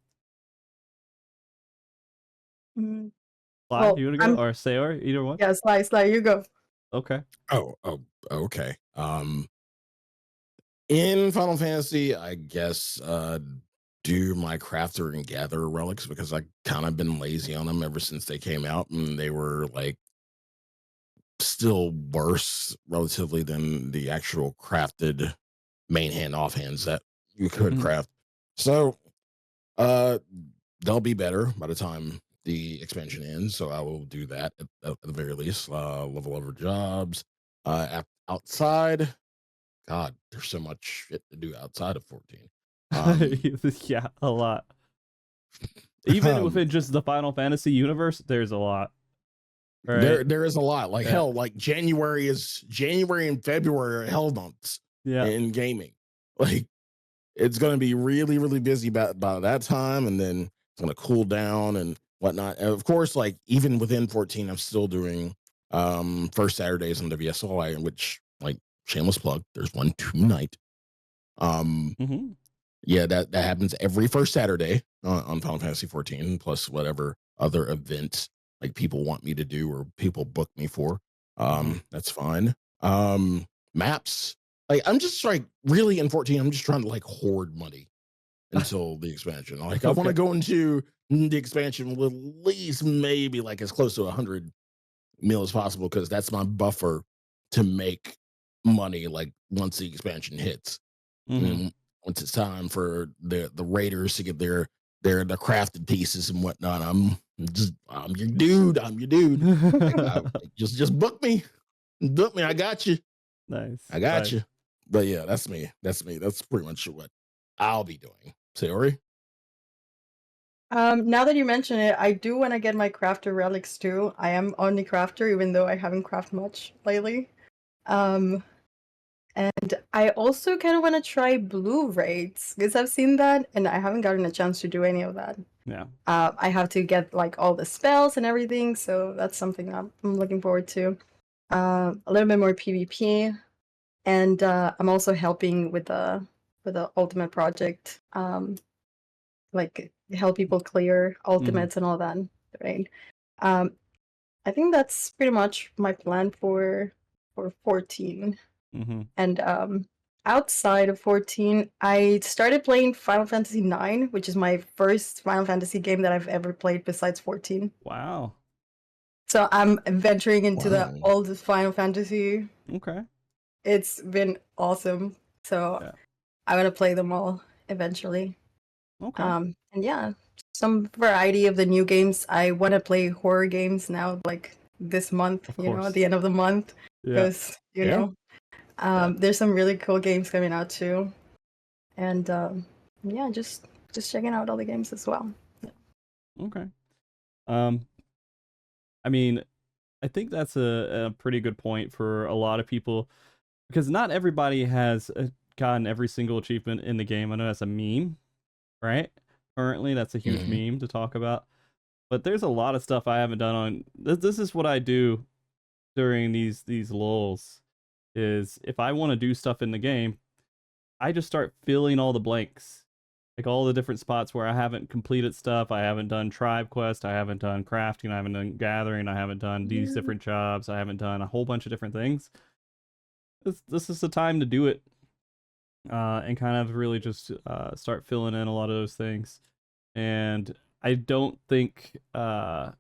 [SPEAKER 1] Sly, you want to go? Or Saori, either one?
[SPEAKER 3] Yeah, Sly, you go.
[SPEAKER 1] Okay.
[SPEAKER 2] Oh, okay. In Final Fantasy, I guess do my crafter and gather relics, because I kind of been lazy on them ever since they came out, and they were like still worse relatively than the actual crafted main hand offhands that you could craft. So they'll be better by the time the expansion ends, so I will do that at the very least. Level over jobs. Outside, God, there's so much shit to do outside of 14.
[SPEAKER 1] Yeah, a lot. Even within just the Final Fantasy universe, there's a lot.
[SPEAKER 2] Right? There is a lot. Like hell, like January and February are hell months in gaming. Like it's gonna be really, really busy by that time, and then it's gonna cool down and whatnot. And of course, like even within 14, I'm still doing first Saturdays on WSOI, in which, like, shameless plug, there's one tonight. Yeah, that happens every first Saturday on Final Fantasy 14, plus whatever other events like people want me to do or people book me for. That's fine. Maps, like I'm just like really in 14, I'm just trying to like hoard money until the expansion. Like I want to go into the expansion with at least maybe like as close to 100 mil as possible, because that's my buffer to make money like once the expansion hits. And once it's time for the raiders to get their the crafted pieces and whatnot, I'm your dude. Like, just book me. I got you.
[SPEAKER 1] Nice.
[SPEAKER 2] I got you. But yeah, that's me. That's pretty much what I'll be doing. Saori?
[SPEAKER 3] Now that you mention it, I do want to get my crafter relics too. I am on the crafter, even though I haven't crafted much lately. And I also kind of want to try blue raids, because I've seen that and I haven't gotten a chance to do any of that.
[SPEAKER 1] Yeah.
[SPEAKER 3] I have to get like all the spells and everything, so that's something I'm looking forward to. A little bit more PvP, and I'm also helping with the ultimate project, like help people clear ultimates and all that, right? I think that's pretty much my plan for 14. And outside of 14, I started playing Final Fantasy IX, which is my first Final Fantasy game that I've ever played besides 14.
[SPEAKER 1] Wow.
[SPEAKER 3] So I'm venturing into the old Final Fantasy.
[SPEAKER 1] Okay.
[SPEAKER 3] It's been awesome. So
[SPEAKER 1] Yeah.
[SPEAKER 3] I'm gonna play them all eventually.
[SPEAKER 1] Okay.
[SPEAKER 3] And yeah, some variety of the new games. I want to play horror games now, like this month,
[SPEAKER 1] Of
[SPEAKER 3] you know,
[SPEAKER 1] course.
[SPEAKER 3] at the end of the month,
[SPEAKER 1] Yeah.
[SPEAKER 3] because you know, there's some really cool games coming out too, and yeah, just checking out all the games as well. Yeah.
[SPEAKER 1] Okay. I mean, I think that's a pretty good point for a lot of people, because not everybody has gotten every single achievement in the game. I know that's a meme, right? Currently, that's a huge meme to talk about. But there's a lot of stuff I haven't done on this is what I do during these lulls, is if I want to do stuff in the game, I just start filling all the blanks. Like all the different spots where I haven't completed stuff. I haven't done tribe quest, I haven't done crafting, I haven't done gathering, I haven't done these different jobs, I haven't done a whole bunch of different things. This is the time to do it. And kind of really just start filling in a lot of those things. And I don't think I'm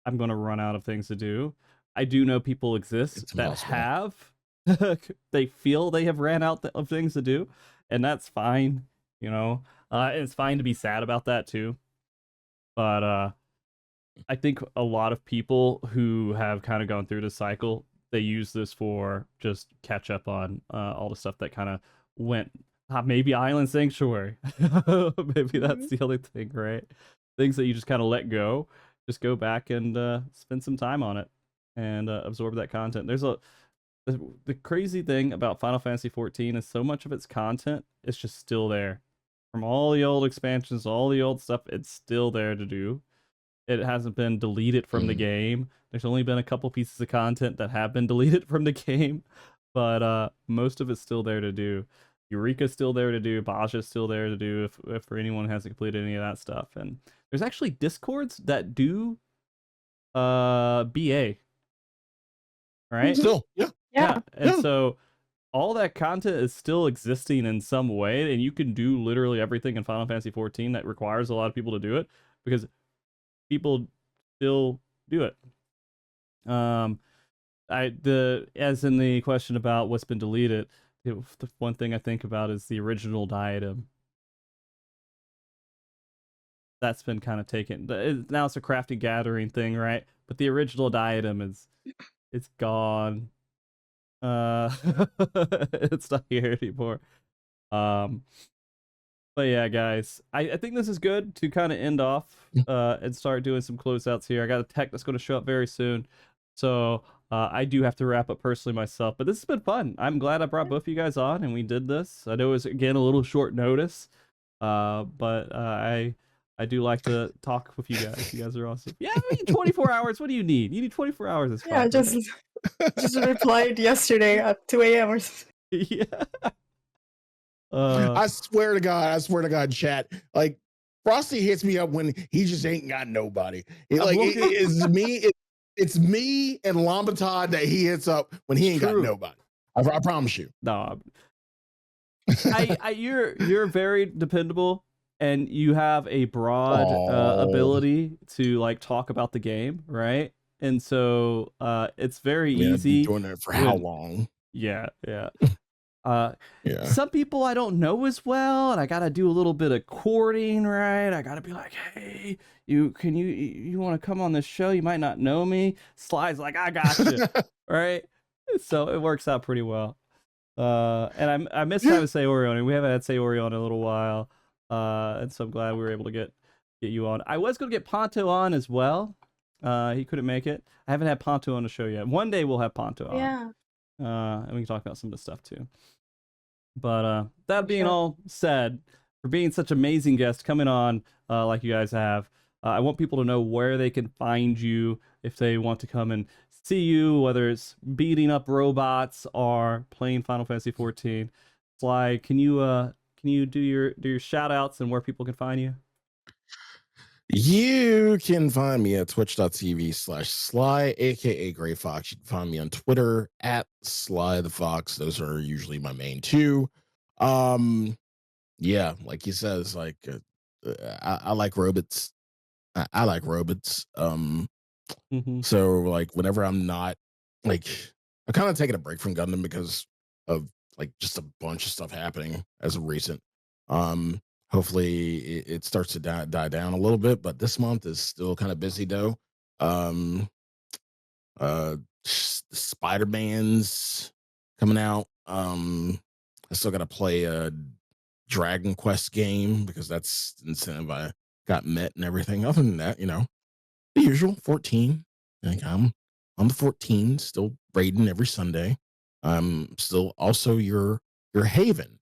[SPEAKER 1] going to run out of things to do. I do know people exist that have. They feel they have ran out of things to do, and that's fine. You know, it's fine to be sad about that too. But I think a lot of people who have kind of gone through this cycle, they use this for just catch up on all the stuff that kind of went. Maybe Island Sanctuary. Maybe that's the other thing, right? Things that you just kind of let go. Just go back and spend some time on it and absorb that content. There's the crazy thing about Final Fantasy 14 is so much of its content is just still there. From all the old expansions, all the old stuff, it's still there to do. It hasn't been deleted from the game. There's only been a couple pieces of content that have been deleted from the game, but most of it's still there to do. Eureka's still there to do. Baja's still there to do if for anyone who hasn't completed any of that stuff. And there's actually Discords that do BA. Right?
[SPEAKER 2] Still, yeah.
[SPEAKER 1] And so all that content is still existing in some way, and you can do literally everything in Final Fantasy 14 that requires a lot of people to do it, because people still do it. As in the question about what's been deleted, the one thing I think about is the original diadem. That's been kind of taken. Now it's a crafting gathering thing, right? But the original diadem it's gone. It's not here anymore. But yeah, guys, I think this is good to kind of end off and start doing some closeouts here. I got a tech that's going to show up very soon, so I do have to wrap up personally myself. But this has been fun. I'm glad I brought both of you guys on and we did this. I know it was again a little short notice, but I do like to talk with you guys. You guys are awesome. Yeah, 24 hours. What do you need? You need 24 hours. It's fine.
[SPEAKER 3] Yeah, just replied yesterday at 2 a.m. or something.
[SPEAKER 1] Yeah.
[SPEAKER 2] I swear to God, chat. Like Frosty hits me up when he just ain't got nobody. It's me and Lambatad that he hits up when he ain't got nobody. I promise you.
[SPEAKER 1] No, you're very dependable, and you have a broad ability to like talk about the game, right? And so it's very easy.
[SPEAKER 2] Doing that for how long?
[SPEAKER 1] Yeah. Some people I don't know as well, and I gotta do a little bit of courting, right? I gotta be like, hey, you want to come on this show? You might not know me. Sly's like, I got you, right? So it works out pretty well. And I miss having Saori on, and we haven't had Saori on in a little while. And so I'm glad we were able to get you on. I was gonna get Ponto on as well. He couldn't make it. I haven't had Ponto on the show yet. One day we'll have Ponto on.
[SPEAKER 3] Yeah.
[SPEAKER 1] And we can talk about some of this stuff too. But that being all said, for being such an amazing guest coming on like you guys have, I want people to know where they can find you if they want to come and see you, whether it's beating up robots or playing Final Fantasy 14. Sly, can you do your shout outs and where people can find you?
[SPEAKER 2] You can find me at twitch.tv/Sly, aka Gray Fox. You can find me on Twitter at Sly the Fox. Those are usually my main two. Yeah, like he says, like I like robots. I like robots. So like whenever I'm not like I'm kind of taking a break from Gundam because of like just a bunch of stuff happening as of recent. Hopefully it starts to die down a little bit, but this month is still kind of busy though. Um Spider-Man's coming out. I still gotta play a Dragon Quest game because that's the incentive I got met and everything. Other than that, the usual 14. Like I'm the 14, still raiding every Sunday. I'm still also your haven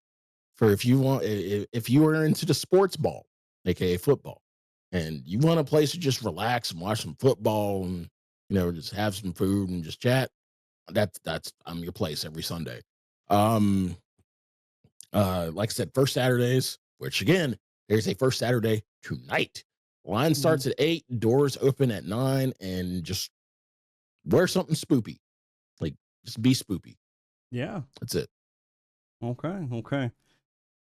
[SPEAKER 2] for if you want if you are into the sports ball, aka football, and you want a place to just relax and watch some football and just have some food and just chat. That's I'm your place every Sunday. Um like I said, first Saturdays, which again, there's a first Saturday tonight. Line starts at 8, doors open at 9, and just wear something spoopy. Like, just be spoopy.
[SPEAKER 1] Yeah.
[SPEAKER 2] That's it.
[SPEAKER 1] Okay.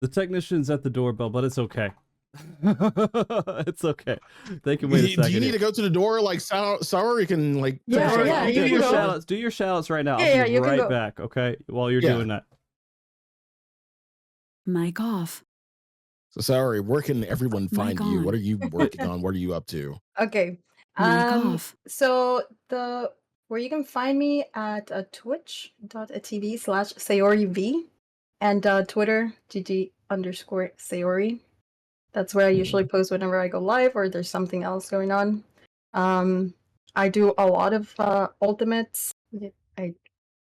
[SPEAKER 1] The technician's at the doorbell, but it's okay. It's okay. They can wait a second.
[SPEAKER 2] Do you need to go to the door like Saori can like
[SPEAKER 3] Yeah,
[SPEAKER 1] do
[SPEAKER 3] you
[SPEAKER 1] your
[SPEAKER 3] go.
[SPEAKER 1] shout outs. Do your shout outs right now.
[SPEAKER 3] Yeah,
[SPEAKER 1] I'll be
[SPEAKER 3] you can
[SPEAKER 1] right
[SPEAKER 3] go.
[SPEAKER 1] back, okay? While you're doing that.
[SPEAKER 4] Mic off.
[SPEAKER 2] So Saori, where can everyone find you?
[SPEAKER 4] on.
[SPEAKER 2] What are you working on? What are you up to?
[SPEAKER 3] Okay.
[SPEAKER 4] Mic off.
[SPEAKER 3] So where you can find me at twitch.tv/SaoriV and Twitter GG_Saori. That's where I usually post whenever I go live or there's something else going on. I do a lot of ultimates. I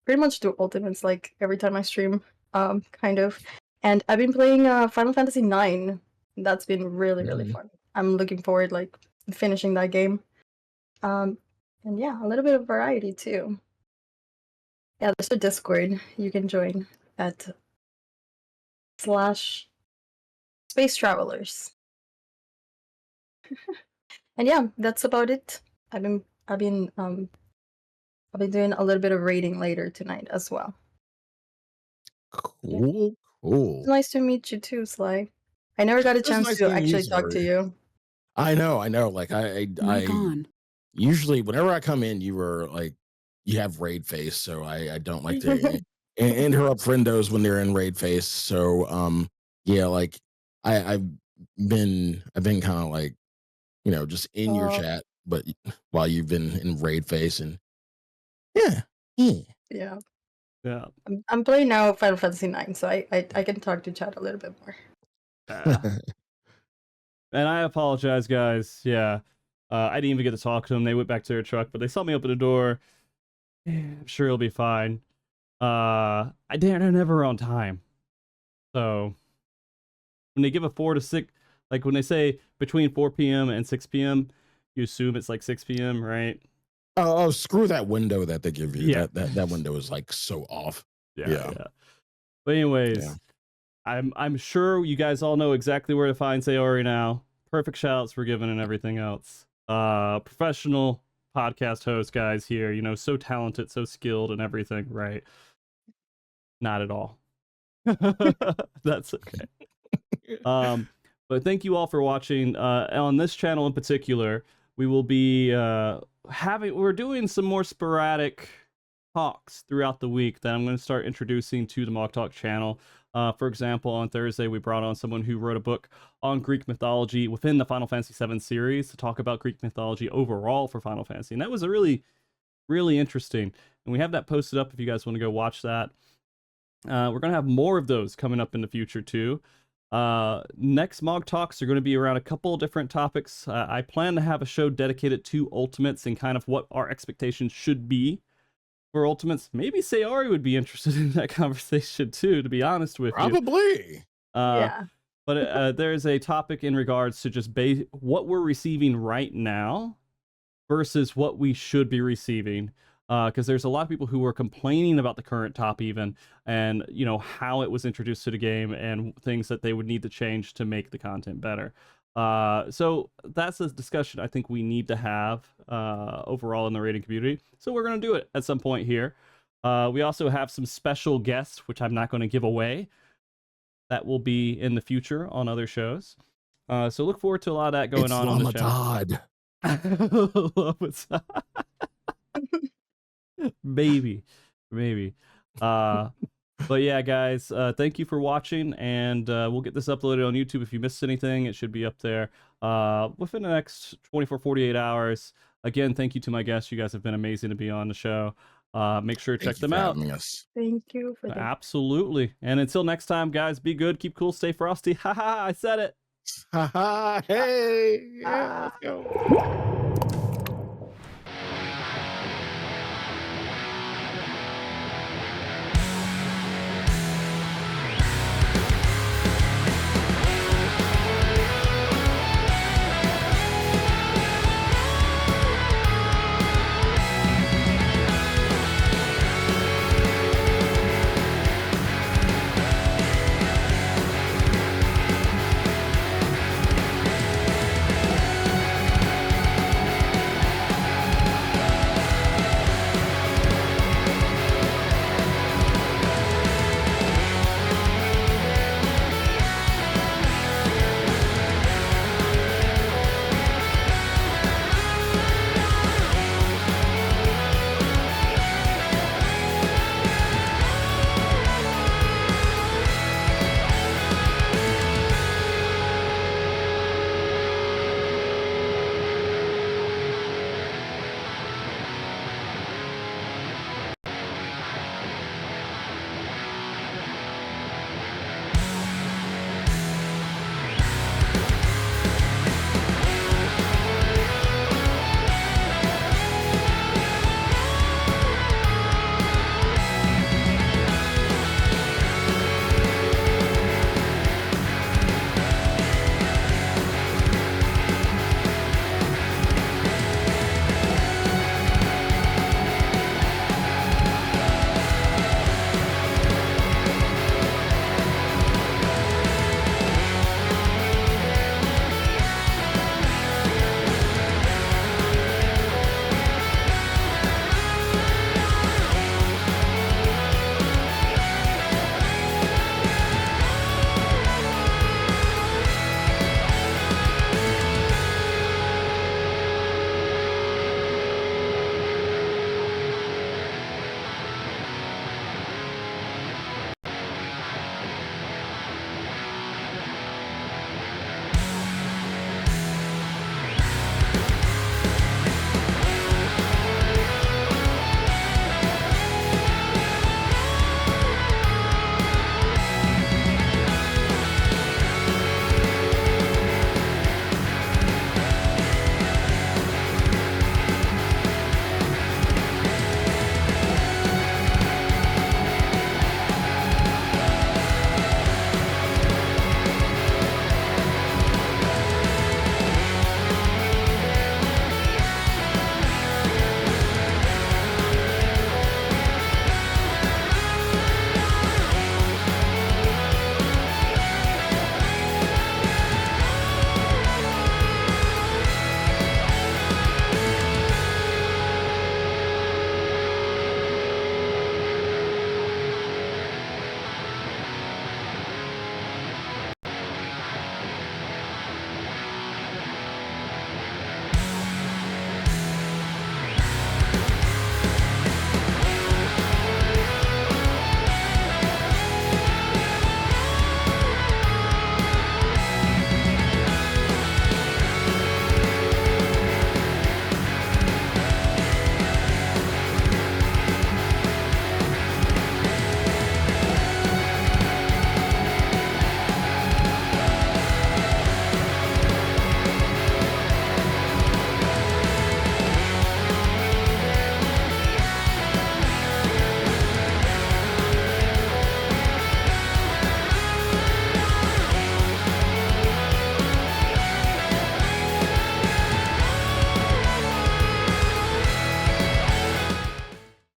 [SPEAKER 3] pretty much do ultimates like every time I stream, kind of. And I've been playing Final Fantasy IX. That's been really fun. I'm looking forward like finishing that game. And yeah, a little bit of variety too. Yeah, there's a Discord you can join at /Space Travelers. And yeah, that's about it. I've been doing a little bit of raiding later tonight as well.
[SPEAKER 2] Cool.
[SPEAKER 3] It's nice to meet you too, Sly. I never got a chance
[SPEAKER 2] nice
[SPEAKER 3] to
[SPEAKER 2] meeting you,
[SPEAKER 3] actually talk to
[SPEAKER 2] Saori.
[SPEAKER 3] you.
[SPEAKER 2] I know. Like
[SPEAKER 4] Mic on.
[SPEAKER 2] usually whenever I come in, you were like you have raid face, so I don't like to interrupt friendos when they're in raid face. So yeah, like I've been kind of like just in your chat, but while you've been in raid face and yeah.
[SPEAKER 3] Yeah.
[SPEAKER 1] Yeah.
[SPEAKER 3] I'm playing now Final Fantasy IX, so I can talk to chat a little bit more.
[SPEAKER 1] And I apologize, guys. Yeah. I didn't even get to talk to them. They went back to their truck, but they saw me open the door. I'm sure it'll be fine. They're never on time. So when they give a 4 to 6, like when they say between 4 p.m. and 6 p.m., you assume it's like 6 p.m., right?
[SPEAKER 2] Oh, screw that window that they give you.
[SPEAKER 1] Yeah.
[SPEAKER 2] That window is like so off.
[SPEAKER 1] Yeah. But anyways, I'm sure you guys all know exactly where to find Saori now. Perfect shoutouts for giving and everything else. Professional podcast host guys here, so talented, so skilled and everything, right? Not at all. That's okay. But thank you all for watching. On this channel in particular, we will be we're doing some more sporadic talks throughout the week that I'm going to start introducing to the MogTalk channel. For example, on Thursday, we brought on someone who wrote a book on Greek mythology within the Final Fantasy VII series to talk about Greek mythology overall for Final Fantasy. And that was a really interesting. And we have that posted up if you guys want to go watch that. We're going to have more of those coming up in the future too. Next Mog Talks are going to be around a couple different topics. I plan to have a show dedicated to Ultimates and kind of what our expectations should be for Ultimates. Maybe Saori would be interested in that conversation too, to be honest with you.
[SPEAKER 2] Probably.
[SPEAKER 3] Yeah.
[SPEAKER 1] But there's a topic in regards to just what we're receiving right now versus what we should be receiving. Because there's a lot of people who were complaining about the current top even, and how it was introduced to the game and things that they would need to change to make the content better. So that's a discussion I think we need to have overall in the rating community. So we're going to do it at some point here. We also have some special guests, which I'm not going to give away. That will be in the future on other shows. So look forward to a lot of that going on the show. Maybe. But yeah, guys, thank you for watching, and we'll get this uploaded on YouTube. If you missed anything, it should be up there within the next 48 hours. Again, thank you to my guests. You guys have been amazing to be on the show. Make sure to check them out.
[SPEAKER 3] Thank you for that.
[SPEAKER 1] Absolutely. And until next time, guys, be good, keep cool, stay frosty. Haha, I said it.
[SPEAKER 2] Hey, yeah, let's go.